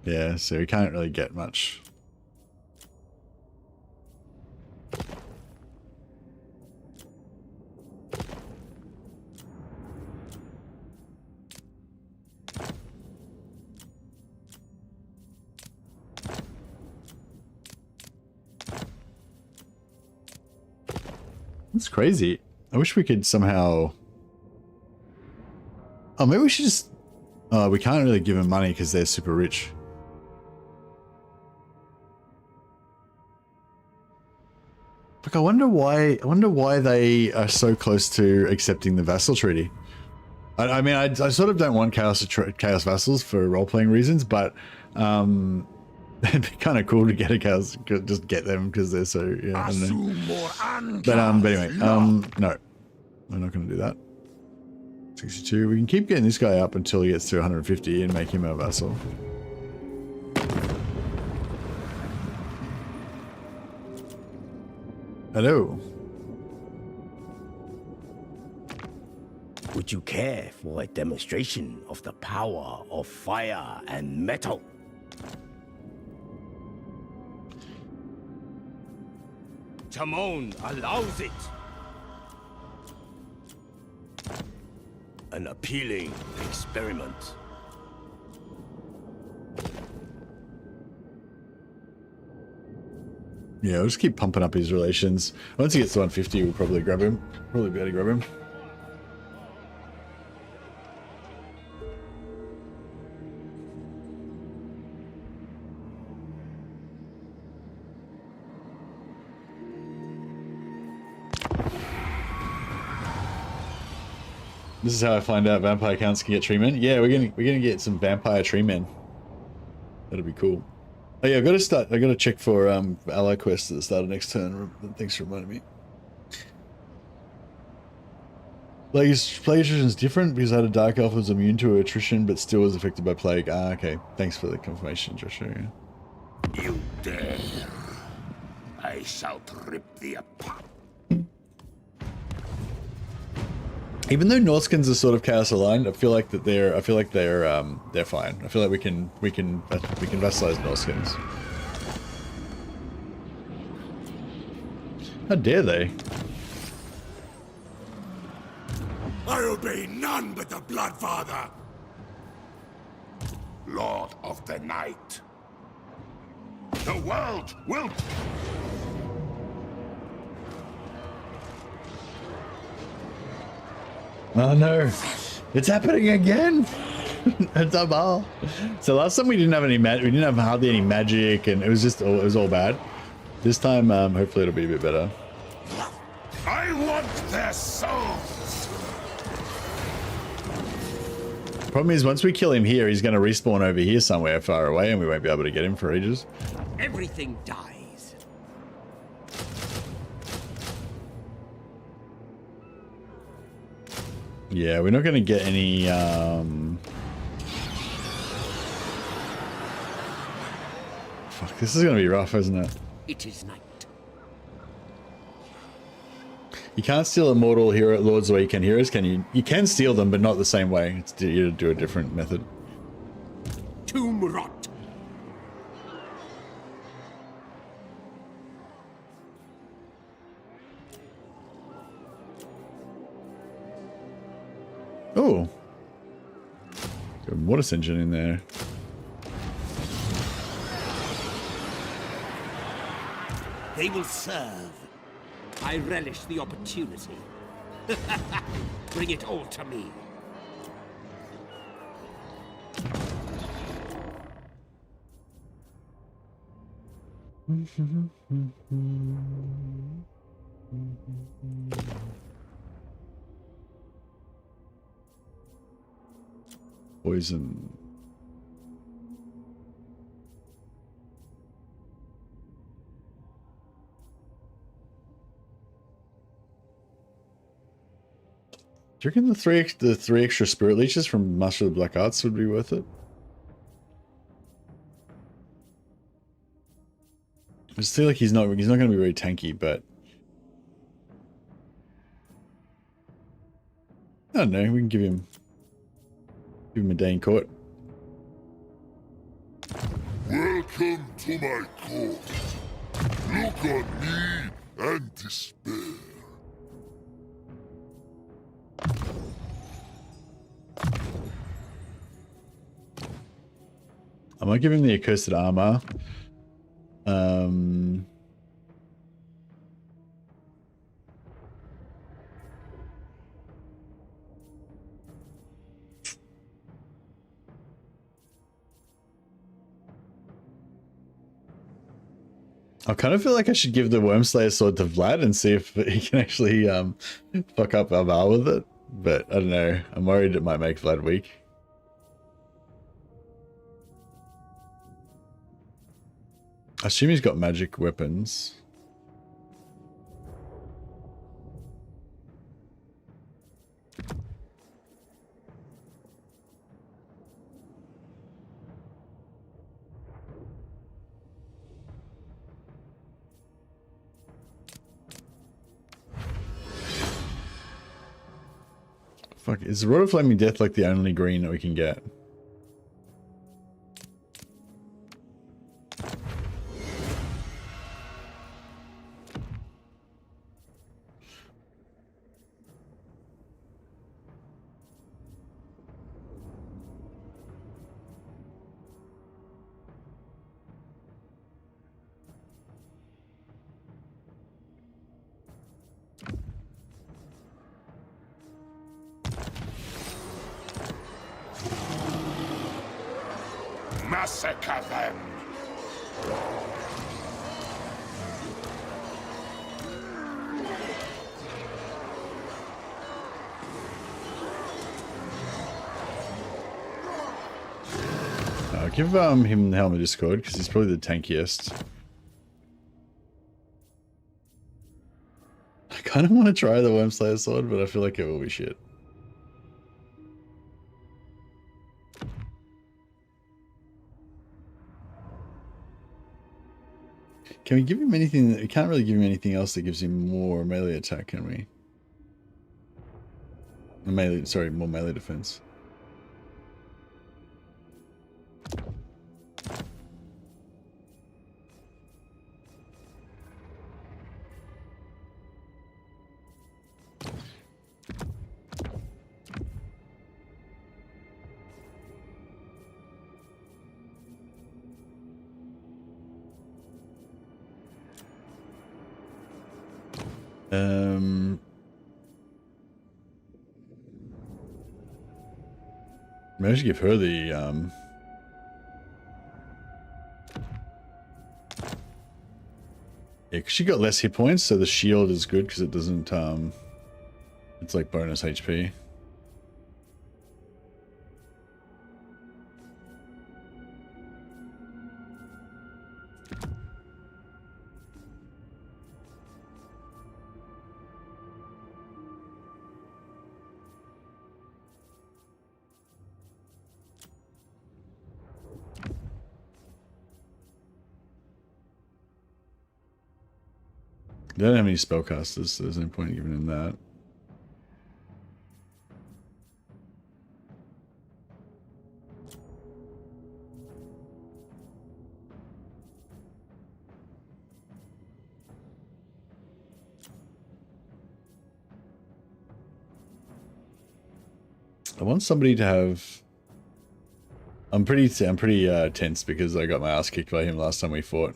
[SPEAKER 1] Yeah, so we can't really get much. That's crazy. I wish we could somehow... Oh, maybe we should just... Oh, we can't really give them money because they're super rich. Look, I wonder why they are so close to accepting the vassal treaty. I mean, I sort of don't want chaos vassals for role-playing reasons, but it'd be kind of cool to get a chaos, just get them because they're so, yeah, I don't know. But anyway, no, we're not going to do that. 62. We can keep getting this guy up until he gets to 150 and make him a vassal. Hello.
[SPEAKER 10] Would you care for a demonstration of the power of fire and metal? Timon allows it. An appealing experiment.
[SPEAKER 1] Yeah, we'll just keep pumping up his relations. Once he gets to 150, we'll probably grab him. Probably be able to grab him. This is how I find out vampire counts can get tree men. Yeah, we're gonna get some vampire tree men. That'll be cool. Oh yeah, I gotta check for ally quests at the start of next turn. Thanks for reminding me. Plague attrition is different because I had a dark elf who was immune to attrition but still was affected by plague. Ah, okay. Thanks for the confirmation, Joshua.
[SPEAKER 4] You dare. I shall rip thee apart.
[SPEAKER 1] Even though Norskins are sort of chaos aligned, I feel like they're fine. I feel like we can vassalize Norskins. How dare they?
[SPEAKER 4] I obey none but the Bloodfather, Lord of the Night. The world will...
[SPEAKER 1] Oh no, it's happening again. It's a ball. So last time we didn't have any we didn't have hardly any magic, and it was all bad. This time, hopefully it'll be a bit better.
[SPEAKER 4] I want their souls.
[SPEAKER 1] Problem is, once we kill him here, he's going to respawn over here somewhere far away, and we won't be able to get him for ages.
[SPEAKER 5] Everything dies.
[SPEAKER 1] Yeah, we're not going to get any, Fuck, this is going to be rough, isn't it?
[SPEAKER 5] It is night.
[SPEAKER 1] You can't steal immortal hero lords the way you can heroes, can you? You can steal them, but not the same way. It's you do a different method.
[SPEAKER 5] Tomb rot.
[SPEAKER 1] Oh, got a mortis engine in there.
[SPEAKER 5] They will serve. I relish the opportunity. Bring it all to me.
[SPEAKER 1] Poison. Do you reckon the three extra spirit leeches from Master of the Black Arts would be worth it? I just feel like he's not going to be very tanky, but I don't know. We can give him a day in court.
[SPEAKER 4] Welcome to my court. Look on me and despair.
[SPEAKER 1] I might give him the accursed armor. I kind of feel like I should give the Wormslayer sword to Vlad and see if he can actually fuck up Alvar with it. But I don't know. I'm worried it might make Vlad weak. I assume he's got magic weapons. Fuck, is Rod of Flaming Death like the only green that we can get?
[SPEAKER 4] Massacre them!
[SPEAKER 1] Give him the Helm of Discord because he's probably the tankiest. I kind of want to try the Wormslayer sword, but I feel like it will be shit. Can we give him anything? We can't really give him anything else that gives him more melee attack, can we? Melee, sorry, more melee defense. Maybe I should give her the yeah, 'cause she got less hit points, so the shield is good because it doesn't it's like bonus HP. They don't have any spellcasters, so there's no point in giving him that. I want somebody to have... I'm pretty tense because I got my ass kicked by him last time we fought.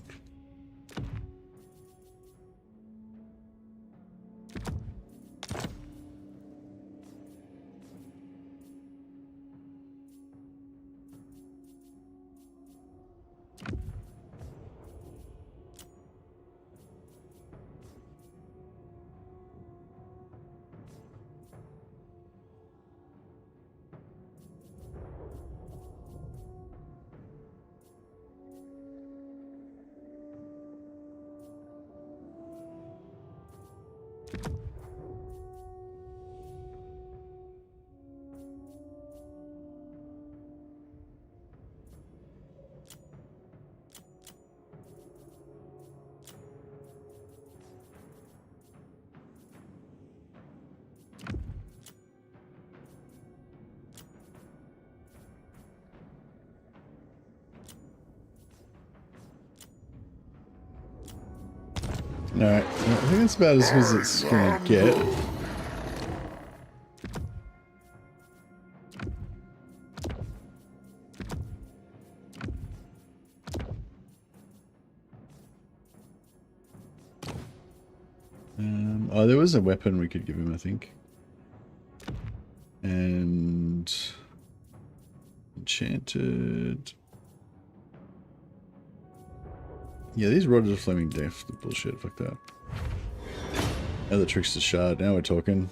[SPEAKER 1] Alright, I think that's about as good as it's gonna get. Oh, there was a weapon we could give him, I think. And... enchanted... Yeah, these rods are flaming death. The bullshit, fuck that. Now the trickster shard, now we're talking.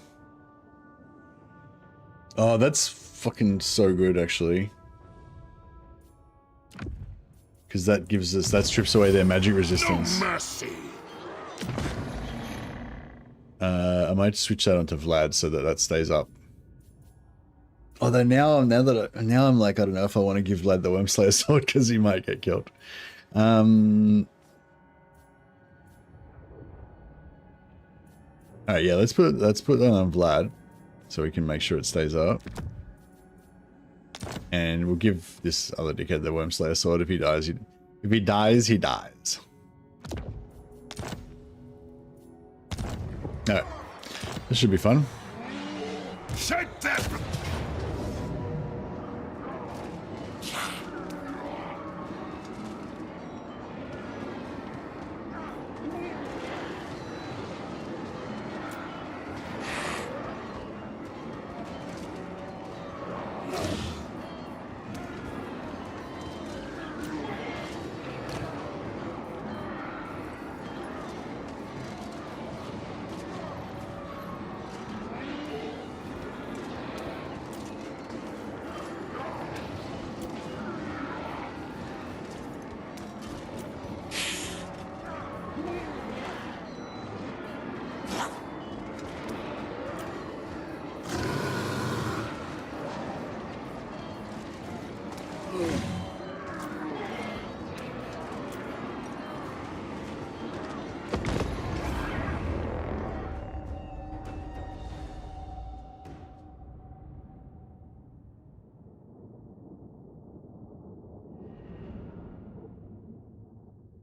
[SPEAKER 1] Oh, that's fucking so good, actually. Because that gives us, that strips away their magic resistance.
[SPEAKER 4] No mercy.
[SPEAKER 1] I might switch that onto Vlad so that that stays up. Although now I'm like, I don't know if I want to give Vlad the Wormslayer sword because he might get killed. Alright, yeah, let's put that on Vlad so we can make sure it stays up. And we'll give this other dickhead the Wormslayer sword. If he dies, he dies. Alright. This should be fun.
[SPEAKER 4] Set them.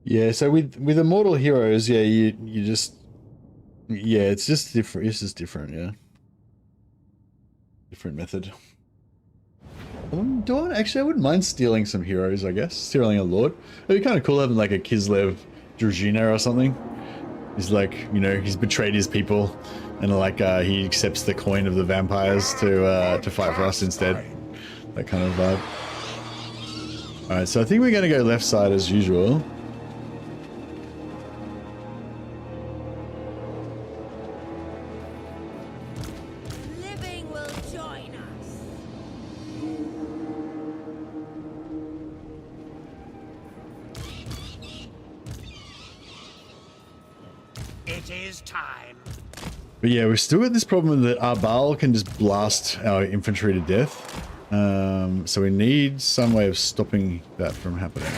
[SPEAKER 1] Yeah, so with Immortal Heroes, yeah, you just, yeah, it's just different. It's just different, yeah. Different method. Actually, I wouldn't mind stealing some heroes, I guess. Stealing a lord. It'd be kind of cool having like a Kislev Druzhina or something. He's like, you know, he's betrayed his people, and like he accepts the coin of the vampires to fight for us instead. That kind of vibe. All right, so I think we're gonna go left side as usual.
[SPEAKER 6] Living will join us.
[SPEAKER 9] It is time.
[SPEAKER 1] But yeah, we've still got this problem that our Baal can just blast our infantry to death. So we need some way of stopping that from happening.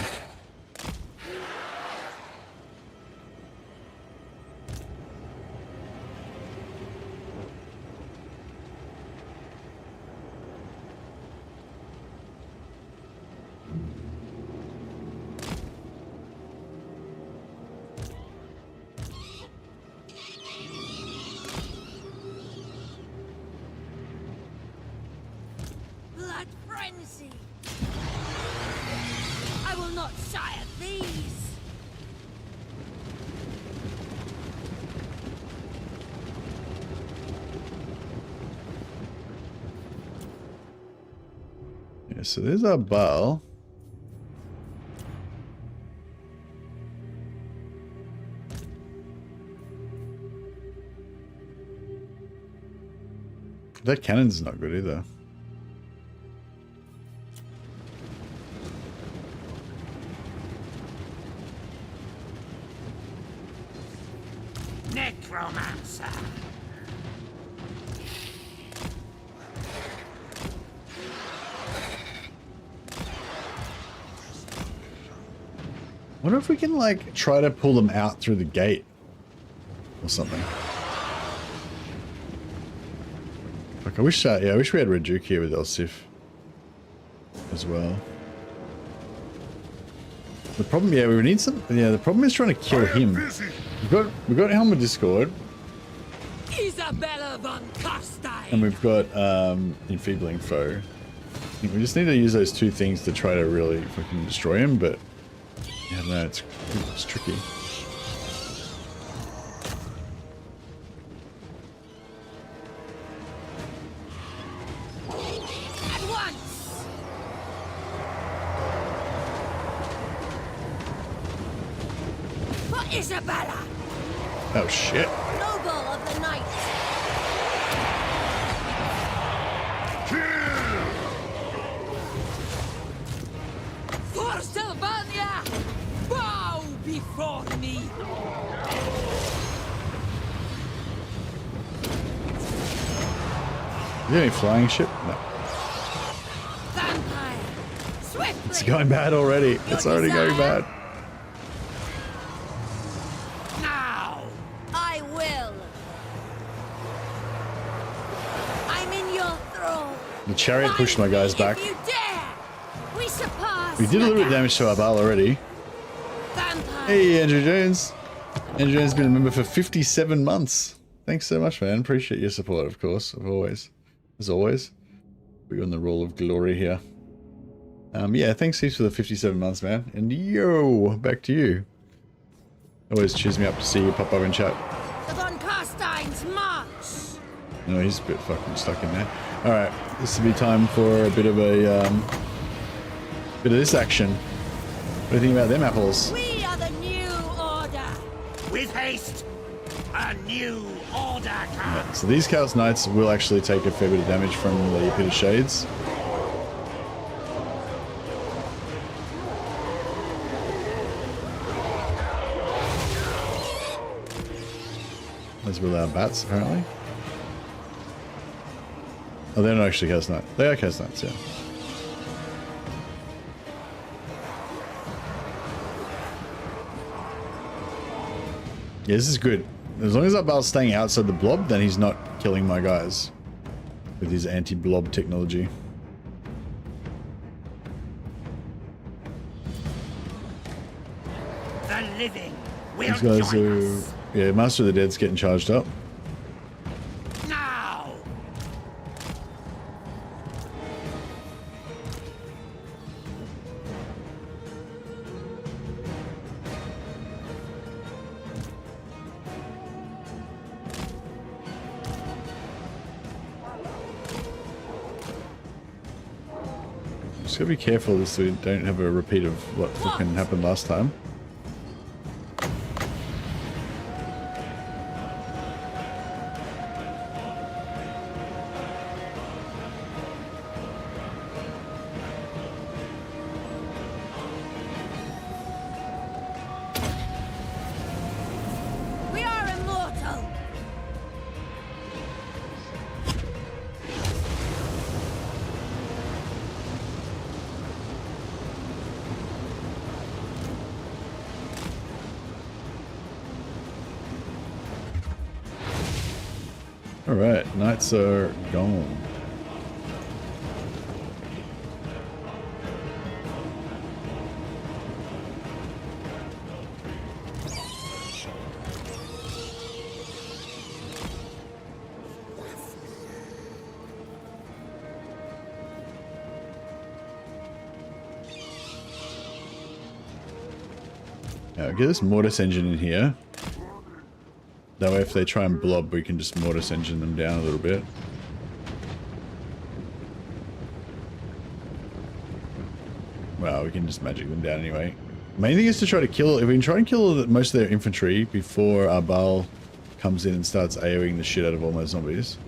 [SPEAKER 6] frenzy. I will not shy at these.
[SPEAKER 1] Yeah, so there's our Baal. That cannon's not good either.
[SPEAKER 9] Necromancer.
[SPEAKER 1] Wonder if we can like try to pull them out through the gate or something. Like I wish that, yeah, I wish we had Red Duke here with Elsif as well. The problem, yeah, we need some. Yeah, the problem is trying to kill him. We've got Helm of Discord,
[SPEAKER 6] Isabella von Carstein.
[SPEAKER 1] and we've got Enfeebling Foe. I think we just need to use those two things to try to really fucking destroy him, but yeah, I don't know, it's tricky.
[SPEAKER 6] At once. For Isabella,
[SPEAKER 1] Oh shit!
[SPEAKER 6] noble of the night. For Sylvania, bow before me.
[SPEAKER 1] Is there any flying ship? No.
[SPEAKER 6] Vampire, swiftly.
[SPEAKER 1] It's going bad already. It's already going bad.
[SPEAKER 6] Now, I will. I'm in your thrall.
[SPEAKER 1] The chariot pushed my guys back.
[SPEAKER 6] If you dare, we surpass.
[SPEAKER 1] We did a little bit of damage to our Baal already.
[SPEAKER 6] Vampire.
[SPEAKER 1] Hey, Andrew Jones. Andrew Jones has been a member for 57 months. Thanks so much, man. Appreciate your support, of course, as always. We're on the roll of glory here. Yeah, thanks heaps for the 57 months, man. And yo, back to you. Always cheers me up to see you pop up in chat.
[SPEAKER 6] The von Carstein's march.
[SPEAKER 1] No, he's a bit fucking stuck in there. All right, this will be time for a bit of this action. What do you think about them apples?
[SPEAKER 6] We are the new order.
[SPEAKER 9] With haste, a new order comes.
[SPEAKER 1] So these Chaos Knights will actually take a fair bit of damage from the Pit of Shades. As will our bats, apparently. Oh, they're not actually Chaos Knights. They are Chaos Knights, yeah. Yeah, this is good. As long as that Baal's staying outside the blob, then he's not killing my guys with his anti-blob technology.
[SPEAKER 9] The living will
[SPEAKER 1] These guys
[SPEAKER 9] join
[SPEAKER 1] are...
[SPEAKER 9] us.
[SPEAKER 1] Yeah, Master of the Dead's getting charged up.
[SPEAKER 9] Now.
[SPEAKER 1] Just gotta be careful so we don't have a repeat of what fucking happened last time.
[SPEAKER 6] We are immortal.
[SPEAKER 1] Alright, knights are gone. Now get this mortis engine in here. That way if they try and blob, we can just mortis engine them down a little bit. Well, we can just magic them down anyway. Main thing is to try to kill, if we can try and kill most of their infantry before our Baal comes in and starts AoEing the shit out of all my zombies.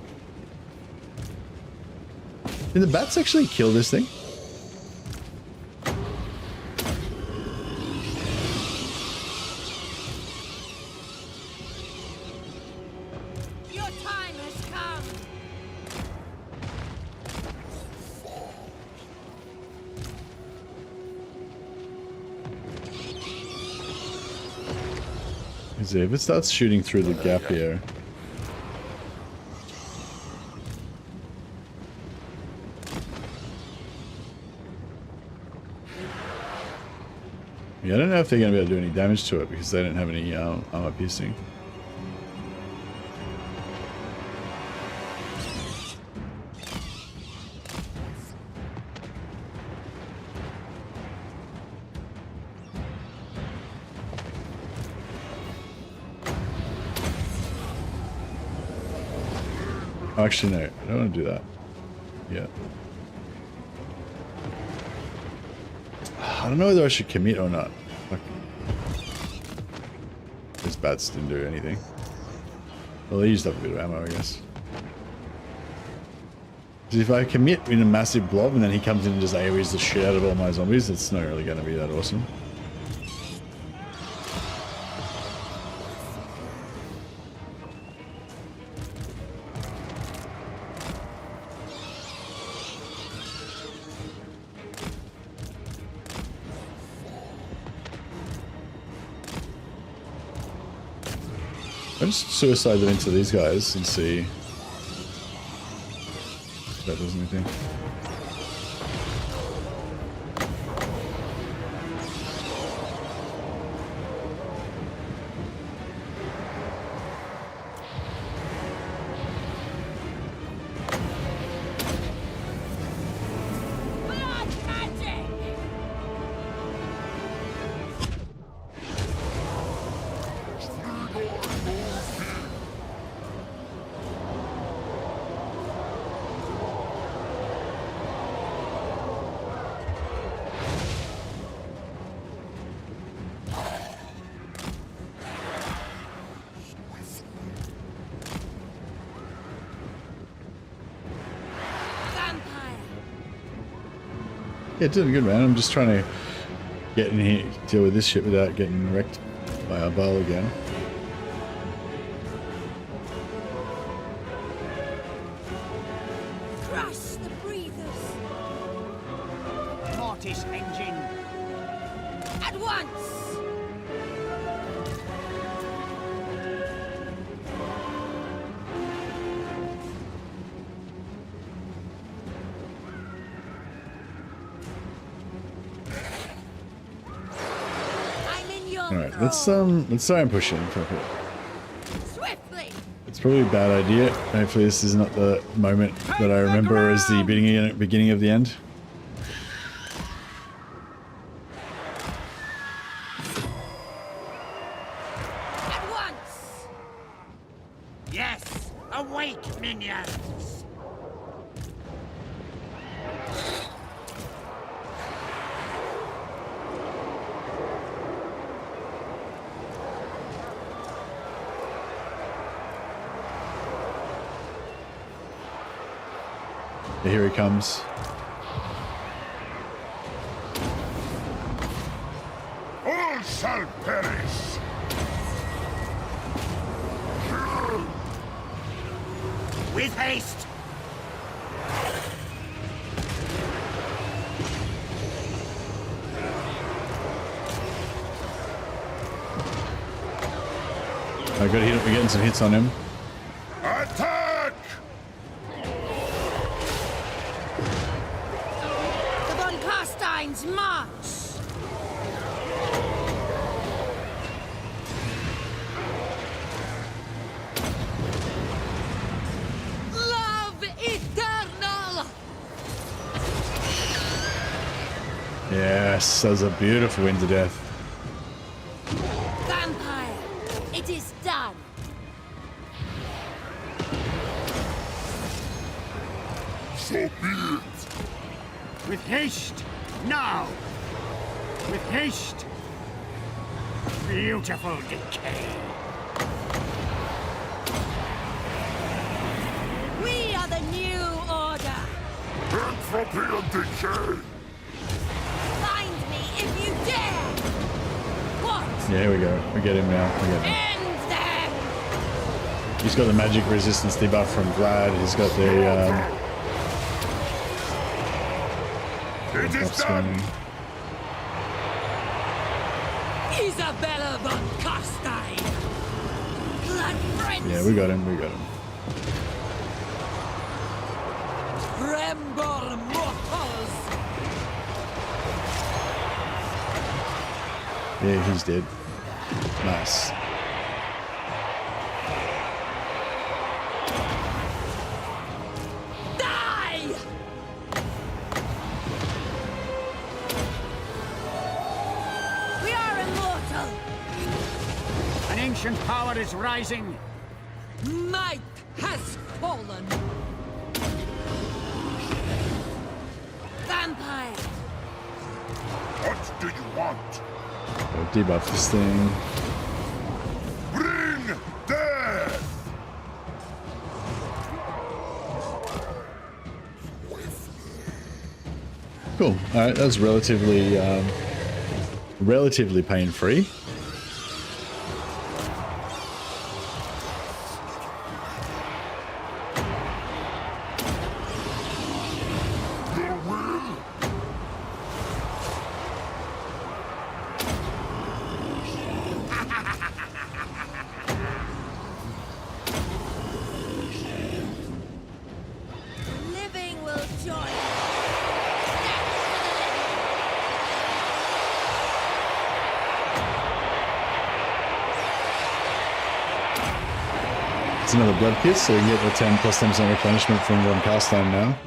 [SPEAKER 1] Did the bats actually kill this thing?
[SPEAKER 6] Your time has come.
[SPEAKER 1] Because if it starts shooting through the gap here. Yeah, I don't know if they're going to be able to do any damage to it because they don't have any armor piercing. Oh, actually, no, I don't want to do that. Yeah. I don't know whether I should commit or not. Fuck. These bats didn't do anything. Well, they used up a bit of ammo, I guess. Because if I commit in a massive blob and then he comes in and just AoEs the shit out of all my zombies, it's not really going to be that awesome. I'll just suicide them into these guys and see if that does anything.
[SPEAKER 6] Blood magic.
[SPEAKER 1] Yeah, doing good, man. I'm just trying to get in here, deal with this shit without getting wrecked by our Baal again.
[SPEAKER 6] Crush the breathers.
[SPEAKER 5] Mortis engine.
[SPEAKER 6] At once. I'm in your
[SPEAKER 1] Alright, let's try and push in.
[SPEAKER 6] Swiftly.
[SPEAKER 1] It's probably a bad idea. Hopefully this is not the moment that I remember as the beginning of the end.
[SPEAKER 6] At once.
[SPEAKER 5] Yes, awake, minions.
[SPEAKER 1] Here he comes.
[SPEAKER 4] All shall perish.
[SPEAKER 5] With haste.
[SPEAKER 1] I gotta hit him. We're getting some hits on him.
[SPEAKER 4] Attack!
[SPEAKER 6] The von Carstein's march. Love eternal.
[SPEAKER 1] Yes, that was a beautiful win to death.
[SPEAKER 4] So be it.
[SPEAKER 5] With haste, now! With haste! Beautiful decay!
[SPEAKER 6] We are the new order.
[SPEAKER 4] Entropy and decay.
[SPEAKER 6] Find me if you dare. What?
[SPEAKER 1] Yeah, here we go. We get him now. We get him.
[SPEAKER 6] End them.
[SPEAKER 1] He's got the magic resistance debuff from Vlad. He's got the
[SPEAKER 4] It is
[SPEAKER 1] buff
[SPEAKER 4] done.
[SPEAKER 1] screen.
[SPEAKER 6] Isabella von Carstein. Blood friends.
[SPEAKER 1] Yeah, we got him. We got him.
[SPEAKER 6] Tremble, mortals.
[SPEAKER 1] Yeah, he's dead. Nice.
[SPEAKER 6] Die. We are immortal.
[SPEAKER 5] An ancient power is rising.
[SPEAKER 6] Might has fallen. Vampire.
[SPEAKER 4] What do you want?
[SPEAKER 1] We'll debuff this thing.
[SPEAKER 4] Bring death!
[SPEAKER 1] Cool. All right, that was relatively pain-free.
[SPEAKER 4] Your will?
[SPEAKER 6] Living will join.
[SPEAKER 1] It's another blood kiss, so we can get the 10 plus 10% replenishment from Carstein now.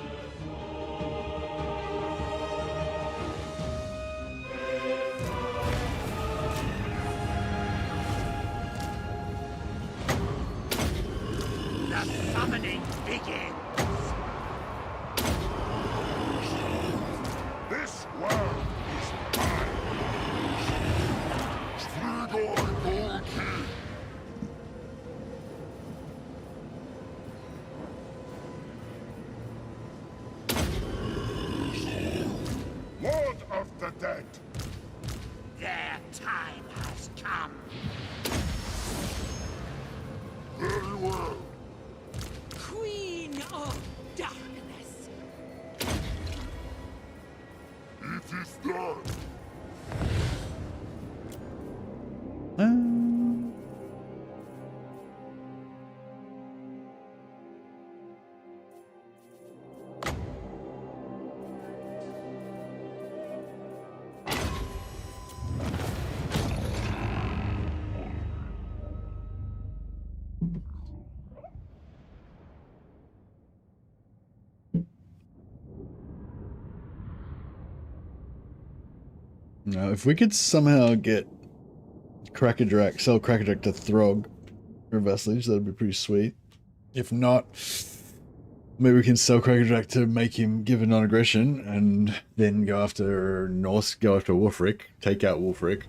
[SPEAKER 5] The summoning begins.
[SPEAKER 4] This world is mine. Strigoi Golgi. Lord of the Dead.
[SPEAKER 5] Their time has come.
[SPEAKER 4] Very well.
[SPEAKER 6] Queen of Darkness.
[SPEAKER 4] It is done.
[SPEAKER 1] Now, if we could somehow get sell Crackerjack to Throg for vassalage, that'd be pretty sweet. If not, maybe we can sell Crackerjack to make him give a non-aggression, and then go after Norse, go after Wolfric, take out Wolfric.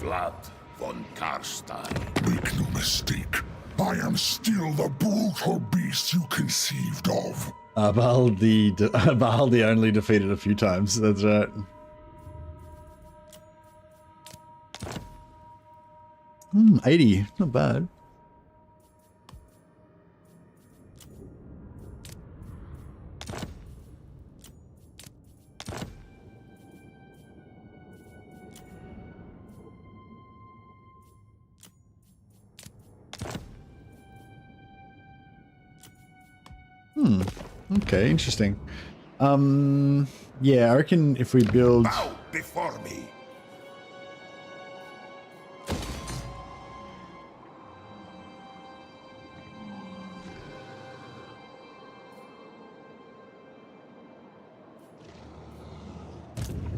[SPEAKER 4] Vlad von Carstein. Make no mistake. I am still the brutal beast you conceived of.
[SPEAKER 1] Bahaldi only defeated a few times, that's right. 80, not bad. Okay, interesting. Yeah, I reckon if we build...
[SPEAKER 4] Bow before me.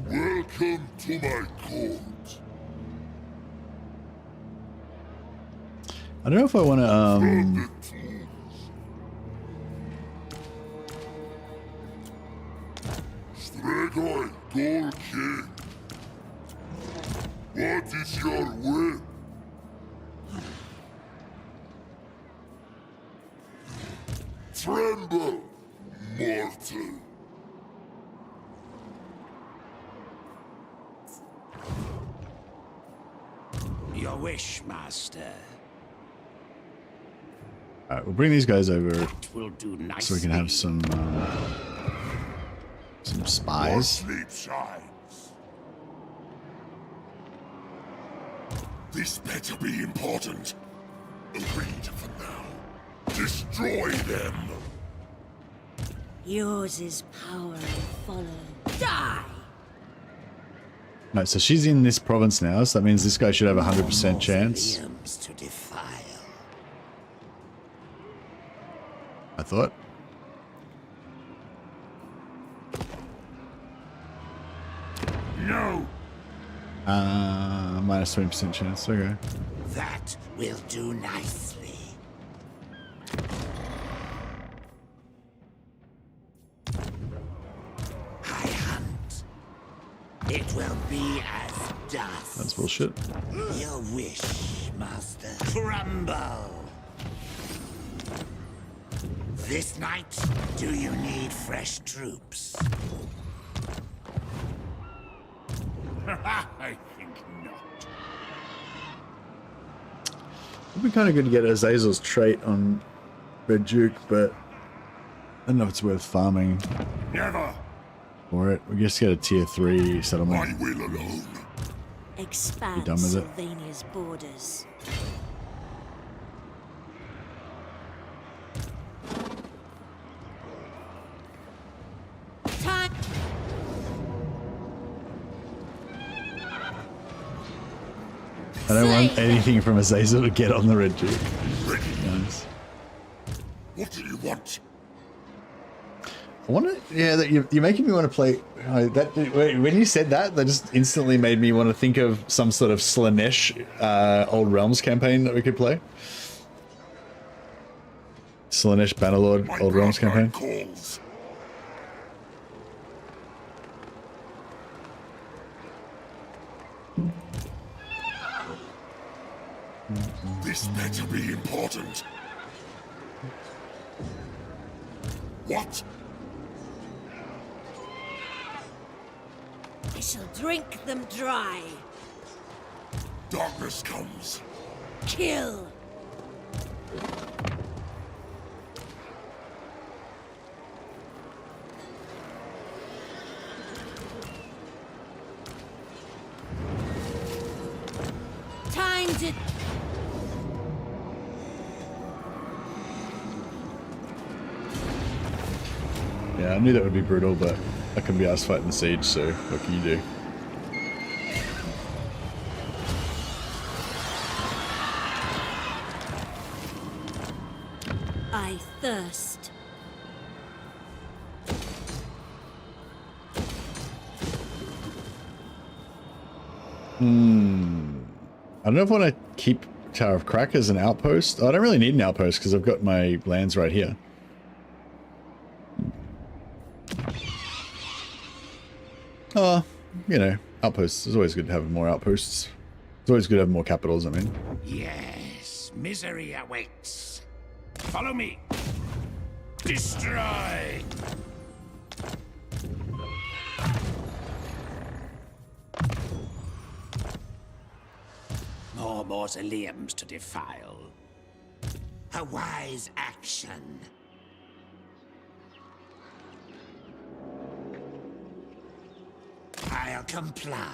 [SPEAKER 4] World Welcome to my court.
[SPEAKER 1] I don't know if I want to
[SPEAKER 4] Stregoi, Gold King. What is your whim? Tremble, mortal.
[SPEAKER 5] Your wish, master.
[SPEAKER 1] Alright, we'll bring these guys over
[SPEAKER 5] It will do nicely.
[SPEAKER 1] so we can have some
[SPEAKER 4] Your
[SPEAKER 1] spies.
[SPEAKER 4] sleep shines. This better be important. Agreed for now. Destroy them.
[SPEAKER 6] Yours is power and follow. Die!
[SPEAKER 1] Right, so she's in this province now, so that means this guy should have a 100% chance.
[SPEAKER 5] Mausoleums to defile.
[SPEAKER 1] I thought.
[SPEAKER 4] No.
[SPEAKER 1] Minus 20% chance. Okay.
[SPEAKER 5] That will do nicely. I hunt. It will be as dust.
[SPEAKER 1] That's bullshit.
[SPEAKER 5] Your wish, master. Crumble. This night, do you need fresh troops? I think not.
[SPEAKER 1] It'd be kind of good to get Azazel's trait on Red Duke, but I don't know if it's worth farming
[SPEAKER 4] Never.
[SPEAKER 1] for it. We just get a tier 3 settlement.
[SPEAKER 4] I will alone.
[SPEAKER 6] Expand
[SPEAKER 1] done with it?
[SPEAKER 6] Sylvania's borders. Time.
[SPEAKER 1] I don't want anything from Azazel to get on the Red Duke.
[SPEAKER 4] Ready.
[SPEAKER 1] Nice.
[SPEAKER 4] What do you want?
[SPEAKER 1] I want to, yeah, that you're making me want to play. When you said that, that just instantly made me want to think of some sort of Slanesh Old Realms campaign that we could play. Slanesh Bannerlord
[SPEAKER 4] My
[SPEAKER 1] Old Realms
[SPEAKER 4] bloodline
[SPEAKER 1] campaign.
[SPEAKER 4] calls. This better be important. What?
[SPEAKER 6] I shall drink them dry.
[SPEAKER 4] Darkness comes.
[SPEAKER 6] Kill. Time to...
[SPEAKER 1] Yeah, I knew that would be brutal, but I can be asked fighting the siege, so what can you do?
[SPEAKER 6] I thirst.
[SPEAKER 1] I don't know if I want to keep Tower of Crack as an outpost. I don't really need an outpost because I've got my lands right here. Oh, you know, outposts. It's always good to have more outposts. It's always good to have more capitals, I mean.
[SPEAKER 5] Yes, misery awaits. Follow me. Destroy. More mausoleums to defile. A wise action. I'll comply.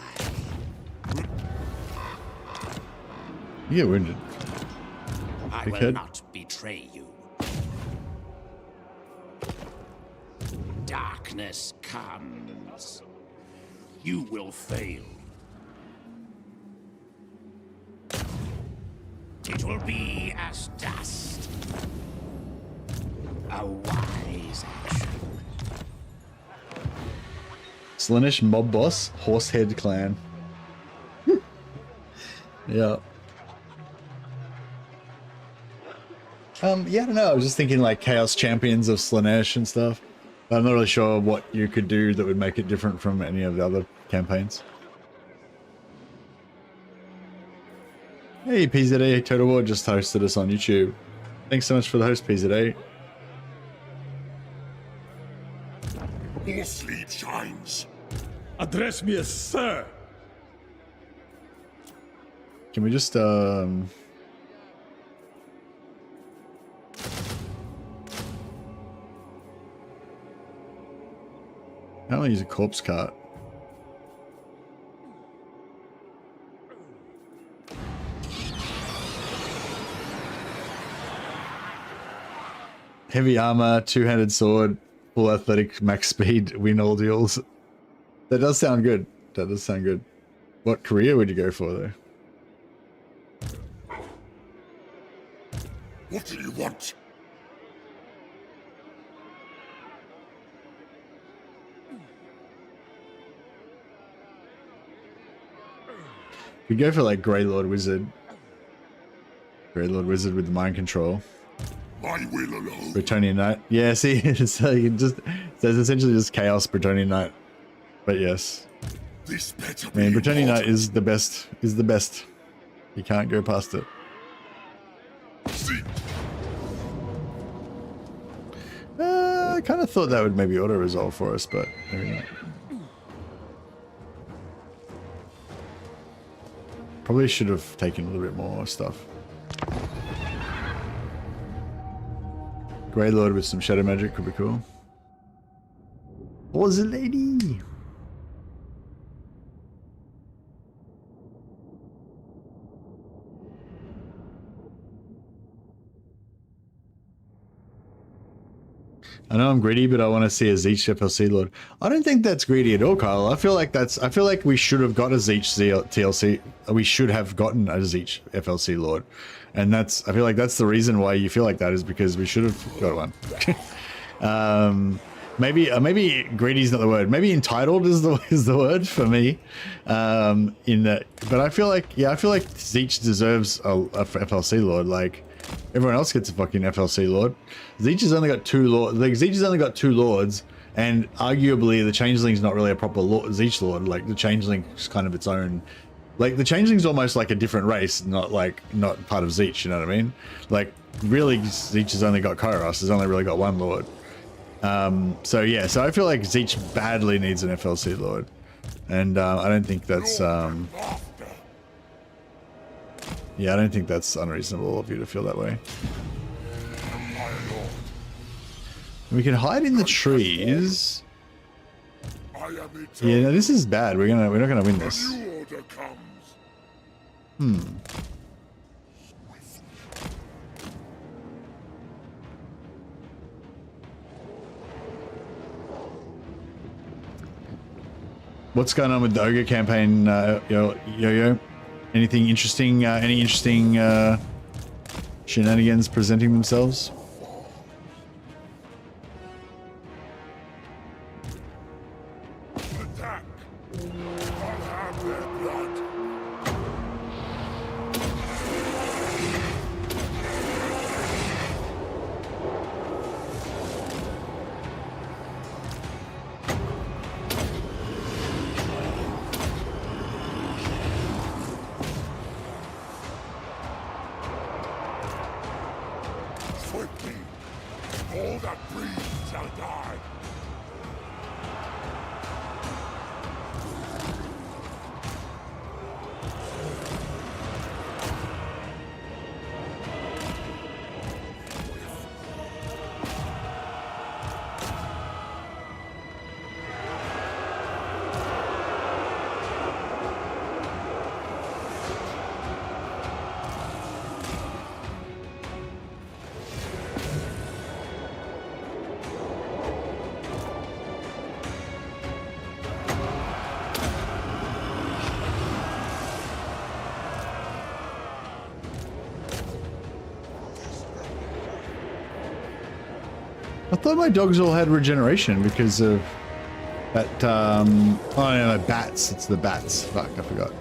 [SPEAKER 1] You get wounded.
[SPEAKER 5] I
[SPEAKER 1] Big
[SPEAKER 5] will
[SPEAKER 1] head.
[SPEAKER 5] not betray you. Darkness comes. You will fail. It will be as dust. A wise action.
[SPEAKER 1] Slaanesh mob boss, Horsehead clan. Yeah. Yeah, I don't know. I was just thinking like Chaos Champions of Slaanesh and stuff. But I'm not really sure what you could do that would make it different from any of the other campaigns. Hey, PZA Total War just hosted us on YouTube. Thanks so much for the host, PZA.
[SPEAKER 4] More sleep shines.
[SPEAKER 8] Address me as sir.
[SPEAKER 1] Can we just how do I use a corpse cart? Heavy armor, two-handed sword, full athletic, max speed, win all duels. That does sound good. That does sound good. What career would you go for though?
[SPEAKER 4] What do you want?
[SPEAKER 1] We go for like Grey Lord Wizard. Grey Lord Wizard with the mind control.
[SPEAKER 4] My will alone.
[SPEAKER 1] Bretonian Knight. Yeah, see, it's like so it's essentially just Chaos Bretonian Knight. But yes.
[SPEAKER 4] This better
[SPEAKER 1] I mean,
[SPEAKER 4] be
[SPEAKER 1] Bretonian Knight
[SPEAKER 4] important.
[SPEAKER 1] is the best. Is the best. You can't go past it.
[SPEAKER 4] See,
[SPEAKER 1] I kind of thought that would maybe auto-resolve for us, but maybe not. Probably should have taken a little bit more stuff. Grey Lord with some shadow magic could be cool. Was a lady. I know I'm greedy, but I want to see a Zeech FLC Lord. I don't think that's greedy at all, Kyle. I feel like we should have got a Zeech TLC. We should have gotten a Zeech FLC Lord. And I feel like that's the reason why you feel like that, is because we should have got one. Maybe greedy is not the word. Maybe entitled is the word for me. In that, but I feel like Zeech deserves a FLC Lord. Like everyone else gets a fucking FLC Lord. Zeech has only got two lords. Like Zeech has only got two lords, and arguably the Changeling's not really a proper Zeech Lord. Like the Changeling's kind of its own. Like the Changeling's almost like a different race, not part of Zeech. You know what I mean? Like really, Zeech has only got Kairos. Has only really got one lord. So yeah, so I feel like Zeech badly needs an FLC Lord, and I don't think that's yeah, I don't think that's unreasonable of you to feel that way. We can hide in the trees. Yeah, no, this is bad. We're not gonna win this. What's going on with the Ogre campaign, Yo-Yo? Anything interesting? Any interesting shenanigans presenting themselves?
[SPEAKER 4] attack. I'll have their blood. Swiftly, all that breathes shall die.
[SPEAKER 1] I thought my dogs all had regeneration because of That, oh no, bats. It's the bats. Fuck, I forgot.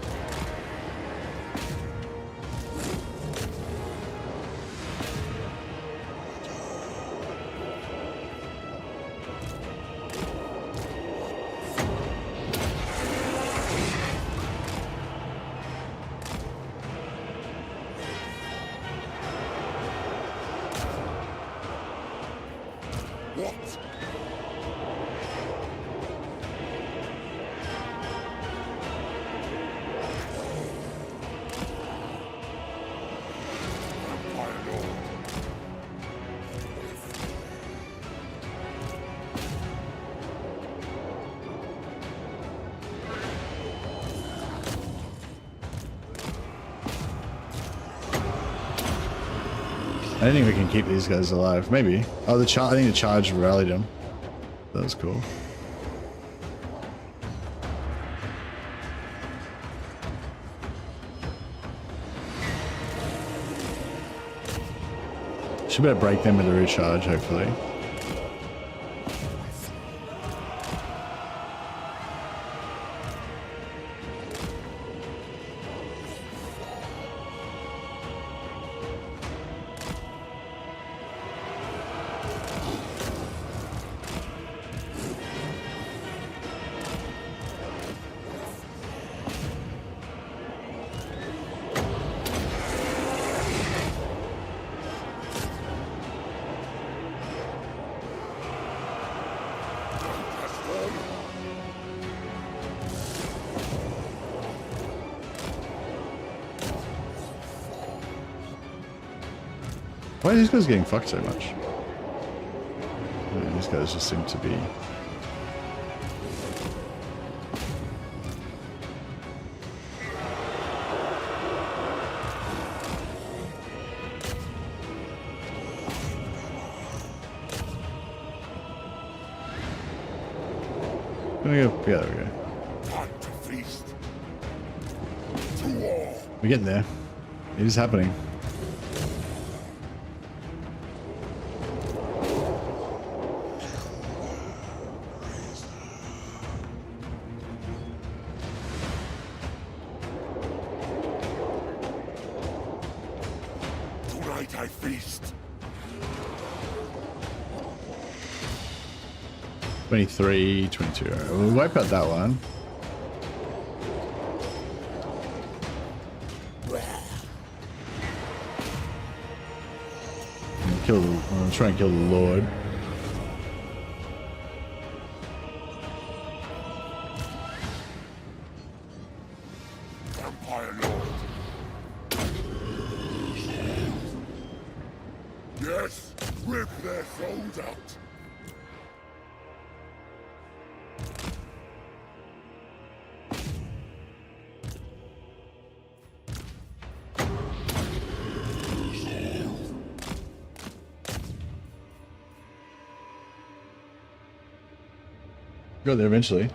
[SPEAKER 1] I don't think we can keep these guys alive. Maybe. Oh, I think the charge rallied them. That was cool. Should be able to break them with a recharge, hopefully. Why are these guys getting fucked so much? These guys just seem to be... Yeah, there we go.
[SPEAKER 4] Time to feast. To war.
[SPEAKER 1] We're getting there. It is happening.
[SPEAKER 4] Tonight I feast.
[SPEAKER 1] 23, 22. Alright, we'll wipe out that one. I'll try and kill the Lord.
[SPEAKER 4] Vampire Lord. Yes, rip their souls out.
[SPEAKER 1] Go there eventually.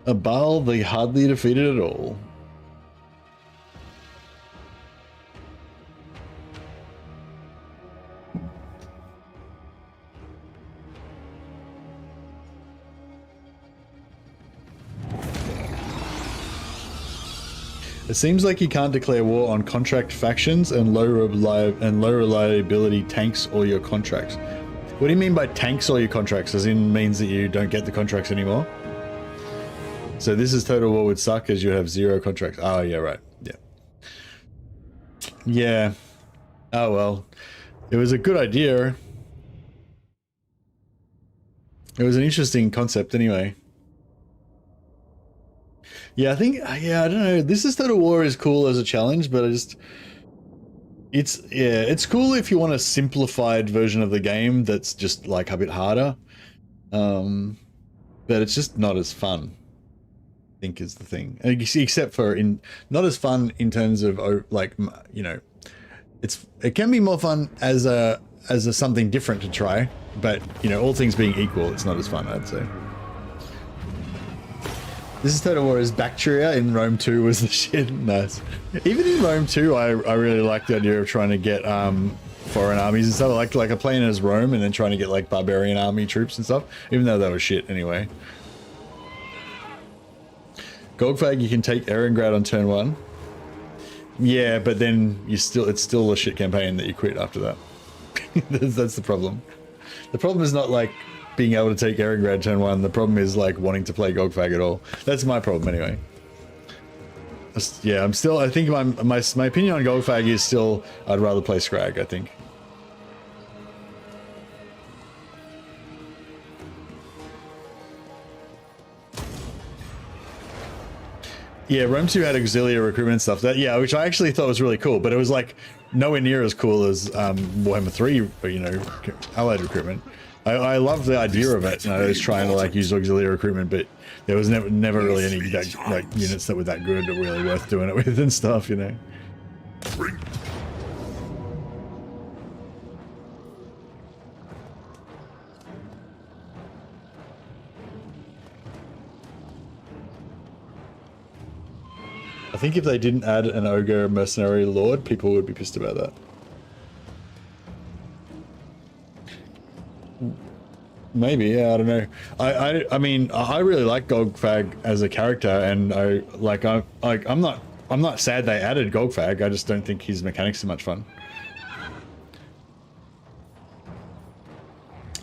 [SPEAKER 1] A Baal they hardly defeated at all. It seems like you can't declare war on contract factions and low reliability tanks or your contracts. What do you mean by tanks all your contracts? As in means that you don't get the contracts anymore? So this is Total War would suck as you have 0 contracts. Oh yeah, right. Yeah. Yeah. Oh well. It was a good idea. It was an interesting concept anyway. Yeah, I think, yeah, I don't know. This is Total War is cool as a challenge, but it's cool if you want a simplified version of the game that's just like a bit harder. But it's just not as fun, I think is the thing. Except for not as fun in terms of like, you know, it can be more fun as a something different to try, but you know, all things being equal, it's not as fun, I'd say. This is Total War is Bacteria in Rome 2 was the shit. Nice. Even in Rome 2, I really like the idea of trying to get foreign armies and stuff. Like I'm playing as Rome and then trying to get like barbarian army troops and stuff, even though that was shit anyway. Gogfag, you can take Erengrad on turn 1. Yeah, but then it's still a shit campaign that you quit after that. That's the problem. The problem is not like being able to take Erengrad turn 1. The problem is like wanting to play Gogfag at all. That's my problem anyway. Yeah, I think my opinion on Gogfag is still I'd rather play Scrag, I think. Yeah, Rome 2 had auxiliary recruitment stuff. Which I actually thought was really cool, but it was like nowhere near as cool as Warhammer 3, you know, allied recruitment. I love the idea of it. You know, I was trying to like use auxiliary recruitment, but there was never really any like units that were that good or really worth doing it with and stuff, you know. I think if they didn't add an ogre mercenary lord, people would be pissed about that. Maybe, yeah, I don't know. I mean, I really like Gogfag as a character, and I'm not sad they added Gogfag. I just don't think his mechanics are much fun.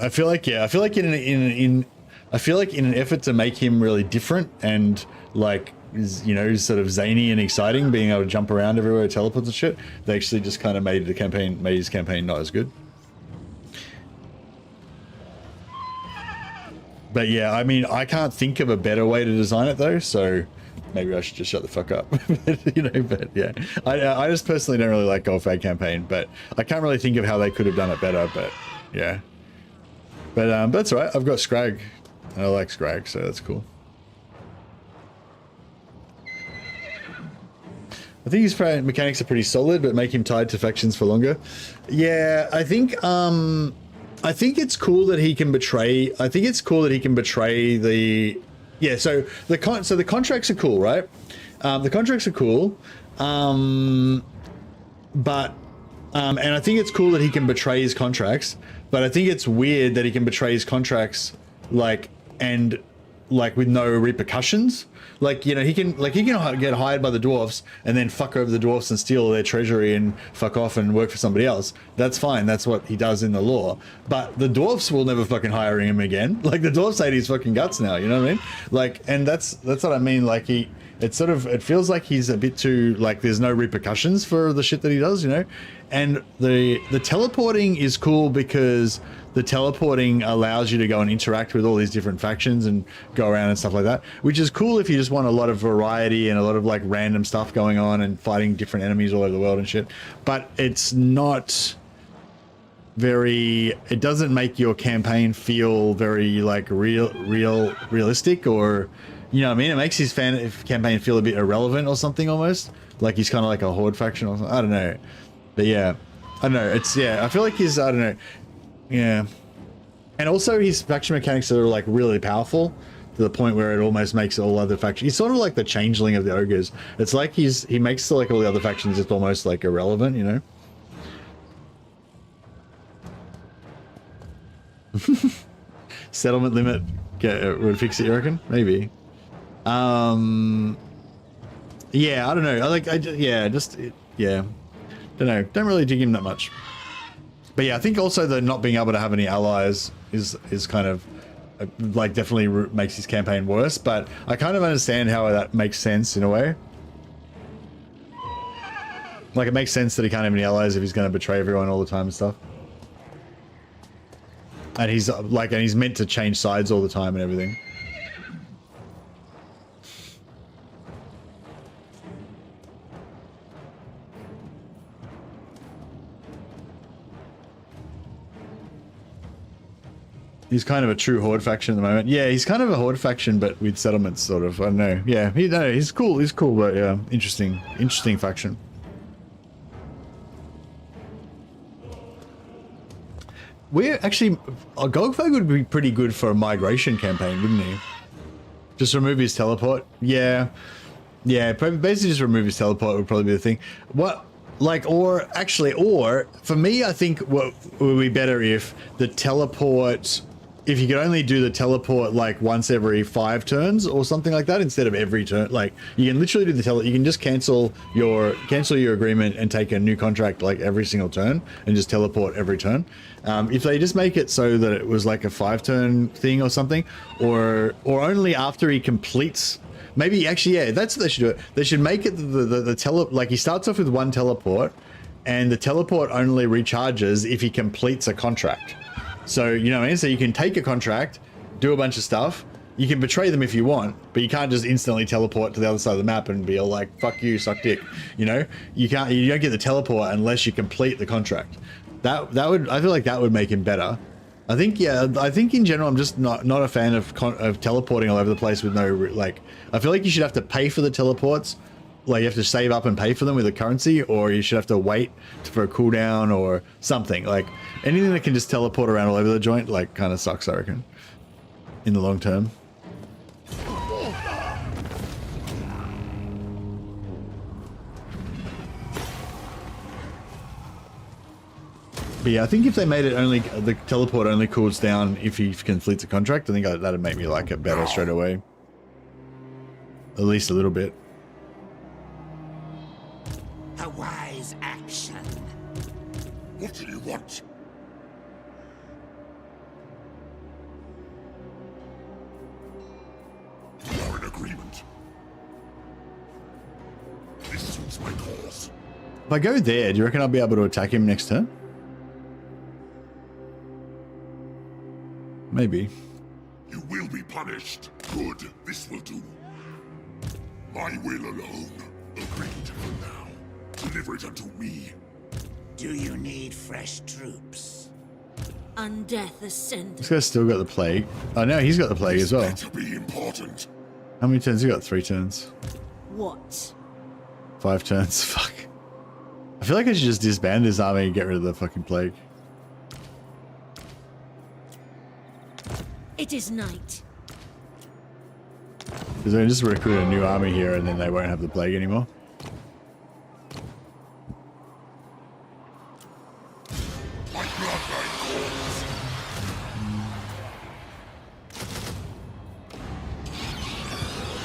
[SPEAKER 1] I feel like in an effort to make him really different and like, you know, sort of zany and exciting, being able to jump around everywhere, teleports and shit, they actually just kind of made his campaign not as good. But yeah, I mean, I can't think of a better way to design it though, so maybe I should just shut the fuck up. You know, but yeah, I just personally don't really like Gogfag campaign, but I can't really think of how they could have done it better. But yeah, but that's all right. I've got Scrag, and I like Scrag, so that's cool. I think his mechanics are pretty solid, but make him tied to factions for longer. Yeah, I think it's cool that he can betray. I think it's cool that he can betray the. Yeah, so the contracts are cool, right? The contracts are cool, and I think it's cool that he can betray his contracts. But I think it's weird that he can betray his contracts, like with no repercussions. Like, you know, he can get hired by the dwarfs and then fuck over the dwarfs and steal their treasury and fuck off and work for somebody else. That's fine. That's what he does in the law. But the dwarfs will never fucking hire him again. Like, the dwarfs hate his fucking guts now, you know what I mean? Like, and that's what I mean. Like, it feels like he's a bit too, like, there's no repercussions for the shit that he does, you know? And the teleporting is cool because the teleporting allows you to go and interact with all these different factions and go around and stuff like that, which is cool if you just want a lot of variety and a lot of like random stuff going on and fighting different enemies all over the world and shit. But it's not very, it doesn't make your campaign feel very like realistic, or, you know what I mean? It makes his campaign feel a bit irrelevant or something almost. Like he's kind of like a horde faction or something. I don't know. But yeah, I don't know. It's, yeah, I feel like he's, I don't know. Yeah, and also his faction mechanics are like really powerful to the point where it almost makes all other factions. He's sort of like the changeling of the ogres. It's like he makes like all the other factions just almost like irrelevant, you know. Settlement limit would fix it, you reckon? Maybe. Yeah, I don't know. Don't know. Don't really dig him that much. But yeah, I think also the not being able to have any allies is kind of like definitely makes his campaign worse. But I kind of understand how that makes sense in a way. Like, it makes sense that he can't have any allies if he's going to betray everyone all the time and stuff. And he's like, and he's meant to change sides all the time and everything. He's kind of a true horde faction at the moment. Yeah, he's kind of a horde faction, but with settlements, sort of. I don't know. Yeah, he's cool. He's cool, but yeah, interesting faction. We're actually, Gogfag would be pretty good for a migration campaign, wouldn't he? Just remove his teleport. Yeah, basically just remove his teleport would probably be the thing. What Like, or for me, I think what would be better if the teleport, if you could only do the teleport like once every 5 turns or something like that, instead of every turn. Like, you can literally do the you can just cancel your agreement and take a new contract like every single turn and just teleport every turn. If they just make it so that it was like a 5-turn thing or something, or only after he completes. Maybe actually, yeah, that's what they should do. They should make it like he starts off with 1 teleport, and the teleport only recharges if he completes a contract. So, you know what I mean? So you can take a contract, do a bunch of stuff. You can betray them if you want, but you can't just instantly teleport to the other side of the map and be all like, "Fuck you, suck dick." You know, you don't get the teleport unless you complete the contract. I feel like that would make him better. I think in general, I'm just not a fan of teleporting all over the place with no, like, I feel like you should have to pay for the teleports. Like, you have to save up and pay for them with a currency, or you should have to wait for a cooldown or something. Like, anything that can just teleport around all over the joint, like, kind of sucks, I reckon, in the long term. But yeah, I think if they made it only, the teleport only cools down if he completes a contract, I think that'd make me like it better straight away. At least a little bit.
[SPEAKER 9] A wise action.
[SPEAKER 4] What do you want? We are in agreement. This suits my cause.
[SPEAKER 1] If I go there, do you reckon I'll be able to attack him next turn? Maybe.
[SPEAKER 4] You will be punished. Good, this will do. My will alone. Agreed for now. Deliver it unto me.
[SPEAKER 9] Do you need fresh troops?
[SPEAKER 6] Undeath ascend.
[SPEAKER 1] This guy's still got the plague. Oh no, he's got the plague as well.
[SPEAKER 4] To be important.
[SPEAKER 1] How many turns? He got 3 turns.
[SPEAKER 6] What?
[SPEAKER 1] 5 turns. Fuck. I feel like I should just disband this army and get rid of the fucking plague.
[SPEAKER 6] It is night.
[SPEAKER 1] Because they can just recruit a new army here and then they won't have the plague anymore.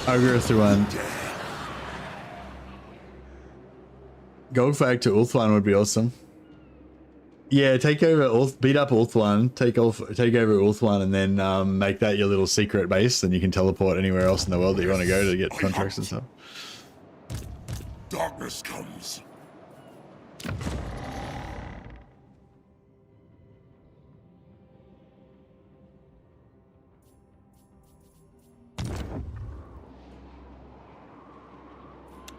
[SPEAKER 1] Ogre through one. Gold flag to Ulthuan would be awesome. Yeah, take over beat up Ulthuan, take over Ulthuan, and then make that your little secret base, and you can teleport anywhere else in the world that you want to go to get contracts and stuff.
[SPEAKER 4] Darkness comes.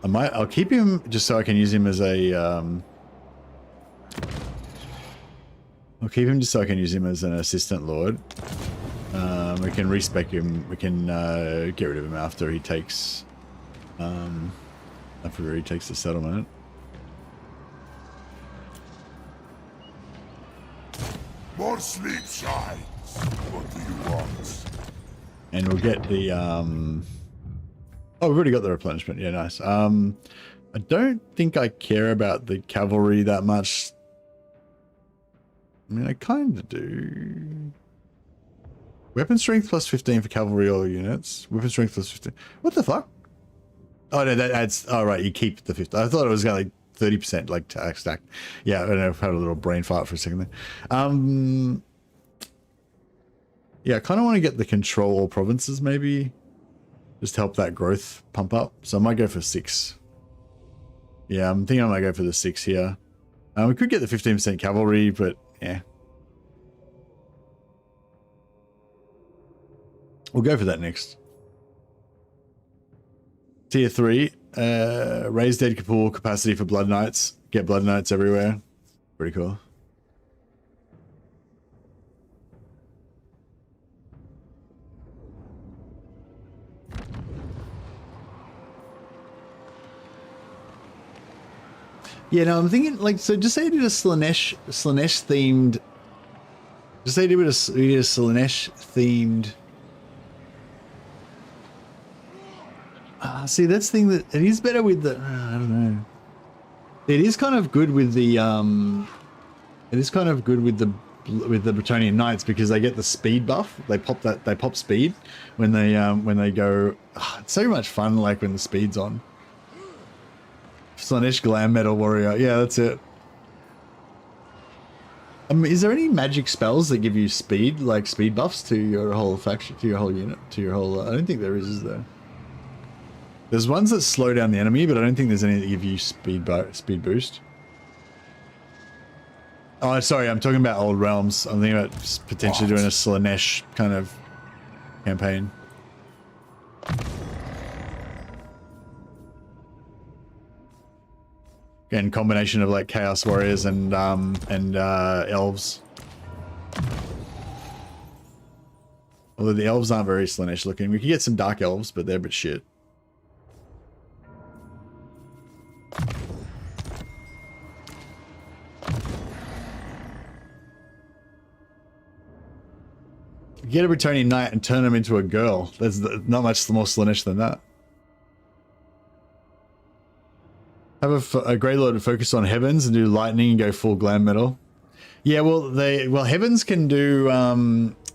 [SPEAKER 1] I'll keep him just so I can use him as a I'll keep him just so I can use him as an assistant lord. We can respec him. We can get rid of him after he takes the settlement.
[SPEAKER 4] More sleep shines. What do you want?
[SPEAKER 1] And we'll get the oh, we've already got the replenishment. Yeah, nice. I don't think I care about the cavalry that much. I mean, I kind of do. Weapon strength plus 15 for cavalry all units. Weapon strength plus 15. What the fuck? Oh no, that adds. Oh right, you keep the 15. I thought it was going like 30% like stack. Yeah, I don't know. I've had a little brain fart for a second there. Yeah, I kind of want to get the control all provinces maybe. Just help that growth pump up. So I might go for 6. Yeah, I'm thinking I might go for the 6 here. We could get the 15% cavalry, but yeah. We'll go for that next. Tier 3. Raise dead pool capacity for blood knights. Get blood knights everywhere. Pretty cool. Yeah, no, I'm thinking like, so just say you did a Slaanesh themed. Just say you did a Slaanesh themed. See, that's the thing that it is better with the. I don't know. It is kind of good with the it is kind of good with the Bretonnian Knights because they get the speed buff. They pop speed when they go. Oh, it's so much fun like when the speed's on. Slaanesh Glam Metal Warrior. Yeah, that's it. Is there any magic spells that give you speed, like speed buffs to your whole faction, to your whole unit, to your whole... I don't think there is there? There's ones that slow down the enemy, but I don't think there's any that give you speed boost. Oh, sorry, I'm talking about Old Realms. I'm thinking about potentially doing a Slaanesh kind of campaign. Again, combination of like Chaos Warriors and Elves. Although the Elves aren't very Slaanesh looking. We could get some Dark Elves, but they're a bit shit. Get a Bretonnian Knight and turn him into a girl. There's not much more Slaanesh than that. Have a Grey Lord focus on Heavens and do lightning and go full glam metal. Yeah, well Heavens can do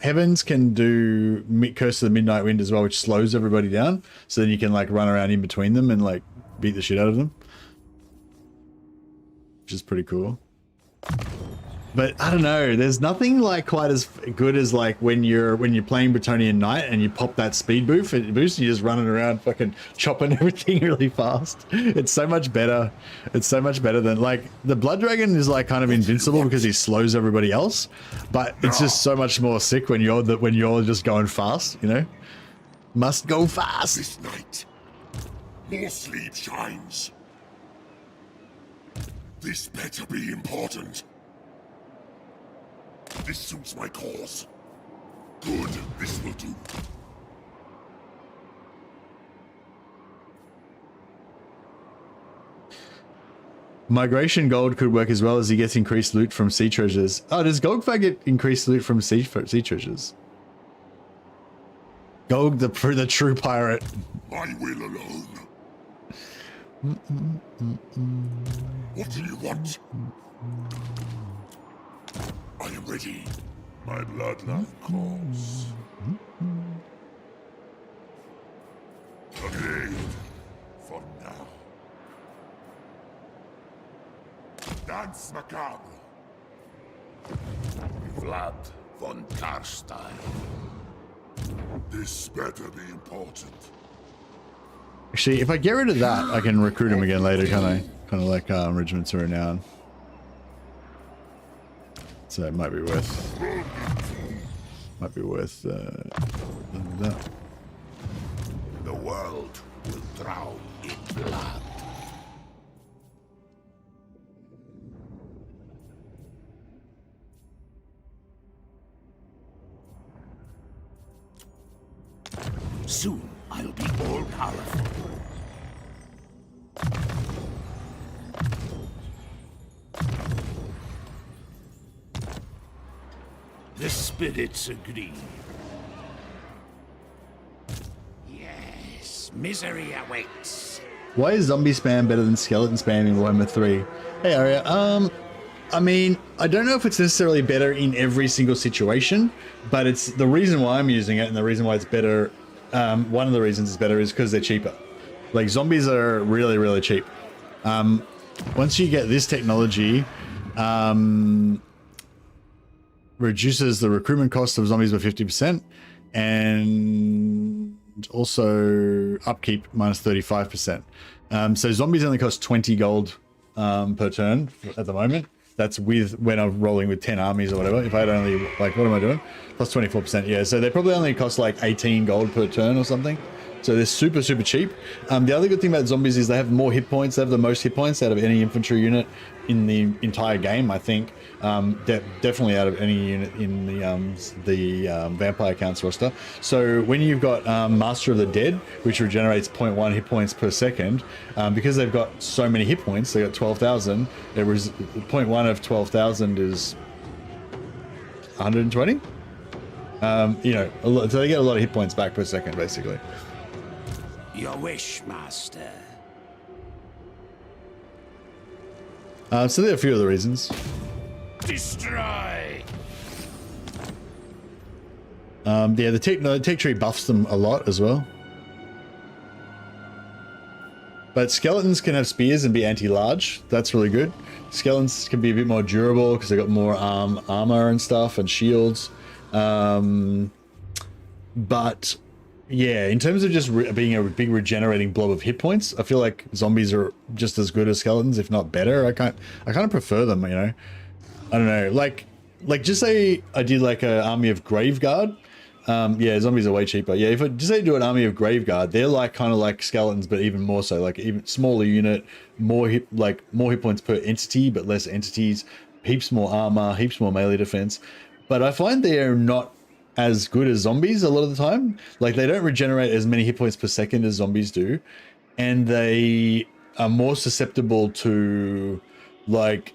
[SPEAKER 1] Curse of the Midnight Wind as well, which slows everybody down. So then you can like run around in between them and like beat the shit out of them, which is pretty cool. But I don't know, there's nothing like quite as good as like when you're playing Bretonnian Knight and you pop that speed boost and you're just running around fucking chopping everything really fast. It's so much better. It's so much better than like the Blood Dragon is like kind of invincible because he slows everybody else, but it's just so much more sick when you're just going fast, you know? Must go fast.
[SPEAKER 4] This night, more sleep shines. This better be important. This suits my cause. Good, this will do.
[SPEAKER 1] Migration gold could work as well as he gets increased loot from sea treasures. Oh, does Golgfag get increased loot from sea treasures? Golg, the true pirate.
[SPEAKER 4] My will alone. What do you want? I am ready. My bloodline calls. Agreed. For now. Dance macabre. Vlad von Carstein. This better be important.
[SPEAKER 1] Actually, if I get rid of that, I can recruit him again later, can't I? Kind of like Regiments of Renown. So it might be worth that.
[SPEAKER 4] The world will drown in blood.
[SPEAKER 9] Soon I'll be all powerful. The spirits agree.
[SPEAKER 5] Yes, misery awaits.
[SPEAKER 1] Why is zombie spam better than skeleton spam in Warhammer 3? Hey Arya, I mean, I don't know if it's necessarily better in every single situation, but it's the reason why I'm using it and the reason why it's better. One of the reasons it's better is because they're cheaper. Like zombies are really, really cheap. Once you get this technology, reduces the recruitment cost of zombies by 50% and also upkeep minus 35%. So zombies only cost 20 gold per turn at the moment. That's with when I'm rolling with 10 armies or whatever. If I had only, like, what am I doing? Plus 24%, yeah. So they probably only cost like 18 gold per turn or something. So they're super, super cheap. The other good thing about zombies is they have more hit points. They have the most hit points out of any infantry unit in the entire game, I think. Definitely out of any unit in the Vampire Counts roster. So when you've got Master of the Dead, which regenerates 0.1 hit points per second, because they've got so many hit points, they got 12,000. There was 0.1 of 12,000 is 120. You know, so they get a lot of hit points back per second, basically.
[SPEAKER 5] Your wish, Master.
[SPEAKER 1] So there are a few of the reasons.
[SPEAKER 5] Destroy!
[SPEAKER 1] Yeah, the tech tree buffs them a lot as well. But skeletons can have spears and be anti-large. That's really good. Skeletons can be a bit more durable because they got more armor and stuff and shields. But yeah, in terms of just being a big regenerating blob of hit points, I feel like zombies are just as good as skeletons, if not better. I kind of prefer them, you know. I don't know, like just say I did like an army of Graveguard. Yeah, zombies are way cheaper. Yeah, if I just say do an army of Graveguard, they're like kind of like skeletons, but even more so, like even smaller unit, more hit points per entity, but less entities, heaps more armor, heaps more melee defense. But I find they are not as good as zombies a lot of the time. Like they don't regenerate as many hit points per second as zombies do, and they are more susceptible to like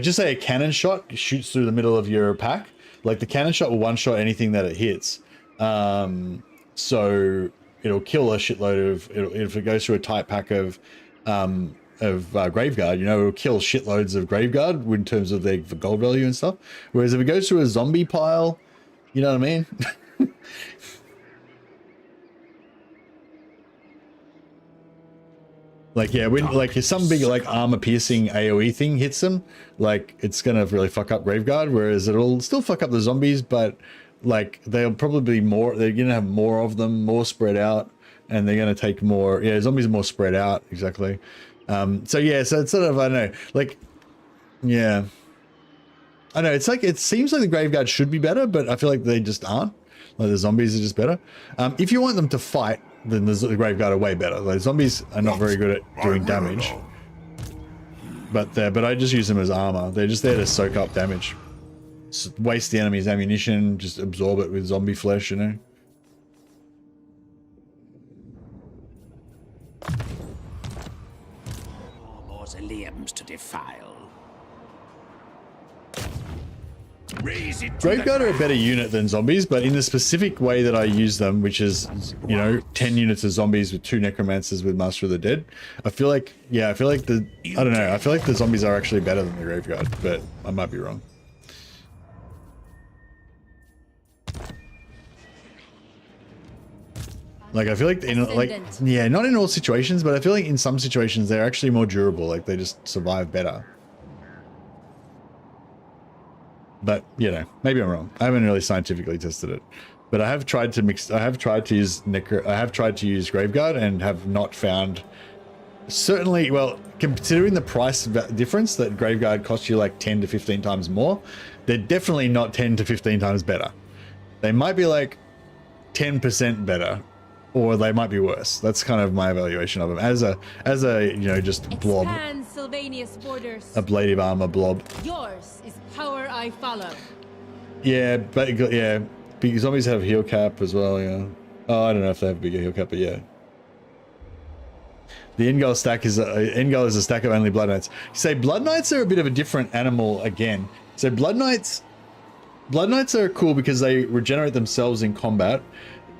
[SPEAKER 1] just say a cannon shot shoots through the middle of your pack. Like the cannon shot will one shot anything that it hits. So it'll kill a shitload of if it goes through a tight pack of Graveguard, you know, it'll kill shitloads of Graveguard in terms of their gold value and stuff. Whereas if it goes through a zombie pile, you know what I mean? Like, yeah, when like if some big like armor piercing AoE thing hits them, like it's gonna really fuck up Graveguard, whereas it'll still fuck up the zombies, but like they'll probably be more, they're gonna have more of them, more spread out, and they're gonna take more, yeah, zombies are more spread out, exactly. So yeah, so it's sort of, I don't know, like, yeah. I know, it's like, it seems like the Graveguard should be better, but I feel like they just aren't. Like the zombies are just better. If you want them to fight, then the Graveguard are way better. Like zombies are not very good at doing damage, but I just use them as armor. They're just there to soak up damage, waste the enemy's ammunition, just absorb it with zombie flesh, you know.
[SPEAKER 5] Mausoleums to defile.
[SPEAKER 1] Graveguard are a better unit than zombies, but in the specific way that I use them, which is, you know, 10 units of zombies with 2 necromancers with Master of the Dead, I feel like, yeah, I feel like I don't know, I feel like the zombies are actually better than the Graveguard, but I might be wrong. Like, I feel like, yeah, not in all situations, but I feel like in some situations they're actually more durable, like they just survive better. But, you know, maybe I'm wrong. I haven't really scientifically tested it. But I have tried to use Graveguard and have not found, certainly, well, considering the price difference that Graveguard costs you like 10 to 15 times more, they're definitely not 10 to 15 times better. They might be like 10% better, or they might be worse. That's kind of my evaluation of them as a you know, just blob.
[SPEAKER 2] Expand Sylvania's borders.
[SPEAKER 1] Ablative armor blob.
[SPEAKER 2] Yours is power I follow.
[SPEAKER 1] Yeah, but yeah, because zombies have heal cap as well. Yeah. Oh, I don't know if they have a bigger heal cap, but yeah. The Endgall stack is Endgall is a stack of only Blood Knights. You say Blood Knights are a bit of a different animal again. So Blood Knights are cool because they regenerate themselves in combat.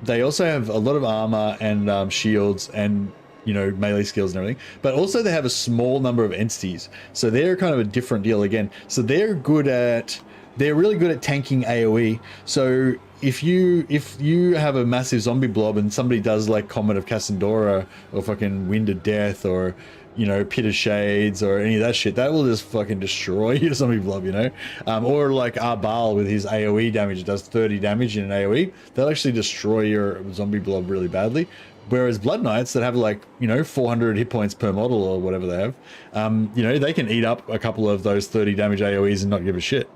[SPEAKER 1] They also have a lot of armor and shields and, you know, melee skills and everything, but also they have a small number of entities. So they're kind of a different deal again. So they're really good at tanking AoE. So if you have a massive zombie blob and somebody does like Comet of Cassandora or fucking Wind of Death or, you know, Pit of Shades or any of that shit, that will just fucking destroy your zombie blob, you know? Or like Arbal with his AoE damage, it does 30 damage in an AoE. They'll actually destroy your zombie blob really badly. Whereas Blood Knights that have like, you know, 400 hit points per model or whatever they have, you know, they can eat up a couple of those 30 damage AoEs and not give a shit.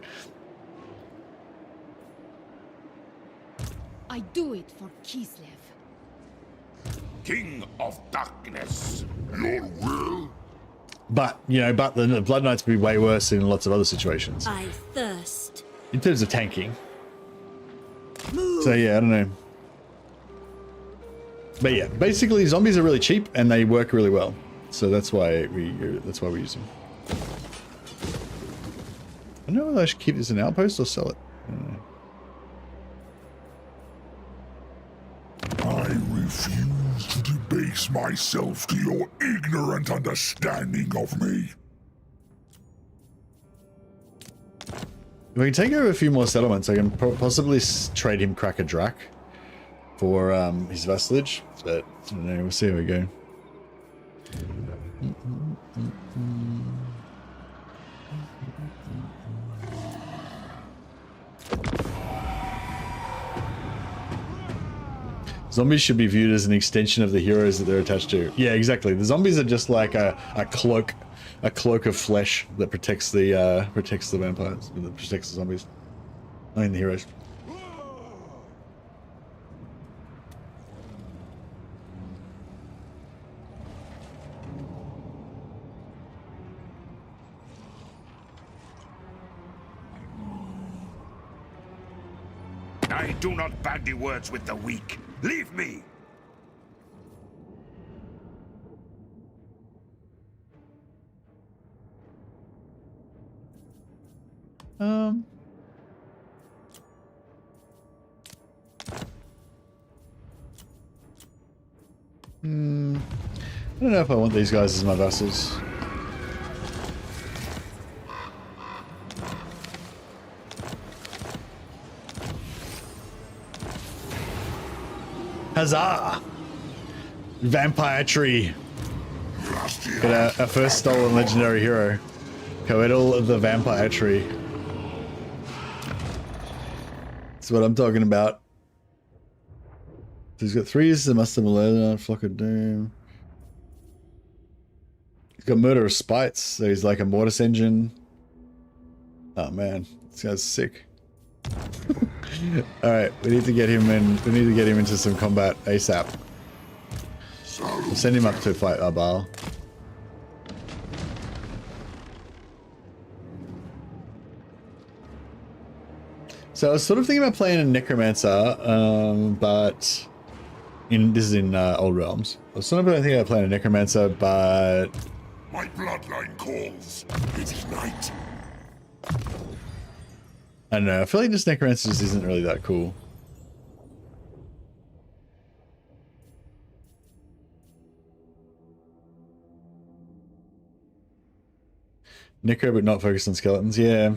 [SPEAKER 2] I do it for Kislev.
[SPEAKER 4] King of Darkness, your will?
[SPEAKER 1] But, you know, but the Blood Knights would be way worse in lots of other situations.
[SPEAKER 7] I thirst.
[SPEAKER 1] In terms of tanking. So yeah, I don't know. But yeah, basically zombies are really cheap and they work really well. So that's why we use them. I don't know whether I should keep this an outpost or sell it. I don't know.
[SPEAKER 4] I refuse to debase myself to your ignorant understanding of me.
[SPEAKER 1] If we can take over a few more settlements, I can possibly trade him Cracker Drac for his vassalage. But I don't know, we'll see how we go. Zombies should be viewed as an extension of the heroes that they're attached to. Yeah, exactly. The zombies are just like a cloak of flesh that protects the vampires, that protects the zombies. I mean the heroes.
[SPEAKER 5] I do not bandy words with the weak. Leave me!
[SPEAKER 1] I don't know if I want these guys as my vassals. Huzzah! Vampire tree. Got our first stolen legendary hero. Coetal of the Vampire Tree. That's what I'm talking about. So he's got 3s, the Must have a Flock of Doom. He's got Murder of Spites, so he's like a Mortis engine. Oh man, this guy's sick. Alright, we need to get him in. We need to get him into some combat ASAP. We'll send him up to fight Arbal. So I was sort of thinking about playing a Necromancer, but this is in Old Realms. I was sort of thinking about playing a Necromancer, but
[SPEAKER 4] My bloodline calls. It is night.
[SPEAKER 1] I don't know. I feel like this Necromancer just isn't really that cool. Necro, but not focused on skeletons. Yeah.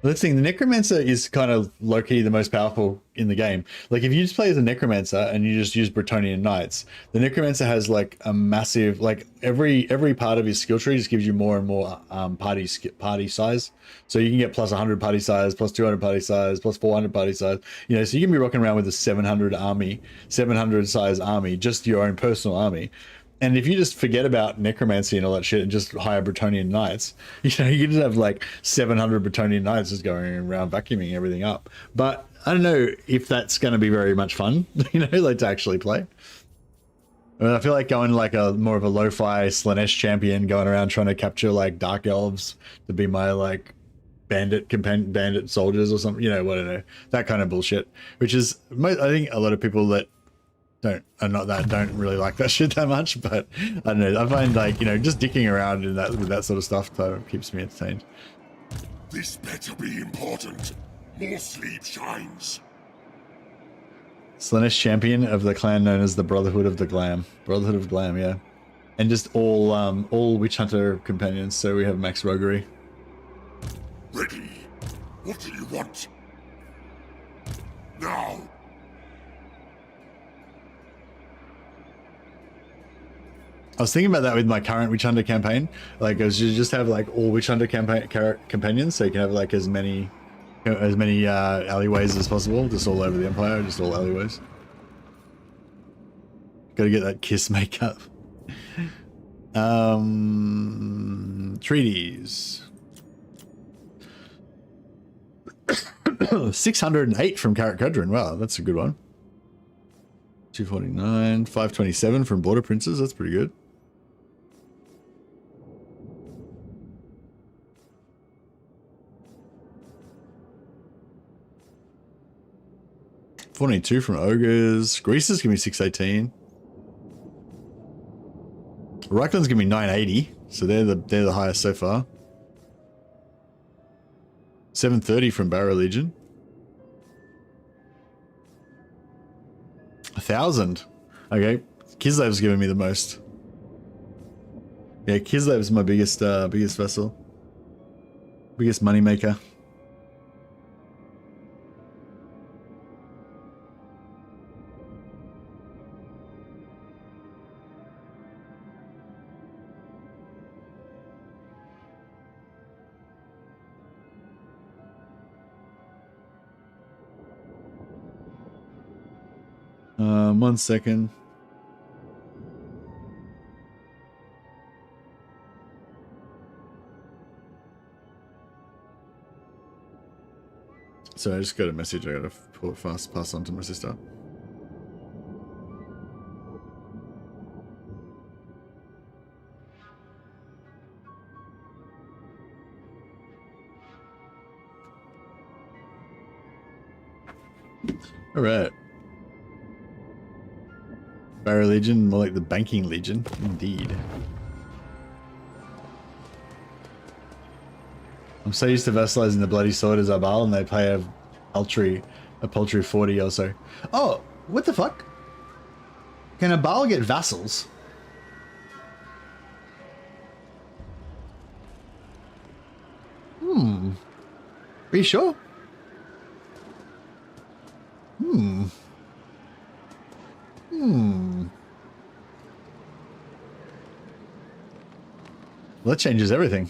[SPEAKER 1] The thing, the Necromancer is kind of low-key the most powerful in the game. Like, if you just play as a Necromancer and you just use Bretonnian Knights, the Necromancer has, like, a massive... Like, every part of his skill tree just gives you more and more party size. So you can get plus 100 party size, plus 200 party size, plus 400 party size. You know, so you can be rocking around with a 700 size army, just your own personal army. And if you just forget about necromancy and all that shit and just hire Bretonnian Knights, you know, you can just have like 700 Bretonnian Knights just going around vacuuming everything up. But I don't know if that's going to be very much fun, you know, like to actually play. I mean, I feel like going like a more of a lo-fi Slanesh champion, going around trying to capture like dark elves to be my like bandit soldiers or something, you know, what I don't know, that kind of bullshit. Which is, I think a lot of people that don't really like that shit that much, but I don't know. I find like, you know, just dicking around in that with that sort of stuff keeps me entertained.
[SPEAKER 4] This better be important. More sleep shines.
[SPEAKER 1] Slanesh champion of the clan known as the Brotherhood of the Glam. Brotherhood of Glam, yeah. And just all witch hunter companions, so we have max roguery.
[SPEAKER 4] Ready. What do you want? Now.
[SPEAKER 1] I was thinking about that with my current Witch Hunter campaign. Like, I was just have like all Witch Hunter companions, so you can have like as many alleyways as possible, just all over the Empire, just all alleyways. Got to get that kiss makeup. Treaties. 608 from Carrot Cudrin. Wow, that's a good one. 249, 527 from Border Princes. That's pretty good. $492 from Ogres. Greaser's give me 618. Reichland's give me 980, so they're the highest so far. 730 from Barrow Legion. 1,000. Okay, Kislev's giving me the most. Yeah, Kislev's my biggest vessel, biggest money maker. 1 second. So I just got a message I gotta pass on to my sister. All right. Barrow Legion, more like the Banking Legion, indeed. I'm so used to vassalizing the bloody sword as Arbal, and they pay a paltry 40 or so. Oh, what the fuck? Can Arbal get vassals? Are you sure? Well, that changes everything.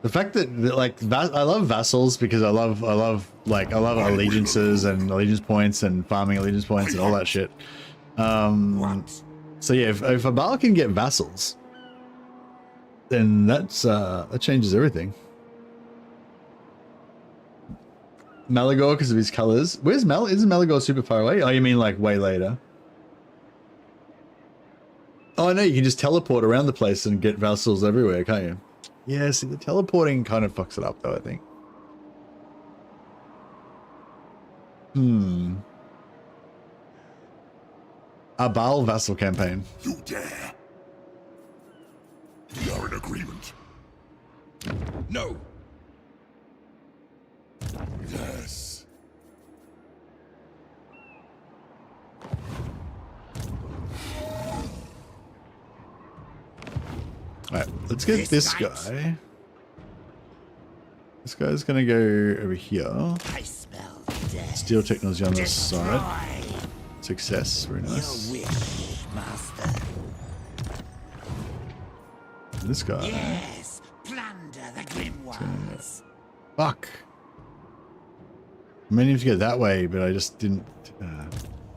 [SPEAKER 1] The fact that like I love vassals because I love allegiances and allegiance points and farming allegiance points and all that shit. So yeah, if Arbal can get vassals, then that changes everything. Malagor because of his colors. Where's Isn't Malagor super far away? Oh, you mean like way later? Oh no, you can just teleport around the place and get vassals everywhere, can't you? Yeah, see, the teleporting kind of fucks it up, though, I think. Arbal vassal campaign.
[SPEAKER 4] You dare? We are in agreement. No. Yes.
[SPEAKER 1] Alright, let's get this guy. This guy's gonna go over here.
[SPEAKER 9] I smell death.
[SPEAKER 1] Steel technology on this side.
[SPEAKER 9] Destroy
[SPEAKER 1] Success, very nice.
[SPEAKER 9] your wish, master.
[SPEAKER 1] This guy.
[SPEAKER 9] Yes, plunder the grimoires.
[SPEAKER 1] Fuck. I meant to go that way, but I just didn't.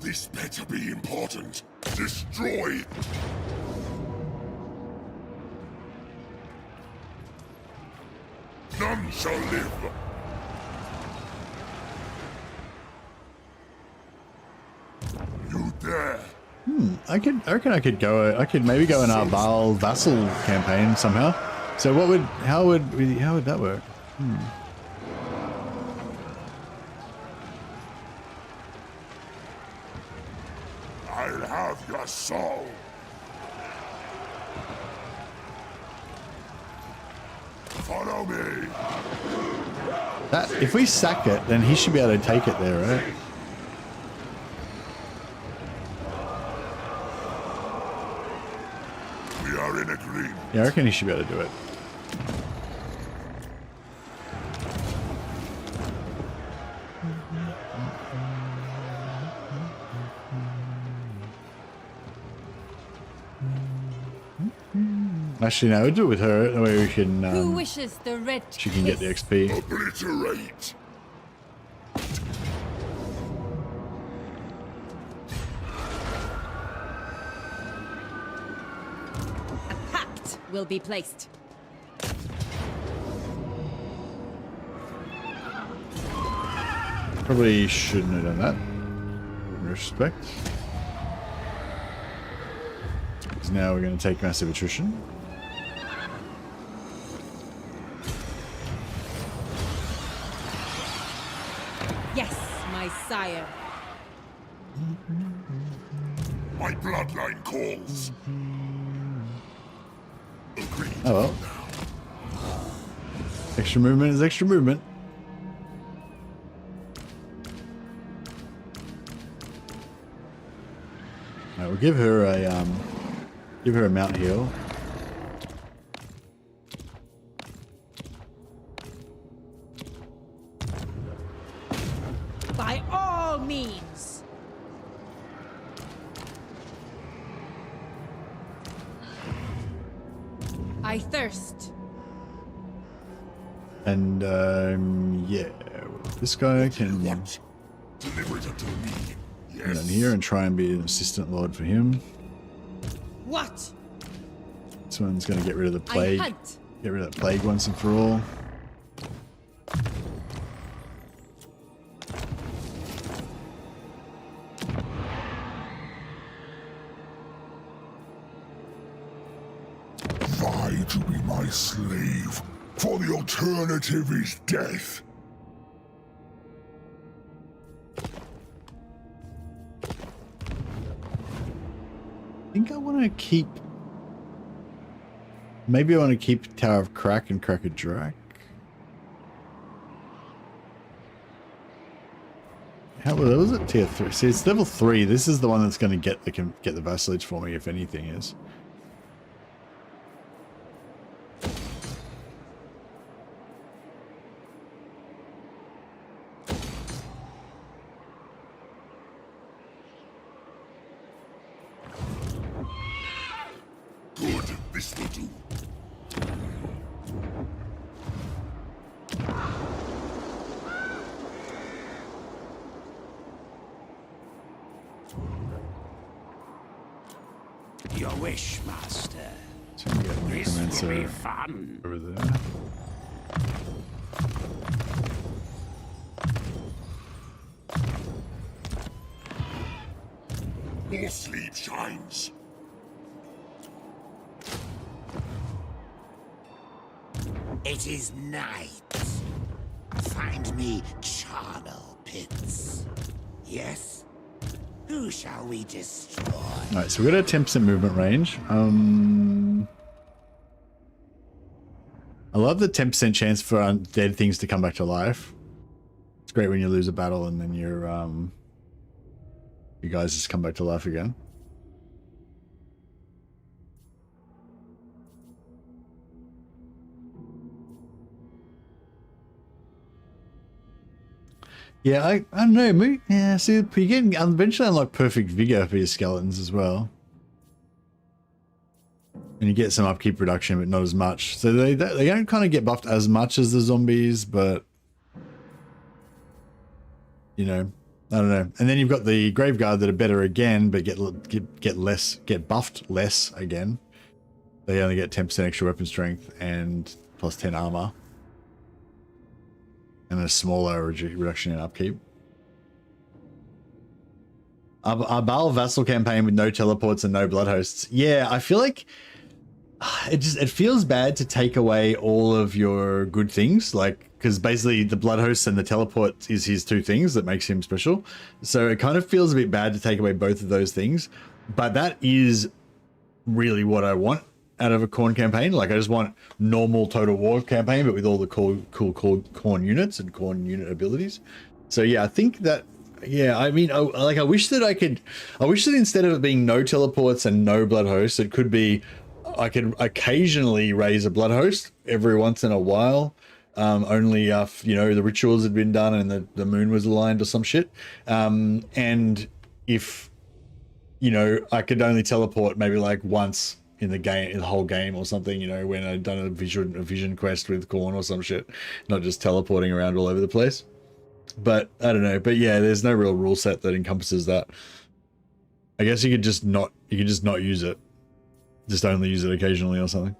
[SPEAKER 4] This better be important. Destroy. None shall live. You dare?
[SPEAKER 1] I reckon I could go. I could maybe go an Arbal vassal campaign somehow. So how would that work?
[SPEAKER 4] I'll have your soul. Follow me.
[SPEAKER 1] If we sack it, then he should be able to take it there, right?
[SPEAKER 4] We are in agreement.
[SPEAKER 1] Yeah, I reckon he should be able to do it. Actually, no, we'll do it with her. That way we can.
[SPEAKER 2] Who wishes the red?
[SPEAKER 1] She can get the XP.
[SPEAKER 4] Obliterate.
[SPEAKER 2] A pact will be placed.
[SPEAKER 1] Probably shouldn't have done that. Respect. Because now we're going to take massive attrition.
[SPEAKER 2] Yes, my sire.
[SPEAKER 4] My bloodline calls. Agreed.
[SPEAKER 1] Oh well. Extra movement is extra movement. Alright, we'll give her a mount heal.
[SPEAKER 2] By all means. I thirst.
[SPEAKER 1] And yeah, this guy can
[SPEAKER 4] What? Deliver it unto me.
[SPEAKER 1] get in
[SPEAKER 4] Yes.
[SPEAKER 1] here and try and be an assistant lord for him.
[SPEAKER 2] What?
[SPEAKER 1] This one's going to get rid of the
[SPEAKER 2] I
[SPEAKER 1] plague.
[SPEAKER 2] hunt.
[SPEAKER 1] Get rid of the plague once and for all.
[SPEAKER 4] Vie to be my slave, for the alternative is death.
[SPEAKER 1] I think I want to keep... Maybe I want to keep Tower of Crack and Crack a Drac. How was it? Tier 3. See, it's level 3. This is the one that's going to get the vassalage for me, if anything is.
[SPEAKER 4] Good, this will do.
[SPEAKER 5] Your wish, master.
[SPEAKER 1] So we got
[SPEAKER 5] This will be
[SPEAKER 1] Necromancer
[SPEAKER 5] fun.
[SPEAKER 1] over there.
[SPEAKER 4] More sleep shines.
[SPEAKER 9] It is night. Find me charnel pits. Yes? Who shall we destroy?
[SPEAKER 1] Alright, so we've got a 10% movement range. I love the 10% chance for undead things to come back to life. It's great when you lose a battle and then you guys just come back to life again. Yeah, I don't know. Maybe, yeah, see, you get eventually unlock perfect vigor for your skeletons as well. And you get some upkeep reduction, but not as much. So they don't kind of get buffed as much as the zombies, but you know, I don't know. And then you've got the Graveguard that are better again, but get buffed less again. They only get 10% extra weapon strength and plus 10 armor. And a smaller reduction in upkeep. Our Baal Vassal campaign with no teleports and no blood hosts. Yeah, I feel like it feels bad to take away all of your good things, like, because basically the blood hosts and the teleport is his two things that makes him special. So it kind of feels a bit bad to take away both of those things, but that is really what I want out of a Khorne campaign. Like, I just want normal Total War campaign, but with all the cool Khorne units and Khorne unit abilities. So yeah, I think that, yeah, I mean, I wish that instead of it being no teleports and no blood hosts, it could be, I could occasionally raise a blood host every once in a while. Only if, you know, the rituals had been done and the moon was aligned or some shit. And if, you know, I could only teleport maybe like once in the game, in the whole game or something, you know, when I'd done a vision quest with Khorne or some shit, not just teleporting around all over the place. But I don't know. But yeah, there's no real rule set that encompasses that. I guess you could just not use it. Just only use it occasionally or something.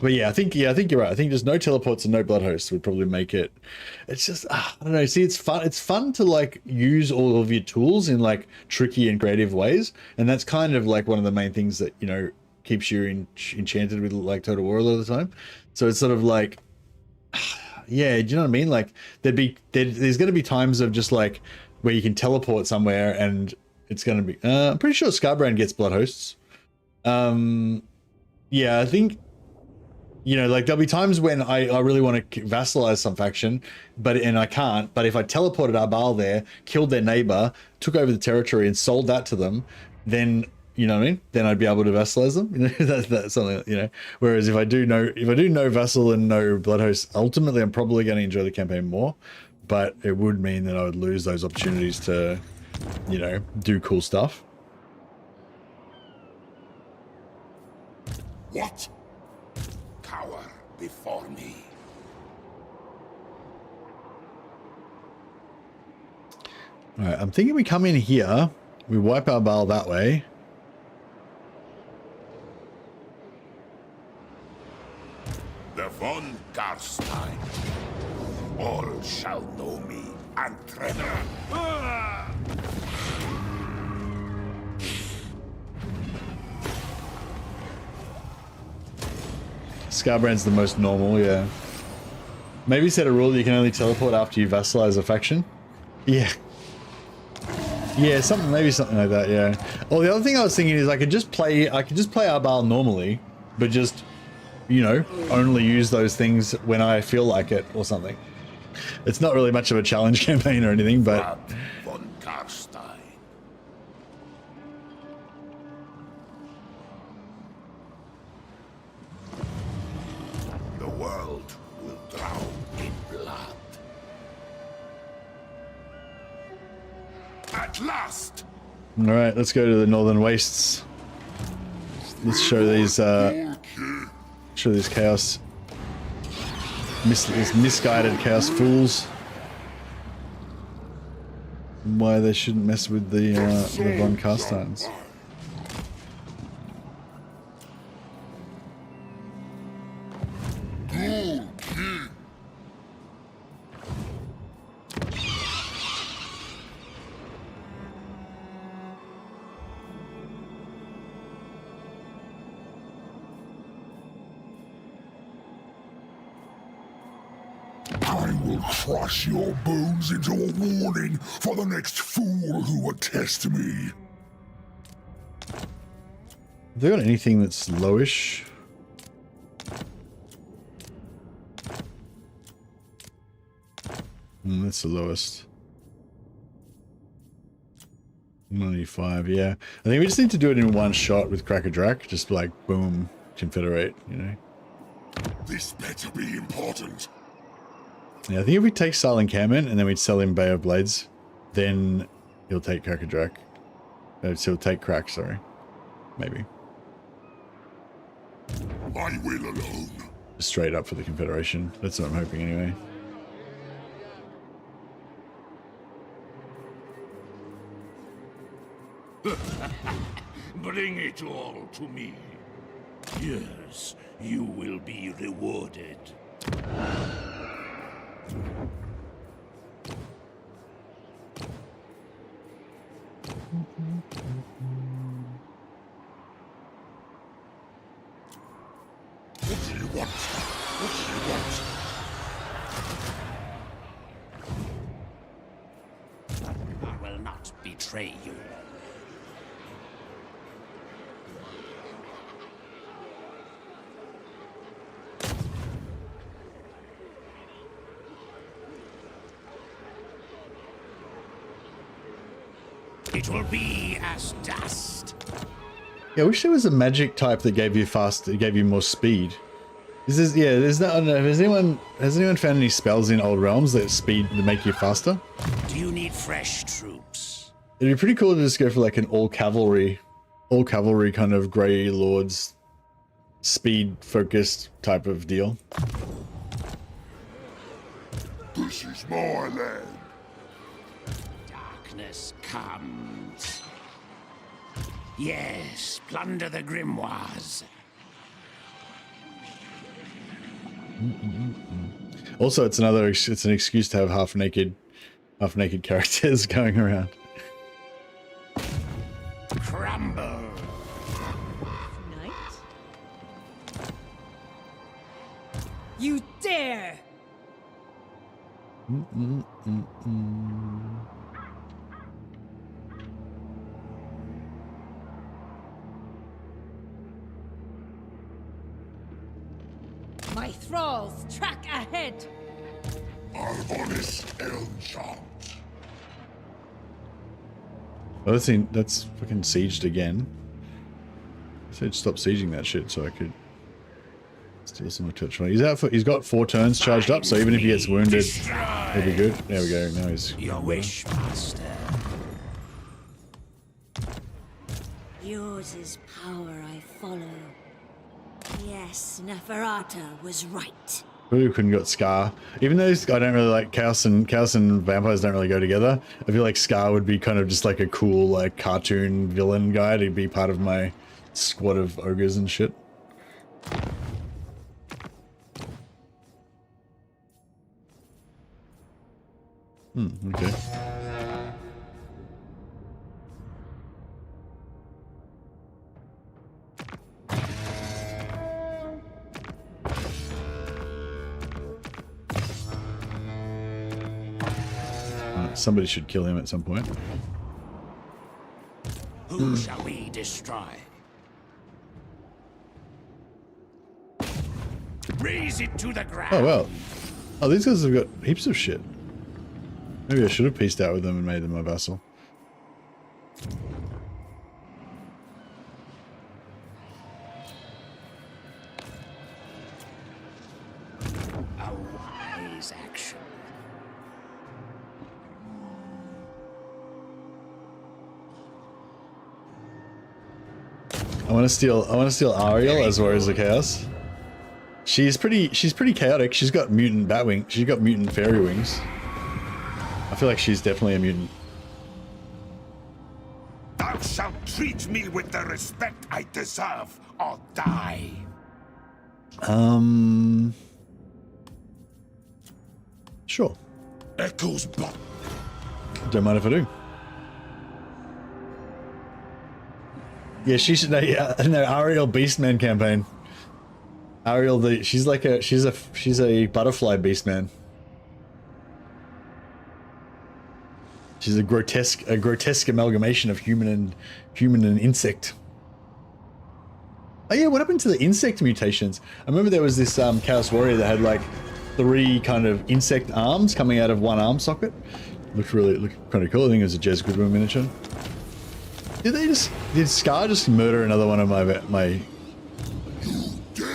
[SPEAKER 1] But yeah, I think you're right. I think just no teleports and no blood hosts would probably make it. It's just, I don't know. See, it's fun. It's fun to like use all of your tools in like tricky and creative ways, and that's kind of like one of the main things that, you know, keeps you enchanted with like Total War all the time. So it's sort of like, yeah, do you know what I mean? Like there's going to be times of just like where you can teleport somewhere and it's going to be. I'm pretty sure Scarbrand gets blood hosts. Yeah, I think. You know, like there'll be times when I really want to vassalize some faction, and I can't. But if I teleported Arbal there, killed their neighbor, took over the territory, and sold that to them, then, you know what I mean? Then I'd be able to vassalize them. You know, that's something, you know. Whereas if I do no vassal and no blood host, ultimately I'm probably going to enjoy the campaign more. But it would mean that I would lose those opportunities to, you know, do cool stuff.
[SPEAKER 4] What?
[SPEAKER 9] Cower before me.
[SPEAKER 1] Alright, I'm thinking we come in here, we wipe our Baal that way.
[SPEAKER 4] The von Carstein. All shall know me and tremor.
[SPEAKER 1] Scarbrand's the most normal, yeah. Maybe set a rule that you can only teleport after you vassalize a faction. Yeah. Yeah, maybe something like that, yeah. Well, the other thing I was thinking is I could just play Arbal normally, but just, you know, only use those things when I feel like it or something. It's not really much of a challenge campaign or anything, but
[SPEAKER 4] Vlad von Carstein. The world will drown in blood. At last!
[SPEAKER 1] all right, let's go to the Northern Wastes. Let's show these chaos, these misguided chaos fools why they shouldn't mess with the von Carsteins.
[SPEAKER 4] I will crush your bones into a warning for the next fool who would test me.
[SPEAKER 1] Have they got anything that's lowish? That's the lowest. 95, yeah. I think we just need to do it in one shot with Cracker Drac. Just like, boom, confederate, you know.
[SPEAKER 4] This better be important.
[SPEAKER 1] Yeah, I think if we take Silent Cameron and then we'd sell him Bay of Blades, then he'll take Cracker Drac. So he'll take Crack, sorry. Maybe.
[SPEAKER 4] I will alone.
[SPEAKER 1] Straight up for the Confederation. That's what I'm hoping anyway.
[SPEAKER 3] Bring it all to me. Yes, you will be rewarded.
[SPEAKER 4] What do you want? What do you want?
[SPEAKER 5] I will not betray you. It will be as dust.
[SPEAKER 1] Yeah, I wish there was a magic type that gave you more speed. There's no, I don't know, has anyone found any spells in Old Realms that make you faster?
[SPEAKER 5] Do you need fresh troops?
[SPEAKER 1] It'd be pretty cool to just go for like an all cavalry kind of Grey Lords speed focused type of deal.
[SPEAKER 4] This is my land.
[SPEAKER 5] Darkness comes. Yes, plunder the grimoires.
[SPEAKER 1] Also, it's an excuse to have half naked characters going around.
[SPEAKER 5] Crumble.
[SPEAKER 2] Knight? You dare! My thralls track ahead!
[SPEAKER 4] Arbonis Elmshot.
[SPEAKER 1] Oh, that's fucking sieged again. I said stop sieging that shit so I could steal some more touch. He's got 4 turns charged up, so even if he gets wounded, he'll be good. There we go. Now he's
[SPEAKER 5] Your wish, master.
[SPEAKER 6] Yours is power I follow. Yes, Neferata was right.
[SPEAKER 1] Who couldn't got Scar? Even though I don't really like Chaos and vampires don't really go together. I feel like Scar would be kind of just like a cool like cartoon villain guy to be part of my squad of ogres and shit. Okay. Somebody should kill him at some point.
[SPEAKER 5] Who shall we destroy? Raise it to the ground.
[SPEAKER 1] Oh well. Oh, these guys have got heaps of shit. Maybe I should have pieced out with them and made them my vassal.
[SPEAKER 5] A wise action.
[SPEAKER 1] I want to steal Ariel as Warriors of Chaos. She's pretty chaotic. She's got mutant bat wing. She's got mutant fairy wings. I feel like she's definitely a mutant.
[SPEAKER 3] Thou shalt treat me with the respect I deserve, or die.
[SPEAKER 1] Sure.
[SPEAKER 3] Echoes but
[SPEAKER 1] Don't mind if I do. Yeah, she should. No, Ariel Beastman campaign. Ariel, she's a butterfly beastman. She's a grotesque amalgamation of human and insect. Oh yeah, what happened to the insect mutations? I remember there was this Chaos Warrior that had like 3 kind of insect arms coming out of one arm socket. Looked kind of cool. I think it was a Jez Goodwin miniature. Did Scar just murder another one of my
[SPEAKER 4] You dare!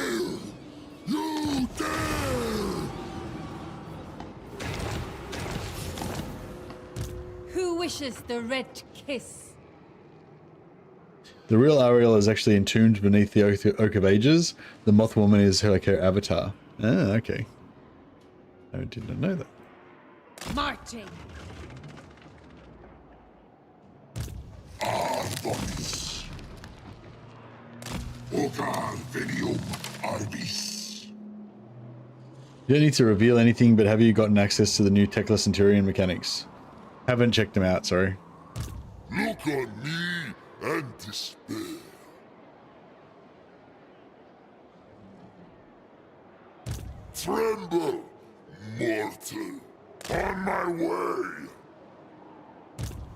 [SPEAKER 2] Who wishes the red kiss?
[SPEAKER 1] The real Ariel is actually entombed beneath the Oak of Ages. The Moth Woman is like her avatar. Ah, okay. I did not know that.
[SPEAKER 2] Marching.
[SPEAKER 4] Arbonis. Ocar Venium Arbis.
[SPEAKER 1] You don't need to reveal anything, but have you gotten access to the new Tekla Centurion mechanics? Haven't checked them out, sorry.
[SPEAKER 4] Look on me and despair. Tremble, mortal. On my way.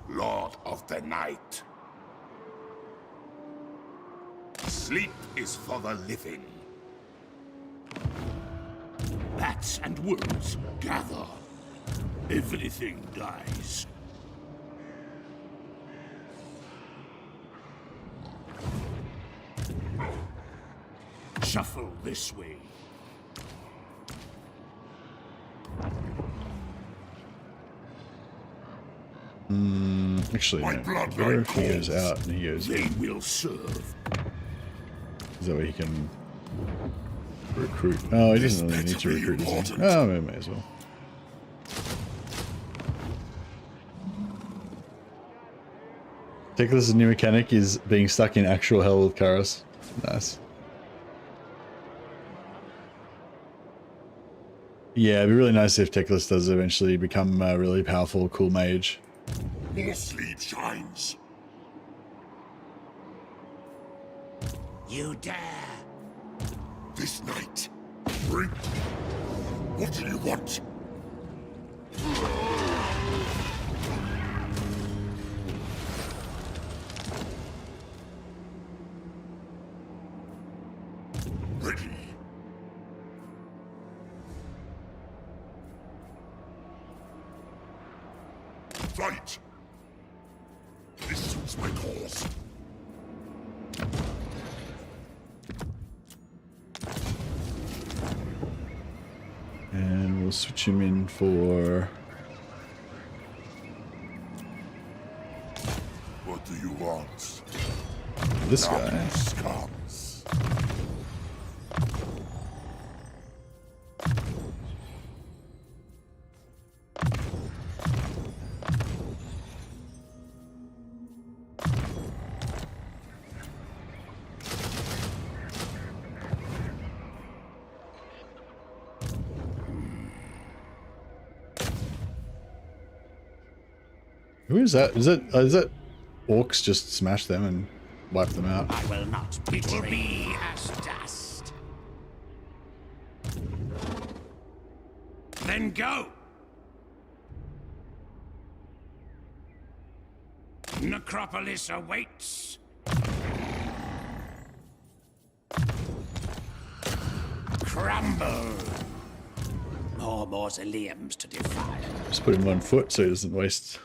[SPEAKER 3] Lord of the Night. Sleep is for the living. Bats and worms gather. Everything dies. Shuffle this way.
[SPEAKER 1] Actually,
[SPEAKER 3] My
[SPEAKER 1] no.
[SPEAKER 3] bloodline
[SPEAKER 1] Better if he goes
[SPEAKER 3] calls.
[SPEAKER 1] out and he goes
[SPEAKER 3] They
[SPEAKER 1] in.
[SPEAKER 3] will serve.
[SPEAKER 1] Is that way he can recruit? Oh, he doesn't really need to recruit, does he? Oh, we may as well. Teklas' new mechanic is being stuck in actual hell with Karas. Nice. Yeah, it'd be really nice if Teklas does eventually become a really powerful, cool mage.
[SPEAKER 4] More sleep shines.
[SPEAKER 5] You dare.
[SPEAKER 4] This night. Bring. What do you want? Ready. Fight. This suits my cause.
[SPEAKER 1] And we'll switch him in for...
[SPEAKER 4] What do you want?
[SPEAKER 1] this guy.
[SPEAKER 4] Darkness comes.
[SPEAKER 1] Who is that? Is that orcs just smash them and wipe them out?
[SPEAKER 5] I will not be It will be as dust. Then go. Necropolis awaits. Crumble. More mausoleums to defile.
[SPEAKER 1] Just put him on foot so he doesn't waste.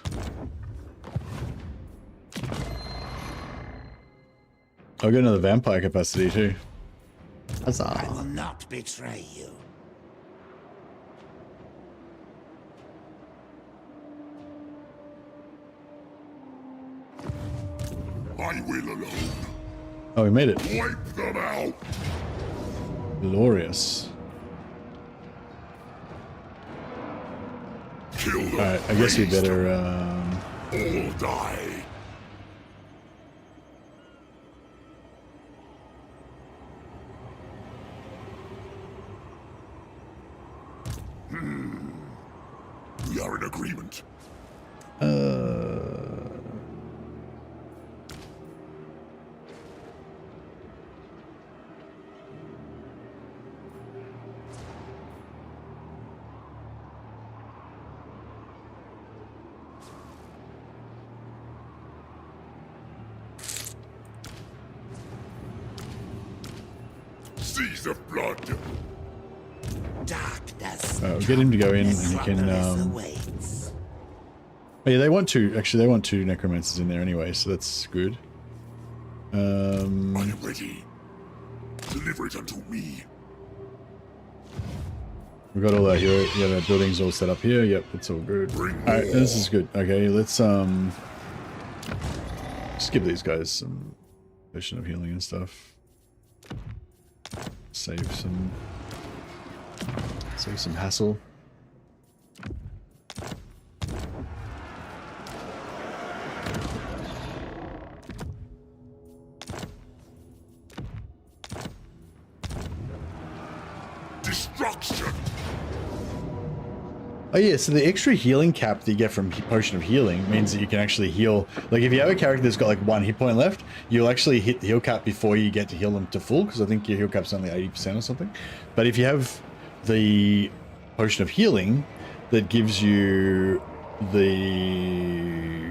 [SPEAKER 1] I'll get another vampire capacity too. Huzzah.
[SPEAKER 9] I will not betray you.
[SPEAKER 4] I will alone.
[SPEAKER 1] Oh, we made it.
[SPEAKER 4] Wipe them out.
[SPEAKER 1] Glorious.
[SPEAKER 4] Kill them.
[SPEAKER 1] Alright, I guess we better
[SPEAKER 4] All die. We are in agreement. Seas of blood.
[SPEAKER 9] Darkness.
[SPEAKER 1] we'll get him to go in and he can
[SPEAKER 9] awaits.
[SPEAKER 1] oh yeah, they want two necromancers in there anyway, so that's good.
[SPEAKER 4] I am ready. Deliver it unto me.
[SPEAKER 1] We've got all our hero, yeah, our buildings all set up here. Yep, it's all good. Alright, this is good. Okay, let's just give these guys some potion of healing and stuff. Save some hassle.
[SPEAKER 4] Destruction.
[SPEAKER 1] Oh yeah, so the extra healing cap that you get from Potion of Healing means that you can actually heal. Like if you have a character that's got like 1 hit point left, you'll actually hit the heal cap before you get to heal them to full, because I think your heal cap's only 80% or something. But if you have the Potion of Healing, that gives you the...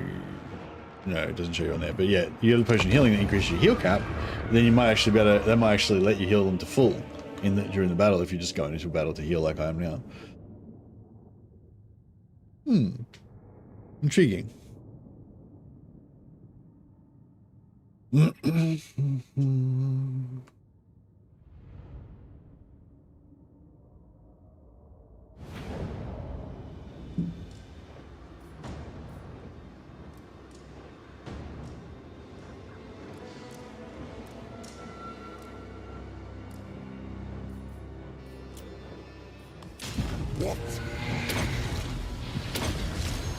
[SPEAKER 1] No, it doesn't show you on there, but yeah, you have the Potion of Healing that increases your heal cap, then you might actually be able to, that might actually let you heal them to full during the battle if you're just going into a battle to heal like I am now. Intriguing.
[SPEAKER 4] What?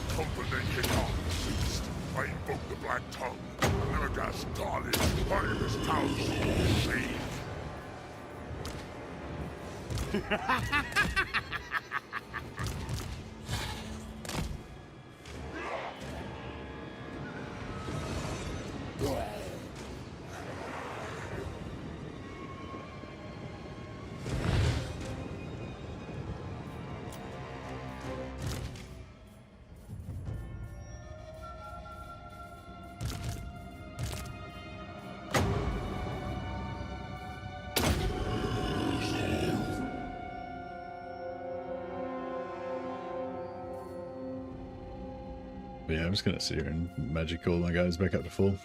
[SPEAKER 4] Company Hickok ceased. I invoke the Black Tongue. Nurgas Darling, Barnabas Town. Save.
[SPEAKER 1] But yeah, I'm just gonna sit here and magic all my guys back up to full.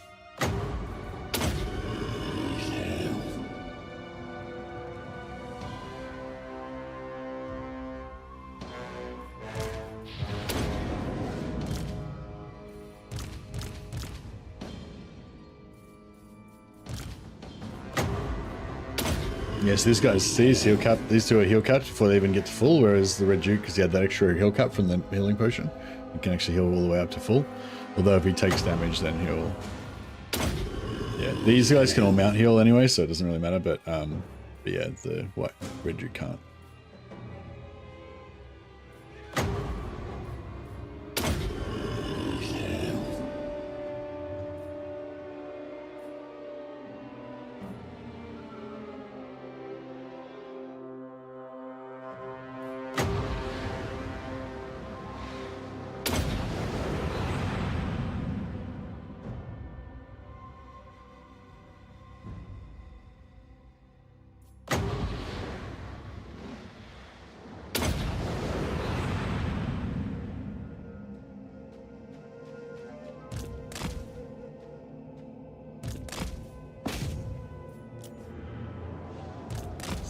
[SPEAKER 1] Yes, this guy's sees heal cap. These two are heal capped before they even get to full, whereas the Red Duke, because he had that extra heal cap from the healing potion, he can actually heal all the way up to full. Although if he takes damage, then he'll... Yeah, these guys can all mount heal anyway, so it doesn't really matter, but yeah, the Red Duke can't.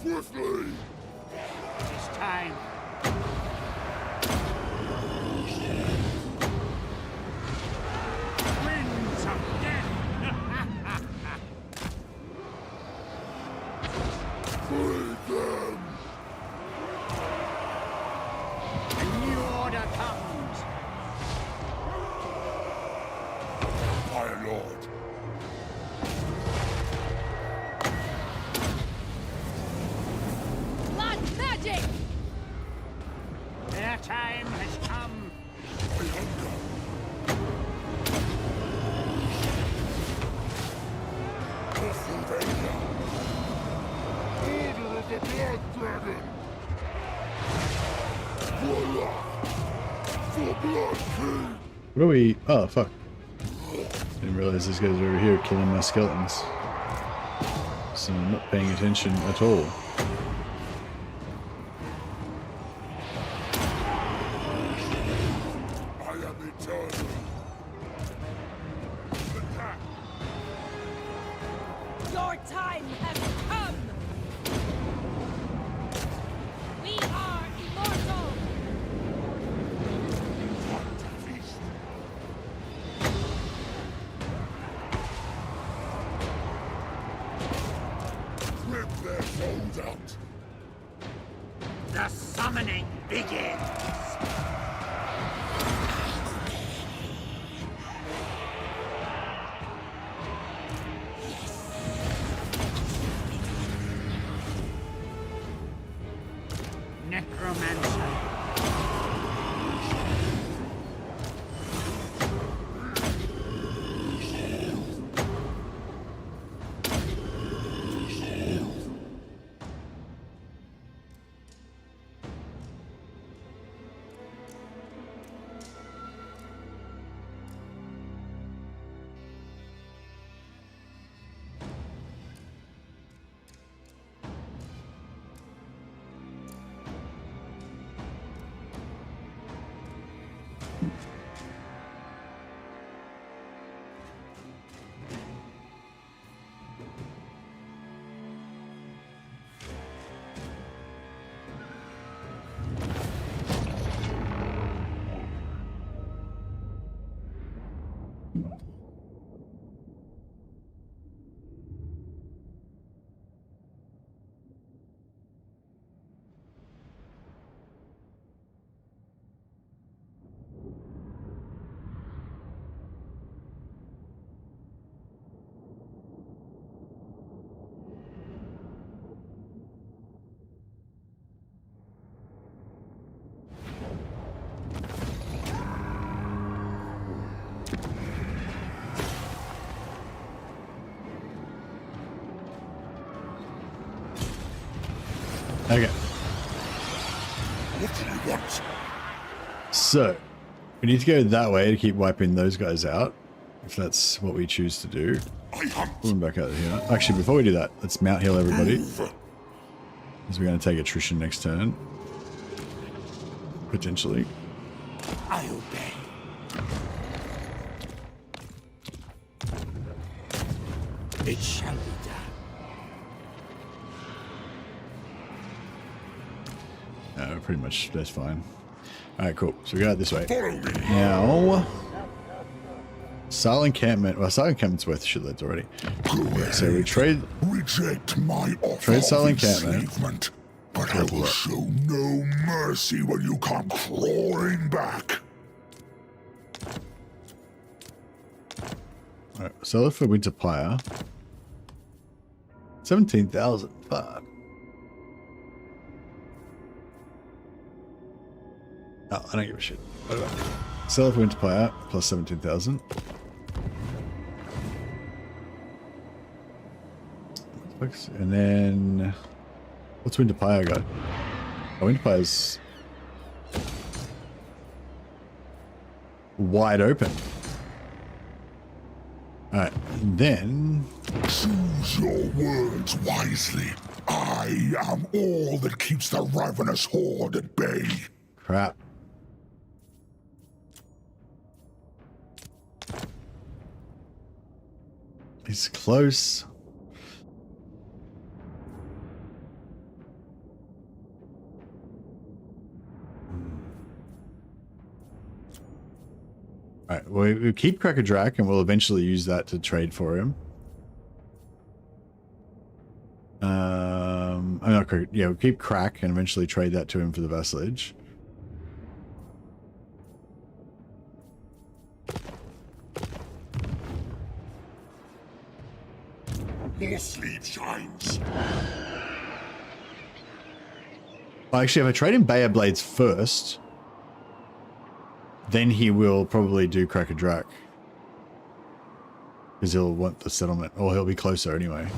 [SPEAKER 4] Swiftly!
[SPEAKER 5] It's time. Winds of death!
[SPEAKER 4] Free them!
[SPEAKER 5] A new order comes.
[SPEAKER 4] My lord.
[SPEAKER 2] Blood magic!
[SPEAKER 5] Their time has come.
[SPEAKER 4] I hunger. Pennsylvania. Order of the Blood Dragon. Voila! For Blood King!
[SPEAKER 1] What are we? Oh, fuck. Didn't realize these guys are over here killing my skeletons. So I'm not paying attention at all.
[SPEAKER 4] I am eternal. Attack!
[SPEAKER 6] Your time has come! We are immortal!
[SPEAKER 4] Feast! Rip their souls out!
[SPEAKER 5] The summoning begins. Necromancer.
[SPEAKER 1] Okay.
[SPEAKER 4] What do you want?
[SPEAKER 1] So, we need to go that way to keep wiping those guys out. If that's what we choose to do.
[SPEAKER 4] I hunt.
[SPEAKER 1] Pulling back out of here. Actually, before we do that, let's mount heal everybody.
[SPEAKER 4] Move.
[SPEAKER 1] Because we're going to take attrition next turn. Potentially.
[SPEAKER 9] I obey. It shall be done.
[SPEAKER 1] Pretty much, that's fine. Alright, cool. So we got it this way.
[SPEAKER 4] Follow me.
[SPEAKER 1] Now, silent encampment. Well, silent encampment's worth shitloads already. So we trade.
[SPEAKER 4] Reject my offer
[SPEAKER 1] Trade silent
[SPEAKER 4] of
[SPEAKER 1] encampment.
[SPEAKER 4] enslavement, but I will show no mercy when you come crawling back.
[SPEAKER 1] Alright, sell it for winter pyre. 17,000. Fuck. Oh, I don't give a shit. Whatever. Sell it for winter pyre plus 17,000. And then what's winter pyre got? Oh, winter pyre's wide open. Alright, then
[SPEAKER 4] Choose your words wisely. I am all that keeps the ravenous horde at bay.
[SPEAKER 1] crap. He's close. Alright, we'll keep Cracker-Drac and we'll eventually use that to trade for him. I'm not correct. Yeah, we'll keep Crack and eventually trade that to him for the vassalage.
[SPEAKER 4] More sleep shines.
[SPEAKER 1] Well, actually, if I trade him Bayer Blades first, then he will probably do Cracker-Drac. Because he'll want the settlement, or he'll be closer anyway.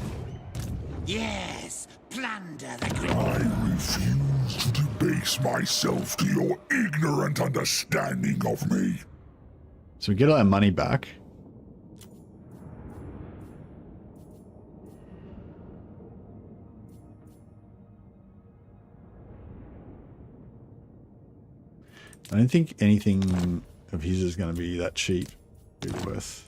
[SPEAKER 9] Yes, plunder the great.
[SPEAKER 4] I refuse to debase myself to your ignorant understanding of me.
[SPEAKER 1] So we get all our money back. I don't think anything of his is going to be that cheap. Really worth.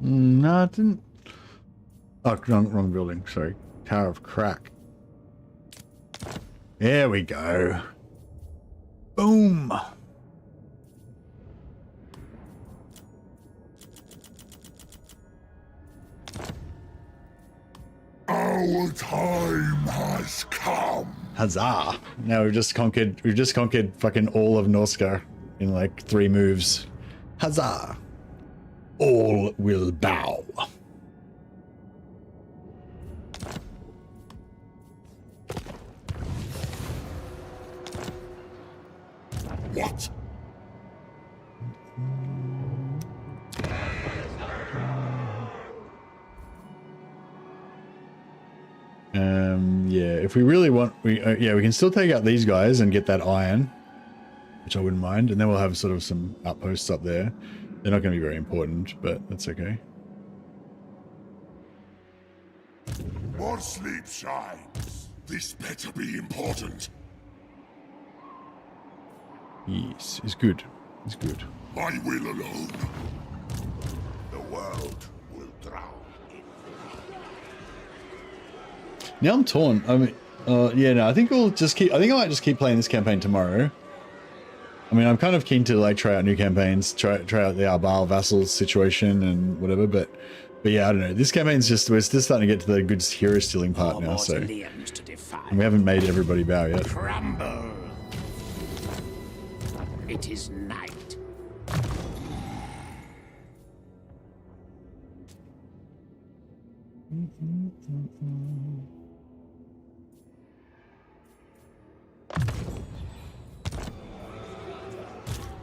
[SPEAKER 1] No, it didn't. Oh, wrong building. Sorry. Tower of Crack. There we go. Boom.
[SPEAKER 4] Our time has come.
[SPEAKER 1] Huzzah. Now we've just conquered fucking all of Norska in like 3 moves. Huzzah. All will bow.
[SPEAKER 4] What?
[SPEAKER 1] Yeah, if we really want, we can still take out these guys and get that iron, which I wouldn't mind, and then we'll have sort of some outposts up there. They're not going to be very important, but that's okay.
[SPEAKER 4] More sleep shines. This better be important.
[SPEAKER 1] Yes, it's good. It's good.
[SPEAKER 4] My will alone. The world will drown in.
[SPEAKER 1] Now I'm torn. I mean, yeah, no, I think we'll just keep. I think I might just keep playing this campaign tomorrow. I mean, I'm kind of keen to like try out new campaigns, try out the Arbal vassals situation and whatever. But yeah, I don't know. This campaign's just we're just starting to get to the good hero stealing part now. So and we haven't made everybody bow yet.
[SPEAKER 5] Crumble. It is night.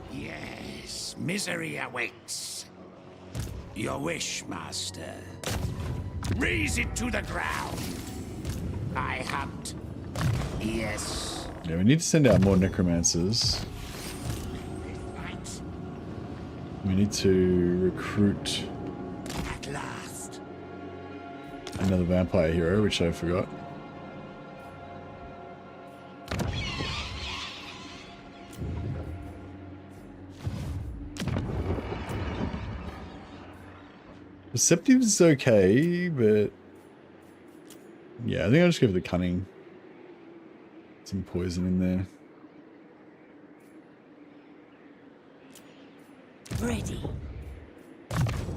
[SPEAKER 5] Yes, misery awaits. Your wish, master. Raise it to the ground. I hunt. Yes.
[SPEAKER 1] Yeah, we need to send out more necromancers. We need to recruit
[SPEAKER 9] At last.
[SPEAKER 1] another vampire hero, which I forgot. Perceptive's okay, but yeah, I think I'll just give it the cunning. Some poison in there.
[SPEAKER 6] Ready.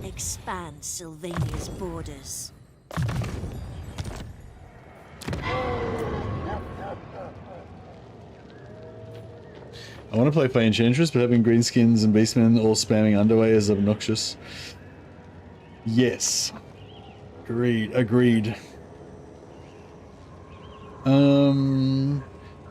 [SPEAKER 6] Expand Sylvania's borders.
[SPEAKER 1] I want to play Play Enchantress, but having greenskins and beastmen all spamming underway is obnoxious. Yes. Agreed.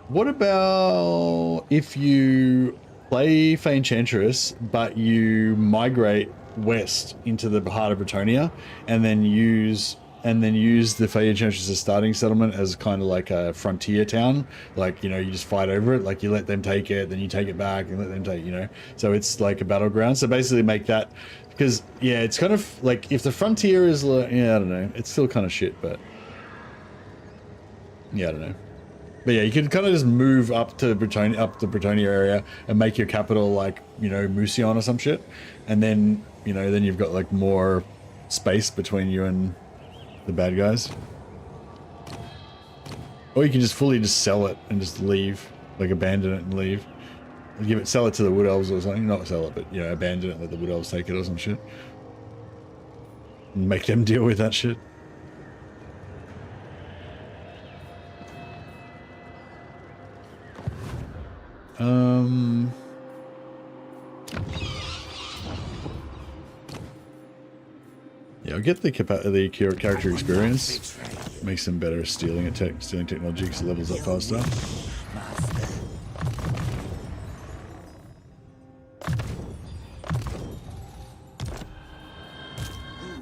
[SPEAKER 1] What about if you play Fey Enchantress, but you migrate west into the heart of Bretonia, and then use the Fey Enchantress as starting settlement as kind of like a frontier town. Like, you know, you just fight over it. Like, you let them take it, then you take it back, and let them take, you know. So it's like a battleground. So basically make that, because yeah, it's kind of like, if the frontier is like, yeah, I don't know, it's still kind of shit, but yeah, I don't know. But yeah, you can kind of just move up to Bretonia, up the Bretonia area, and make your capital like, you know, Musion or some shit, and then, you know, then you've got like more space between you and the bad guys. Or you can just fully just sell it and just leave, like abandon it and leave. Sell it to the Wood Elves or something. Not sell it, but, you know, abandon it, let the Wood Elves take it or some shit. And make them deal with that shit. Yeah, I'll get the character experience. Makes them better at stealing technology because it levels up faster.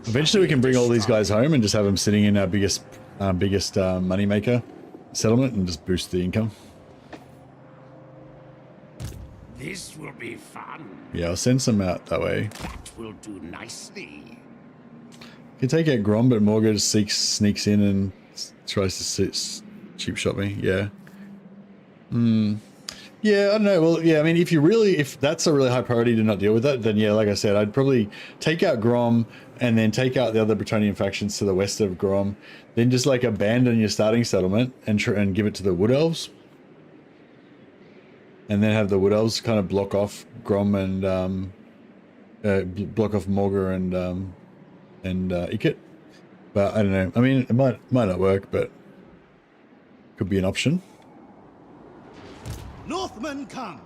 [SPEAKER 1] Eventually we can bring all these guys home and just have them sitting in our biggest moneymaker settlement and just boost the income.
[SPEAKER 5] This will be fun.
[SPEAKER 1] Yeah, I'll send some out that way.
[SPEAKER 5] That will do nicely.
[SPEAKER 1] You can take out Grom, but Morga just sneaks in and tries to cheap shot me. Yeah. Yeah, I don't know. Well, yeah, I mean, if that's a really high priority to not deal with that, then yeah, like I said, I'd probably take out Grom and then take out the other Bretonian factions to the west of Grom, then just like abandon your starting settlement and give it to the Wood Elves. And then have the Wood Elves kind of block off Grom and block off Morga and Ikit. But I don't know. I mean, it might not work, but could be an option.
[SPEAKER 3] Northmen come.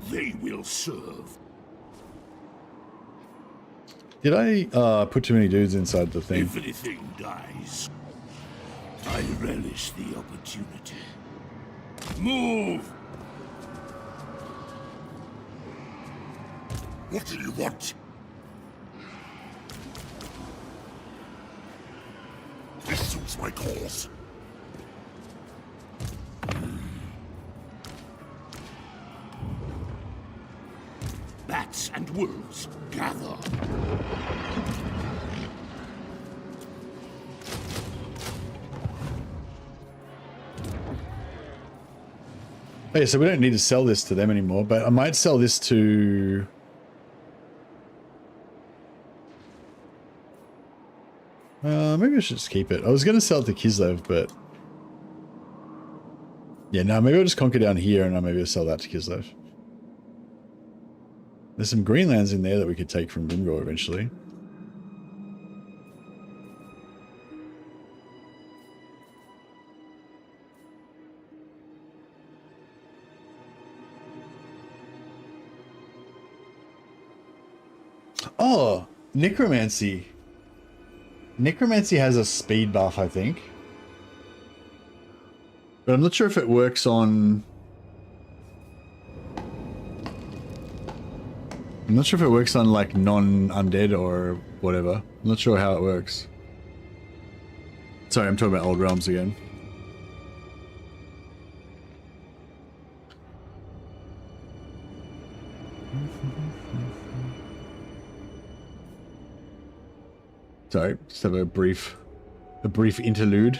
[SPEAKER 3] They will serve.
[SPEAKER 1] Did I put too many dudes inside the thing?
[SPEAKER 3] If anything dies, I relish the opportunity. Move!
[SPEAKER 4] What do you want? This suits my cause.
[SPEAKER 3] Bats and wolves, gather.
[SPEAKER 1] Okay, so we don't need to sell this to them anymore, but I might sell this to... maybe I should just keep it. I was going to sell it to Kislev, but... yeah, no, maybe I'll just conquer down here and maybe I'll sell that to Kislev. There's some green lands in there that we could take from Grimgor eventually. Oh, Necromancy. Necromancy has a speed buff, I think. But I'm not sure if it works on... I'm not sure if it works on, like, non-undead or whatever. I'm not sure how it works. Sorry, I'm talking about Old Realms again. Sorry, just have a brief interlude.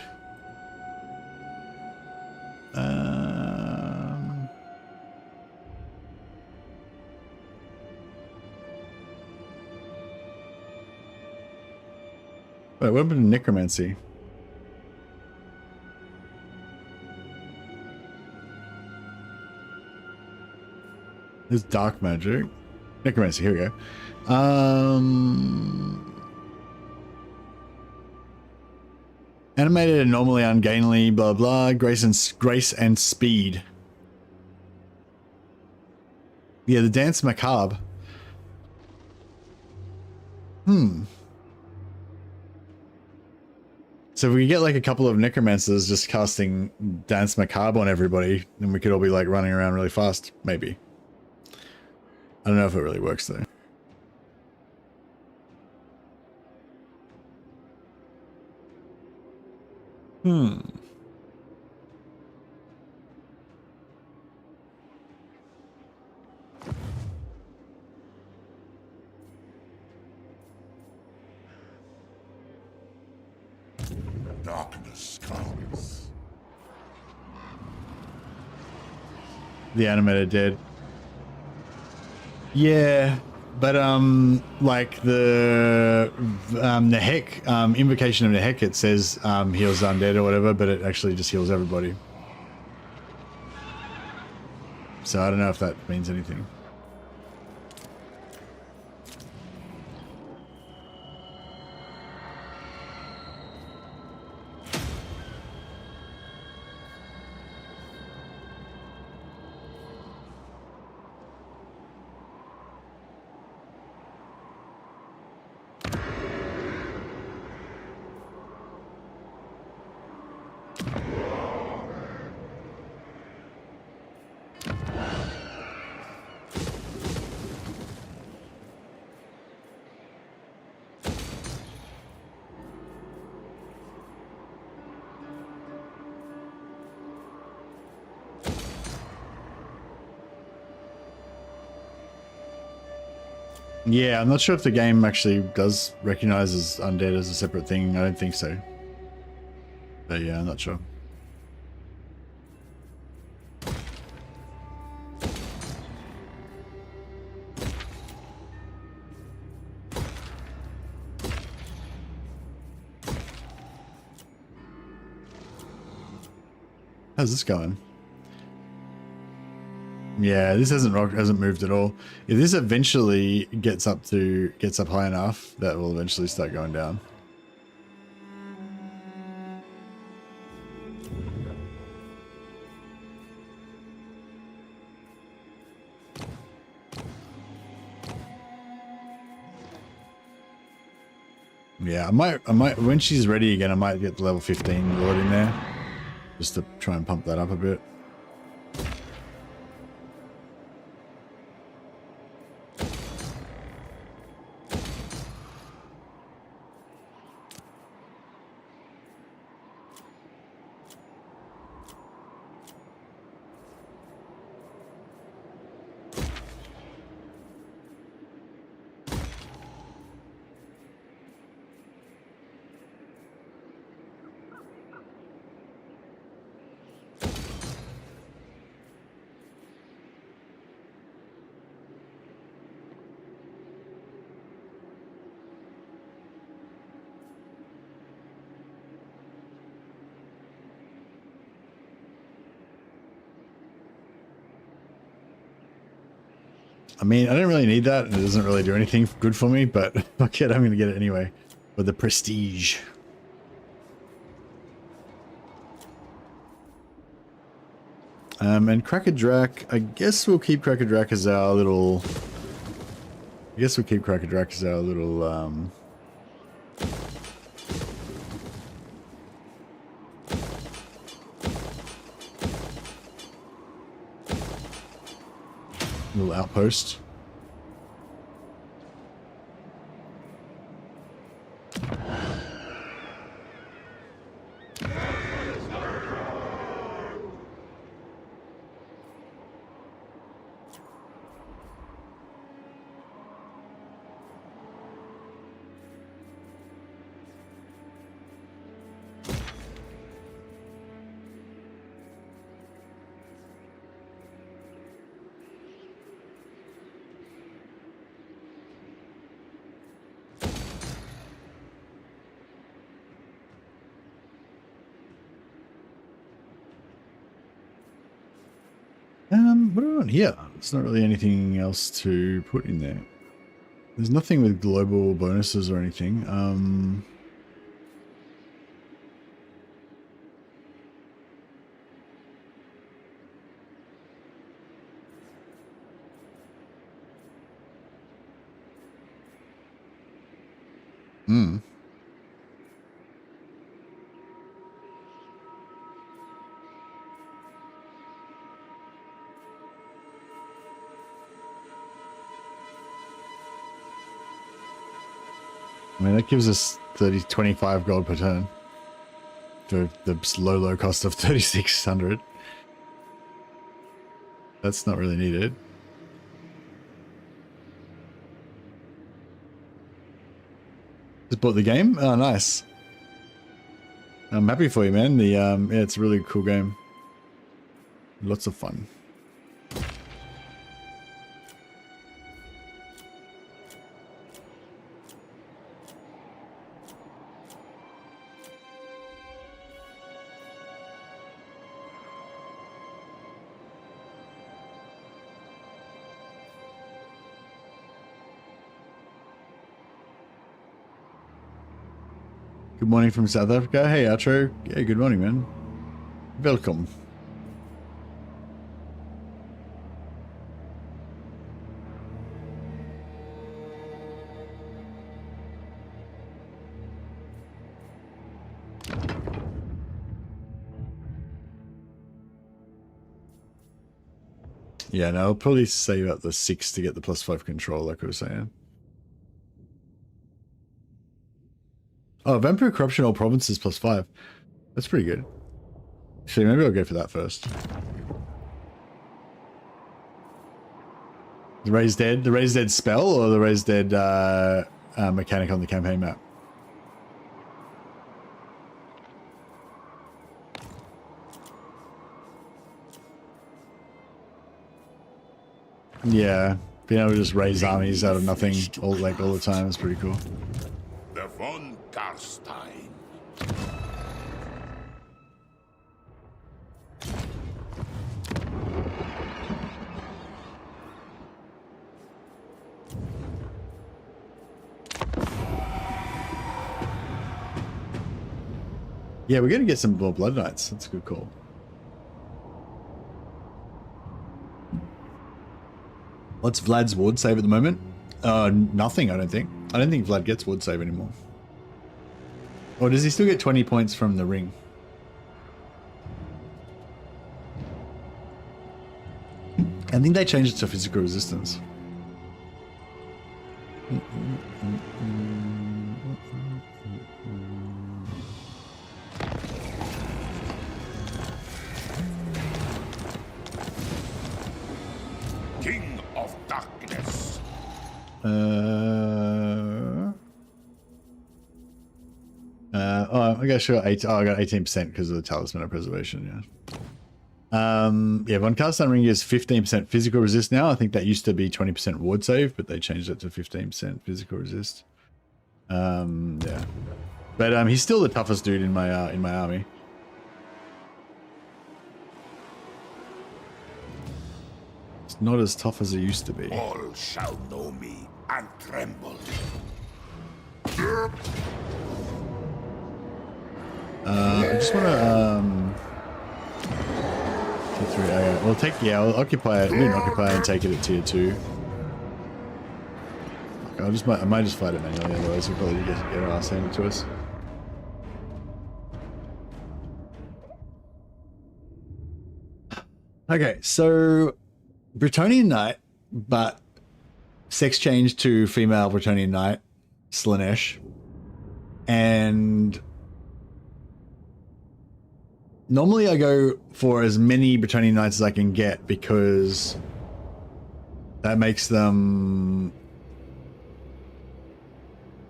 [SPEAKER 1] Wait, what happened to Necromancy? There's Dark Magic. Necromancy, here we go. Animated, anomaly, ungainly, blah blah. Grace and speed. Yeah, the dance macabre. So if we get like a couple of necromancers just casting Dance Macabre on everybody, then we could all be like running around really fast, maybe. I don't know if it really works though.
[SPEAKER 4] Darkness comes.
[SPEAKER 1] The animator dead. Yeah, but like the heck invocation of the heck, it says heals undead or whatever, but it actually just heals everybody. So I don't know if that means anything. Yeah, I'm not sure if the game actually does recognize as undead as a separate thing. I don't think so. But yeah, I'm not sure. How's this going? Yeah, this hasn't moved at all. If this eventually gets up high enough, that will eventually start going down. Yeah, I might when she's ready again, I might get the level 15 Lord in there just to try and pump that up a bit. I mean, I don't really need that, and it doesn't really do anything good for me, but fuck it, I'm going to get it anyway. For the prestige. And Crackerdrak, I guess we'll keep Crackerdrak as our little... little outpost. What about here? There's not really anything else to put in there. There's nothing with global bonuses or anything. I mean, that gives us 25 gold per turn. For the low cost of 3,600. That's not really needed. Just bought the game? Oh, nice. I'm happy for you, man. Yeah, it's a really cool game. Lots of fun. Good morning from South Africa. Hey, Outro. Yeah, good morning, man. Welcome. Yeah, no, I'll probably save up the 6 to get the +5 control, like I was saying. Oh, Vampire Corruption all provinces +5. That's pretty good. Actually, maybe I'll go for that first. The Raise Dead spell, or the Raise Dead mechanic on the campaign map? Yeah, being able to just raise armies out of nothing all the time is pretty cool.
[SPEAKER 4] The von Carstein.
[SPEAKER 1] Yeah, we're gonna get some more Blood Knights. That's a good call. What's Vlad's ward save at the moment? Nothing, I don't think. I don't think Vlad gets ward save anymore. Or does he still get 20 points from the ring? I think they changed it to physical resistance.
[SPEAKER 4] King of Darkness.
[SPEAKER 1] I guess sure. I got 18% because of the Talisman of Preservation. Yeah. Yeah. Von Carstein ring is 15% physical resist now. I think that used to be 20% ward save, but they changed it to 15% physical resist. Yeah. But he's still the toughest dude in my army. It's not as tough as it used to be.
[SPEAKER 4] All shall know me and tremble.
[SPEAKER 1] I just want to tier 3. Okay. We'll take I'll occupy it. We can occupy and take it at tier 2. I might just fight it manually, otherwise we'll probably get our ass handed to us. Okay, so Bretonnian Knight, but sex change to female Bretonnian Knight, Slanesh, and normally I go for as many Bretonnian Knights as I can get because that makes them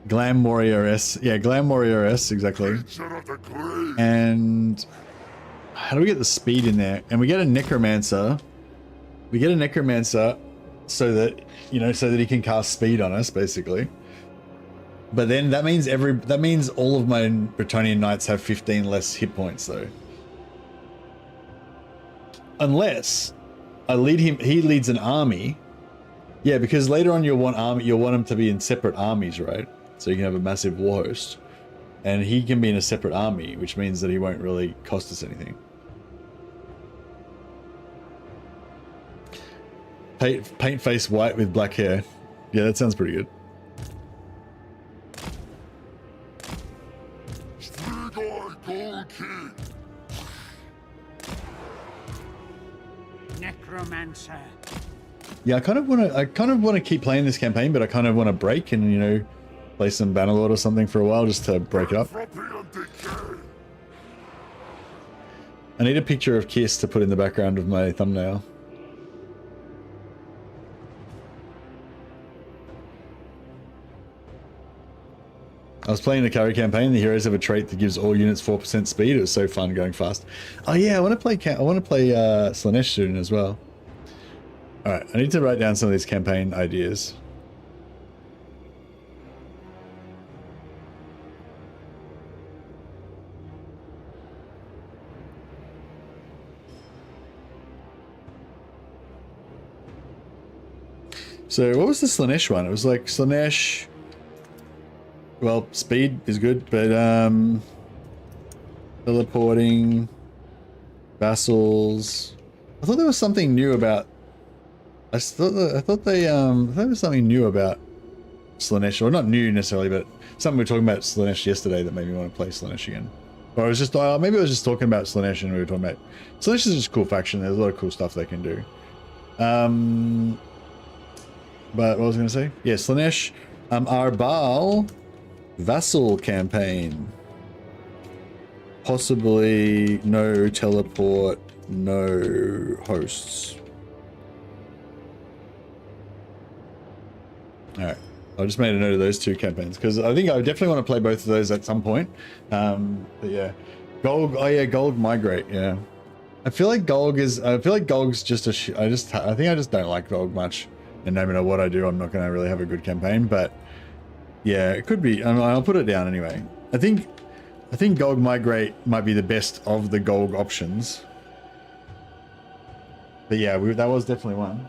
[SPEAKER 1] Glam Warrior-S. Yeah, Glam Warrior-S, exactly. And how do we get the speed in there? And we get a Necromancer. We get a Necromancer so that, so that he can cast speed on us, basically. But then that means all of my Bretonnian Knights have 15 less hit points, though. Unless I lead him, he leads an army. Yeah, because later on you'll want him to be in separate armies, right? So you can have a massive war host. And he can be in a separate army, which means that he won't really cost us anything. Paint face white with black hair. Yeah, that sounds pretty good.
[SPEAKER 5] Necromancer. Yeah,
[SPEAKER 1] I kind of want to keep playing this campaign, but I kind of want to break and, play some Bannerlord or something for a while just to break it up. I need a picture of Kiss to put in the background of my thumbnail. I was playing the carry campaign. The heroes have a trait that gives all units 4% speed. It was so fun going fast. Oh yeah, I want to play Slaanesh soon as well. All right, I need to write down some of these campaign ideas. So what was the Slaanesh one? It was like Slaanesh. Well, speed is good, but teleporting, vassals. I thought there was something new about. I thought there was something new about Slaanesh, or not new necessarily, but something we were talking about Slaanesh yesterday that made me want to play Slaanesh again. Or I was just maybe I was just talking about Slaanesh and we were talking about Slaanesh is just a cool faction. There's a lot of cool stuff they can do. But what was I going to say? Yeah, Slaanesh, Arbal, Vassal campaign. Possibly no teleport, no hosts. Alright, I just made a note of those two campaigns because I think I definitely want to play both of those at some point. But yeah, Golg. Oh yeah, Golg migrate. Yeah, I feel like Golg's just a. I think I just don't like Golg much. And no matter what I do, I'm not going to really have a good campaign. But yeah, it could be. I'll put it down anyway. I think Golg migrate might be the best of the Golg options. But yeah, that was definitely one.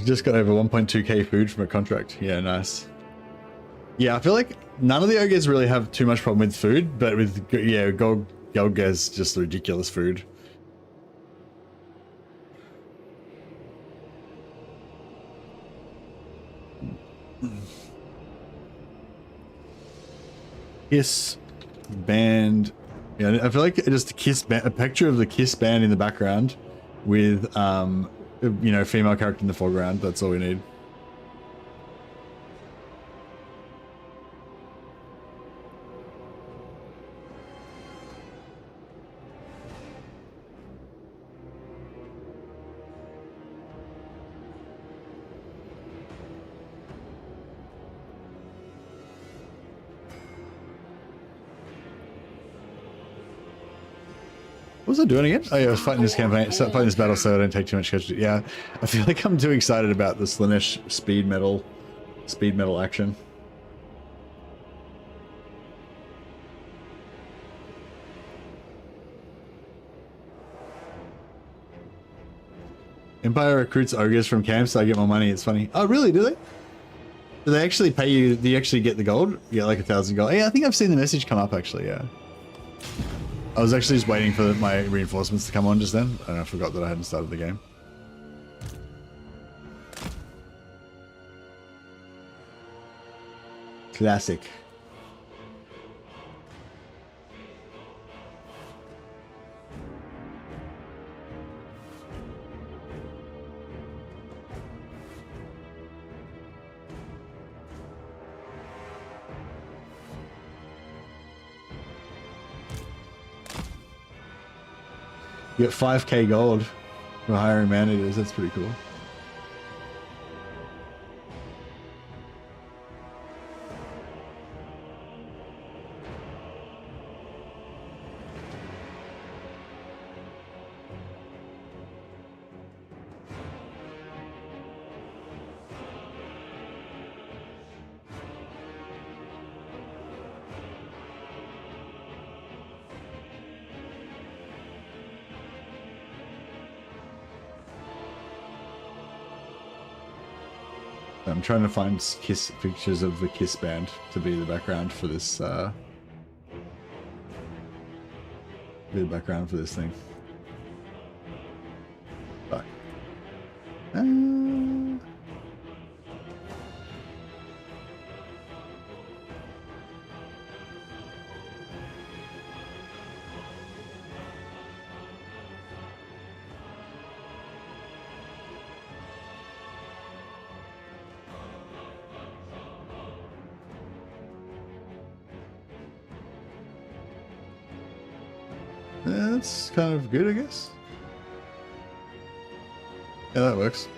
[SPEAKER 1] Just got over 1.2k food from a contract. Yeah, nice. Yeah, I feel like none of the ogres really have too much problem with food, but with Golg has just ridiculous food. Kiss band. Yeah, I feel like just a picture of the Kiss band in the background with you know, female character in the foreground. That's all we need. What was I doing again? Oh yeah, I was fighting this campaign, fighting this battle so I don't take too much casualty. Yeah, I feel like I'm too excited about the Slaanesh speed metal action. Empire recruits ogres from camps so I get more money. It's funny. Oh really, do they? Do they actually pay you? Do you actually get the gold? You get like 1,000 gold. Yeah, I think I've seen the message come up actually, yeah. I was actually just waiting for my reinforcements to come on just then, and I forgot that I hadn't started the game. Classic. You get 5k gold for hiring man-eaters. That's pretty cool. I'm trying to find Kiss pictures of the Kiss band to be the background for this. Be the background for this thing. Fuck. That's kind of good, I guess. Yeah, that works.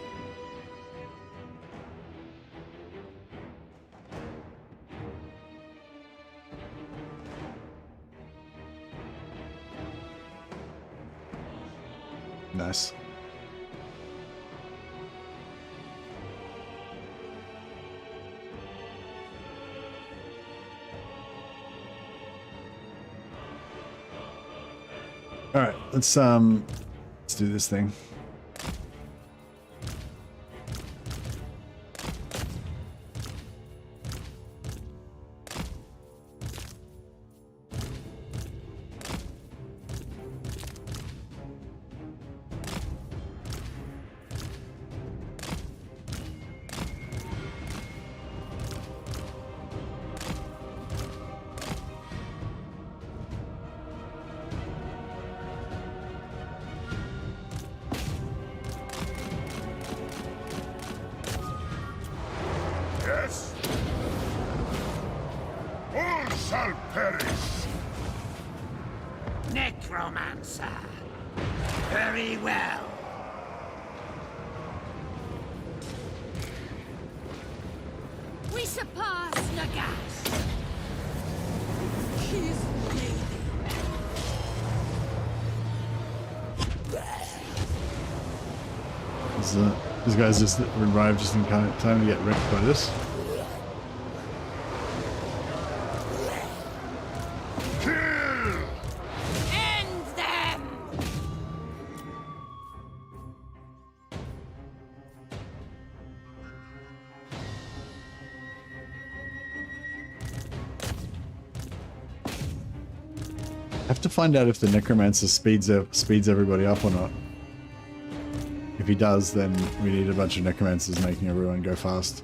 [SPEAKER 1] Nice. All right, let's do this thing.
[SPEAKER 4] Yes? All shall perish!
[SPEAKER 9] Necromancer. Very well.
[SPEAKER 6] We surpass Nagash. He's leaving.
[SPEAKER 1] These guys just arrived just in time to get wrecked by this.
[SPEAKER 4] Kill!
[SPEAKER 6] End them!
[SPEAKER 1] I have to find out if the Necromancer speeds everybody up or not. If he does, then we need a bunch of Necromancers making everyone go fast.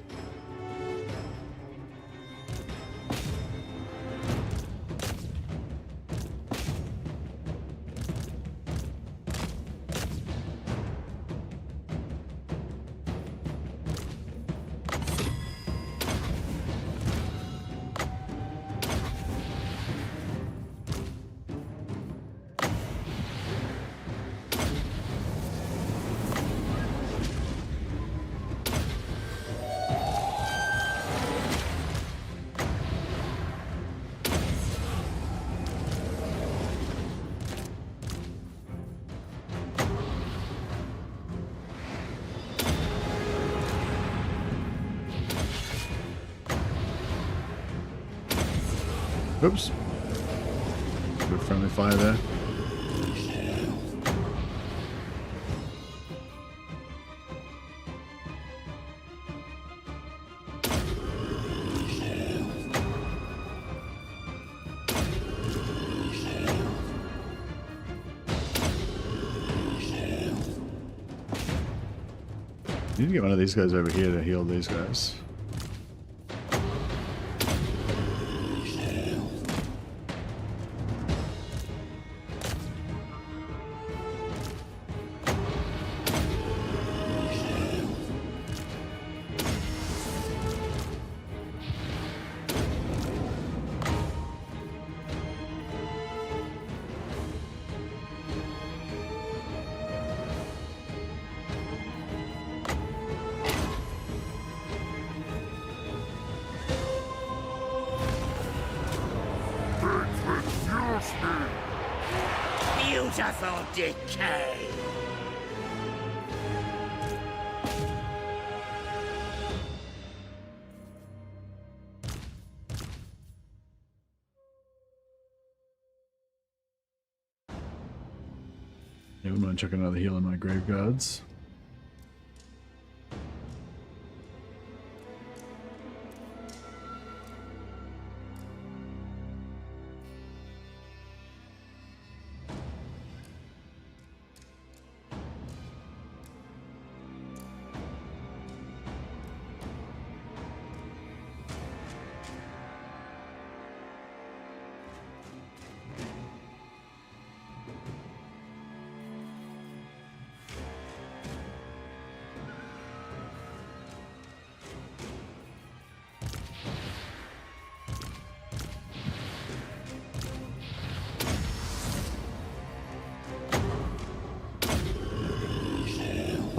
[SPEAKER 1] Oops. Good friendly fire there. Need to get one of these guys over here to heal these guys.
[SPEAKER 9] Beautiful decay.
[SPEAKER 1] Yeah, wouldn't mind chucking another heal in my grave guards.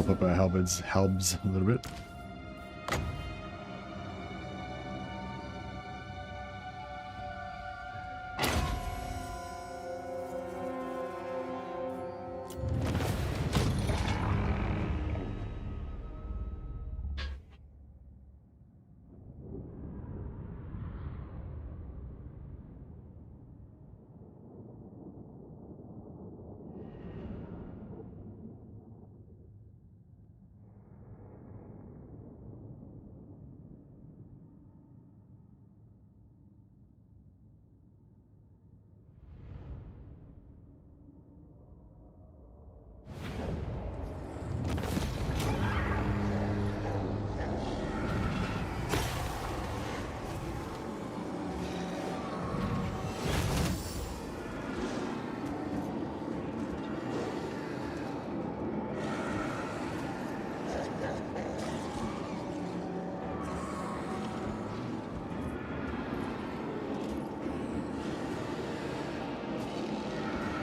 [SPEAKER 1] pop up our halberds a little bit.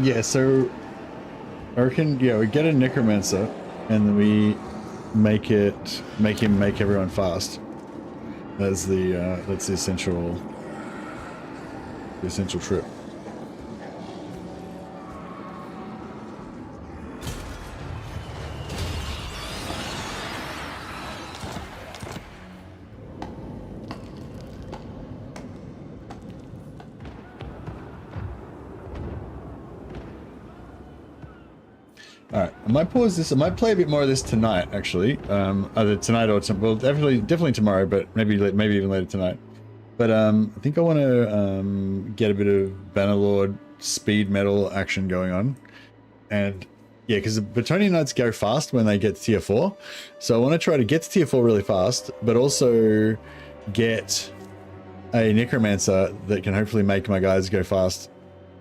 [SPEAKER 1] Yeah, so I reckon, yeah, we get a necromancer and then we make him make everyone fast. That's the essential trip. Alright, I might pause this. I might play a bit more of this tonight, actually. Either tonight or well, definitely tomorrow, but maybe even later tonight. But I think I want to get a bit of Bannerlord speed metal action going on, and yeah, because the Bretonian Knights go fast when they get to tier 4, so I want to try to get to tier 4 really fast, but also get a Necromancer that can hopefully make my guys go fast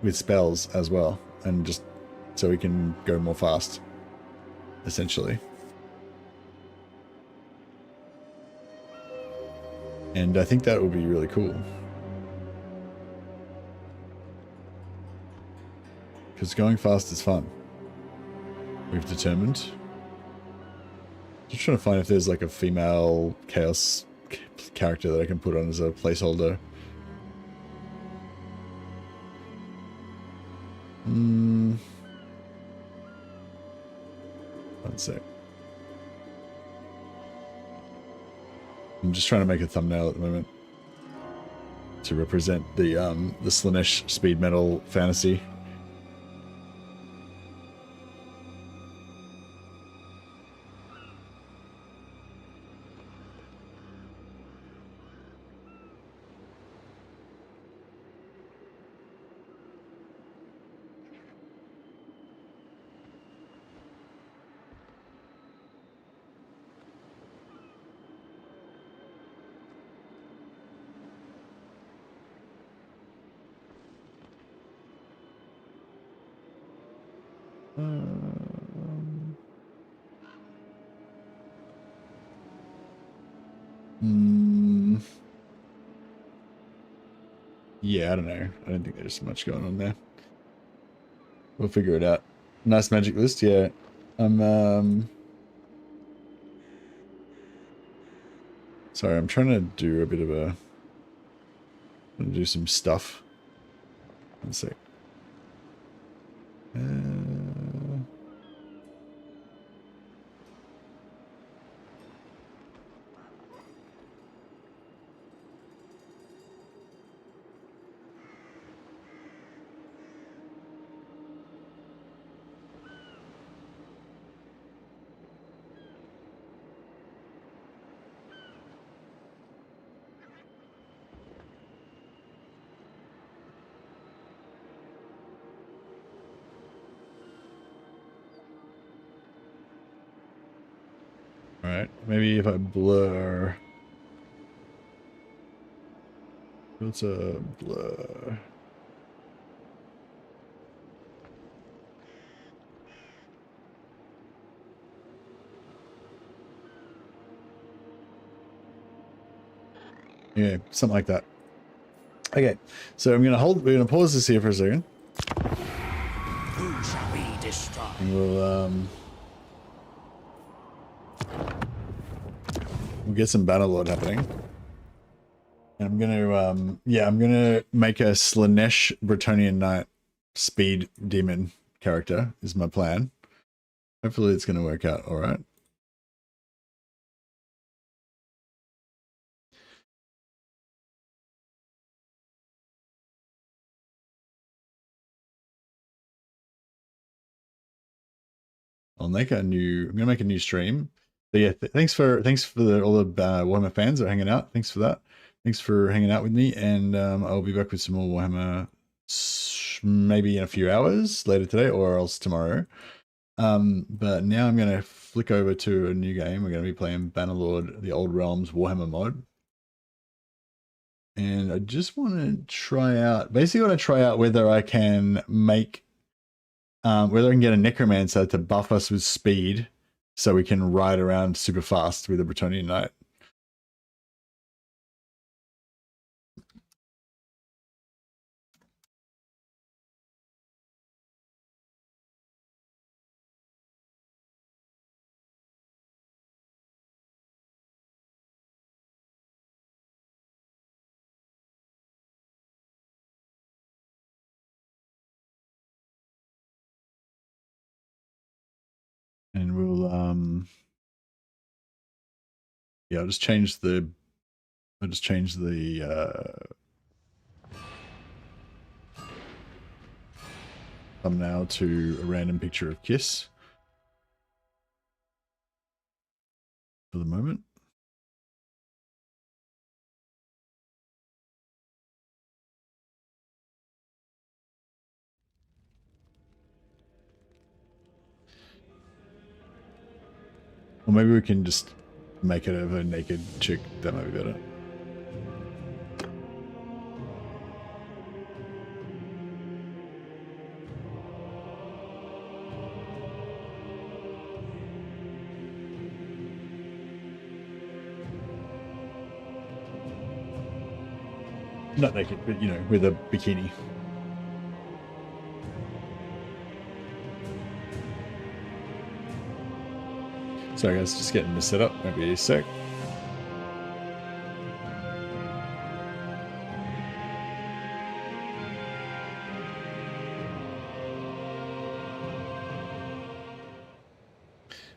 [SPEAKER 1] with spells as well, and just so we can go more fast, essentially. And I think that would be really cool. Because going fast is fun. We've determined. Just trying to find if there's like a female chaos character that I can put on as a placeholder. One sec. I'm just trying to make a thumbnail at the moment to represent the Slaanesh speed metal fantasy. Yeah, I don't know. I don't think there's much going on there. We'll figure it out. Nice magic list, yeah. Sorry, I'm trying to do a bit of a... I'm gonna do some stuff. One sec. Alright, maybe if I blur... What's a blur? Yeah, something like that. Okay, so we're gonna pause this here for a second.
[SPEAKER 5] Who shall we destroy?
[SPEAKER 1] And we'll We'll get some Bannerlord happening. And I'm gonna, yeah, I'm gonna make a Slanesh Bretonnian Knight speed demon character is my plan. Hopefully it's gonna work out all right. I'm gonna make a new stream. So yeah, thanks for all the Warhammer fans that are hanging out. Thanks for that. Thanks for hanging out with me, and I'll be back with some more Warhammer maybe in a few hours later today, or else tomorrow. But now I'm gonna flick over to a new game. We're gonna be playing Bannerlord, the Old Realms Warhammer mod. And I just want to try out, basically want to try out whether I can make whether I can get a Necromancer to buff us with speed so we can ride around super fast with a Bretonnian Knight. And we'll yeah, I'll just change the thumbnail to a random picture of Kiss for the moment. Or maybe we can just make it of a naked chick. That might be better. Not naked, but you know, with a bikini. Sorry guys, just getting this set up. Maybe a sec.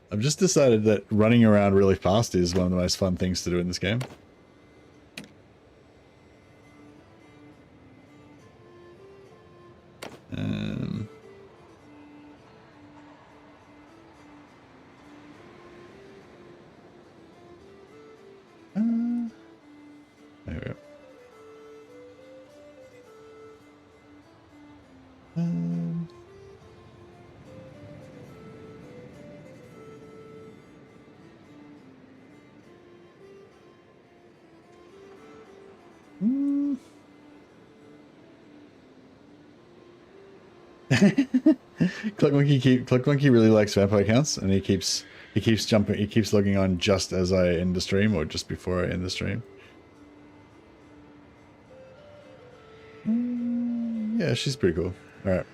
[SPEAKER 1] I've just decided that running around really fast is one of the most fun things to do in this game. There we go. Clock Monkey really likes vampire counts, and he keeps jumping. He keeps logging on just as I end the stream, or just before I end the stream. Yeah, she's pretty cool. All right.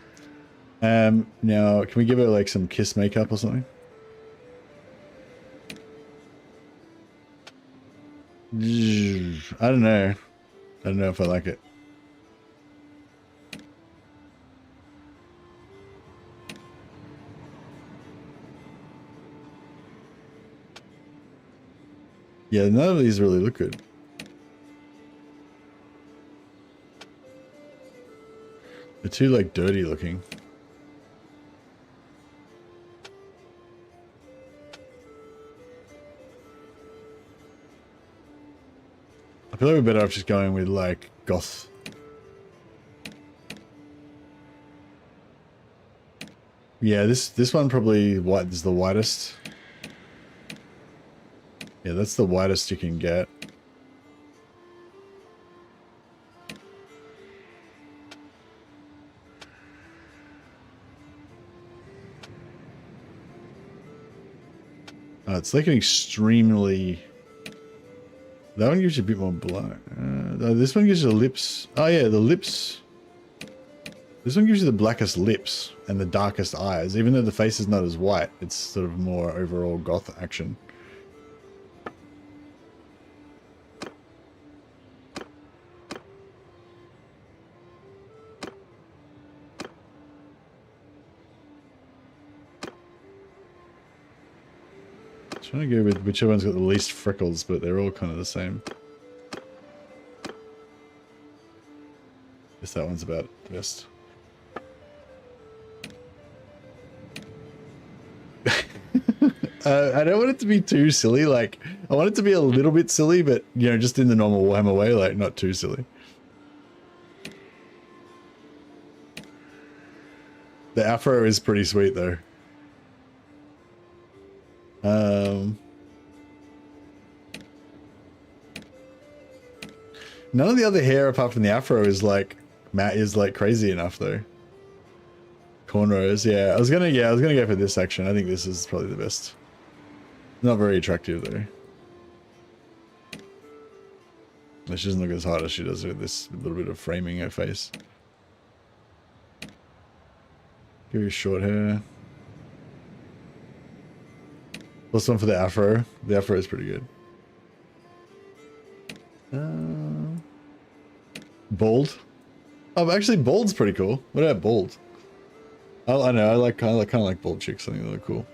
[SPEAKER 1] Now can we give her like some Kiss makeup or something? I don't know. I don't know if I like it. Yeah, none of these really look good. They're too like dirty looking. I feel like we're better off just going with like goth. Yeah, this one probably is the whitest. Yeah, that's the whitest you can get. It's like an extremely... That one gives you a bit more black. This one gives you the lips. Oh yeah, the lips. This one gives you the blackest lips and the darkest eyes. Even though the face is not as white, it's sort of more overall goth action. Trying to go with whichever one's got the least freckles, but they're all kind of the same. Guess that one's about the best. I don't want it to be too silly. Like, I want it to be a little bit silly, but, you know, just in the normal Warhammer way, like, not too silly. The afro is pretty sweet, though. None of the other hair apart from the afro is like crazy enough, though. Cornrows, yeah. I was gonna go for this section. I think this is probably the best. Not very attractive though. She doesn't look as hard as she does with this little bit of framing her face. Give you short hair. Plus one for the afro. The afro is pretty good. Bald. Oh, actually, bald's pretty cool. What about bald? I know. I kind of like bald chicks. I think they look cool.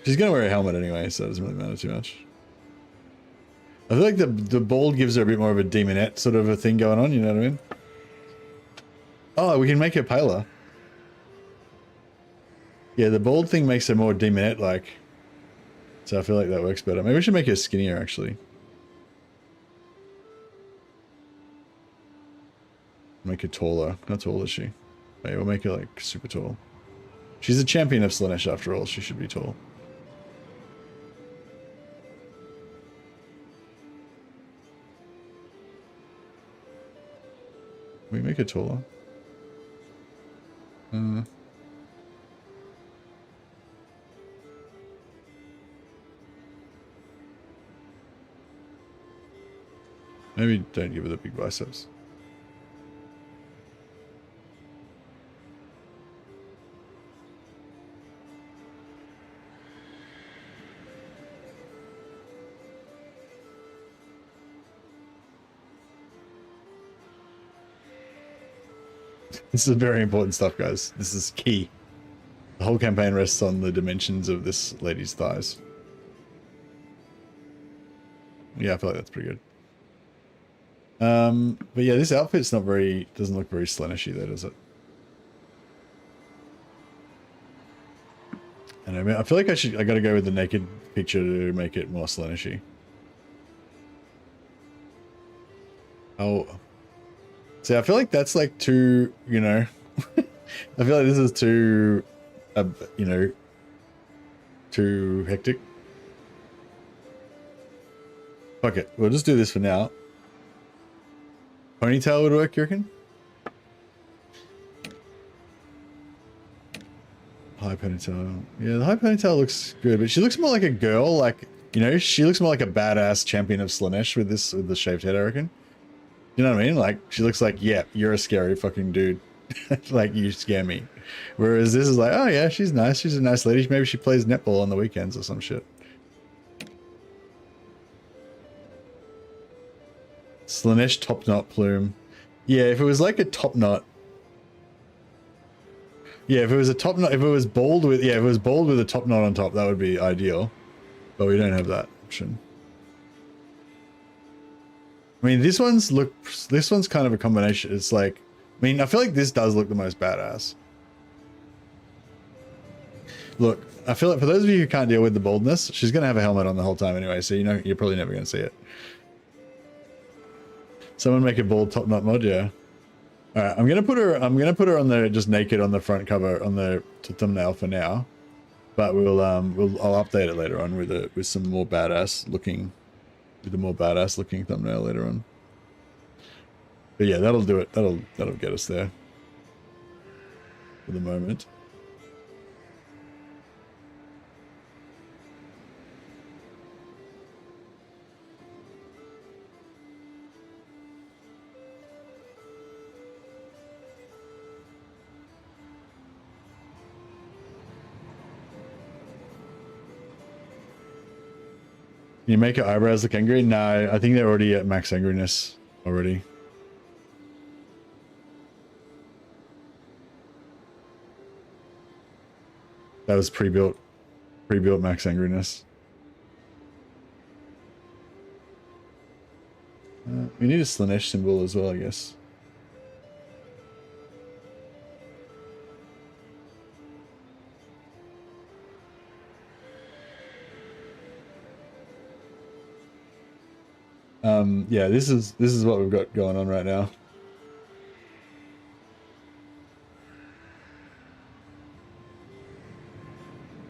[SPEAKER 1] She's gonna wear a helmet anyway, so it doesn't really matter too much. I feel like the bald gives her a bit more of a demonette sort of a thing going on. You know what I mean? Oh, we can make her paler. Yeah, the bald thing makes her more demonette-like. So I feel like that works better. Maybe we should make her skinnier, actually. Make her taller. How tall is she? Maybe we'll make her, like, super tall. She's a champion of Slaanesh, after all. She should be tall. Can we make her taller? Maybe don't give her the big biceps. This is very important stuff, guys. This is key. The whole campaign rests on the dimensions of this lady's thighs. Yeah, I feel like that's pretty good. But yeah, this outfit's not very, doesn't look very Slaaneshy though, does it? And I mean, I feel like I gotta go with the naked picture to make it more Slaaneshy. Oh. See, I feel like that's like too, you know, I feel like this is too, you know, too hectic. Fuck it, we'll just do this for now. Ponytail would work, you reckon? High ponytail. Yeah, the high ponytail looks good, but she looks more like a girl, like, you know, she looks more like a badass champion of Slaanesh with this, with the shaved head, I reckon. You know what I mean? Like, she looks like, yeah, you're a scary fucking dude. Like, you scare me. Whereas this is like, oh yeah, she's nice. She's a nice lady. Maybe she plays netball on the weekends or some shit. Slaanesh top knot plume. Yeah, if it was like a top knot. Yeah, if it was a top knot, if it was bald with, yeah, if it was bald with a top knot on top, that would be ideal. But we don't have that option. I mean, this one's kind of a combination. It's like, I mean, I feel like this does look the most badass. Look, I feel like for those of you who can't deal with the baldness, she's going to have a helmet on the whole time anyway, so you know, you're probably never going to see it. Someone make a bald top knot mod, yeah. All right, I'm gonna put her on the just naked on the front cover on the thumbnail for now, but I'll update it later on with some more badass looking, with a more badass looking thumbnail later on. But yeah, that'll do it. That'll get us there for the moment. Can you make her eyebrows look angry? No, I think they're already at max angriness already. That was pre-built max angriness. We need a Slanesh symbol as well, I guess. Yeah, this is what we've got going on right now.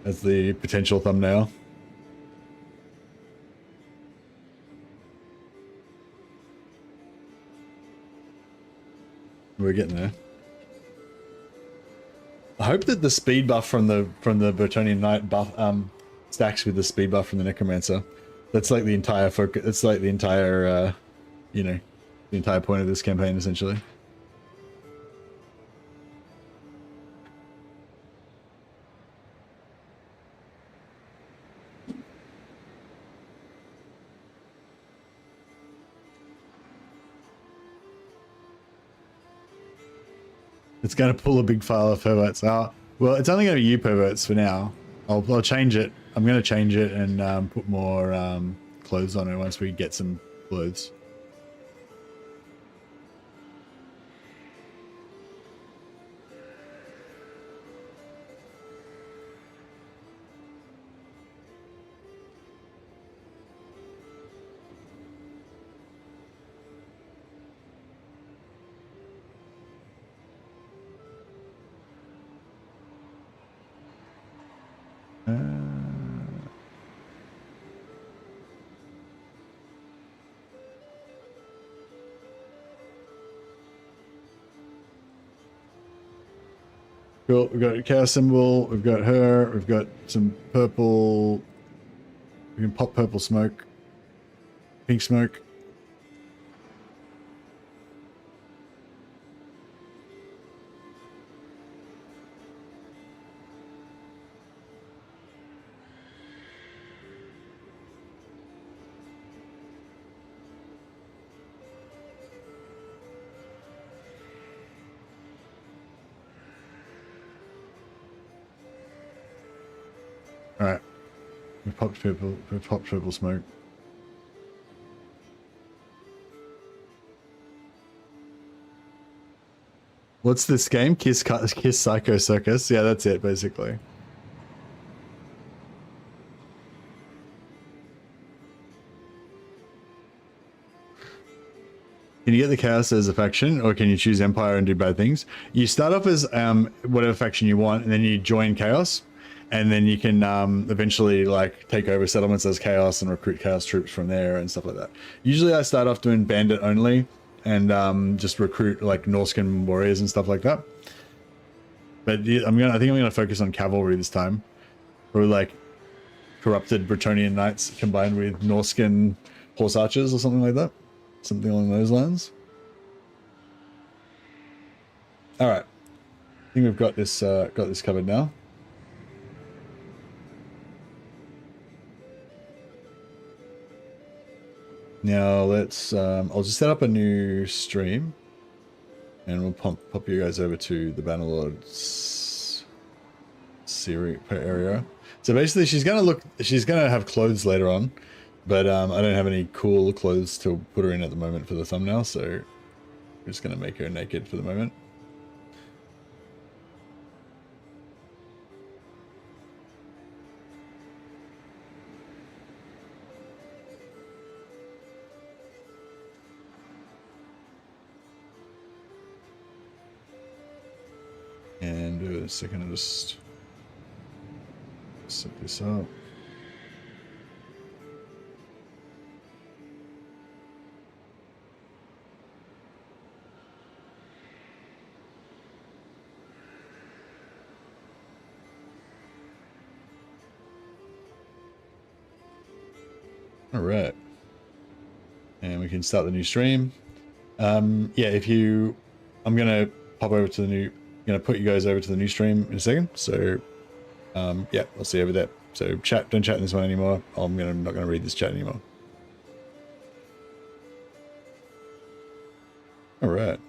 [SPEAKER 1] As the potential thumbnail. We're getting there. I hope that the speed buff from the Bretonian Knight buff stacks with the speed buff from the Necromancer. That's like the entire focus. It's like the entire, you know, the entire point of this campaign, essentially. It's going to pull a big file of perverts out. Well, it's only going to be you perverts for now. I'll change it. I'm going to change it and put more clothes on it once we get some clothes. Cool. We've got a chaos symbol. We've got her. We've got some purple. We can pop purple smoke. Pink smoke. All right, we popped purple smoke. What's this game? Kiss Psycho Circus. Yeah, that's it basically. Can you get the Chaos as a faction, or can you choose Empire and do bad things? You start off as whatever faction you want, and then you join Chaos. And then you can eventually like take over settlements as Chaos and recruit Chaos troops from there and stuff like that. Usually I start off doing Bandit only and just recruit like Norscan warriors and stuff like that. But I think I'm gonna focus on cavalry this time, or like corrupted Bretonian knights combined with Norscan horse archers or something like that, something along those lines. All right, I think we've got this covered now. Now let's, I'll just set up a new stream and we'll pop you guys over to the Bannerlord's area. So basically she's going to have clothes later on, but I don't have any cool clothes to put her in at the moment for the thumbnail. So we're just going to make her naked for the moment. And do a second and just set this up. All right. And we can start the new stream. Yeah, I'm going to pop over to the new, going to put you guys over to the new stream in a second. So, yeah, I'll see you over there. So don't chat in this one anymore. I'm not going to read this chat anymore. All right.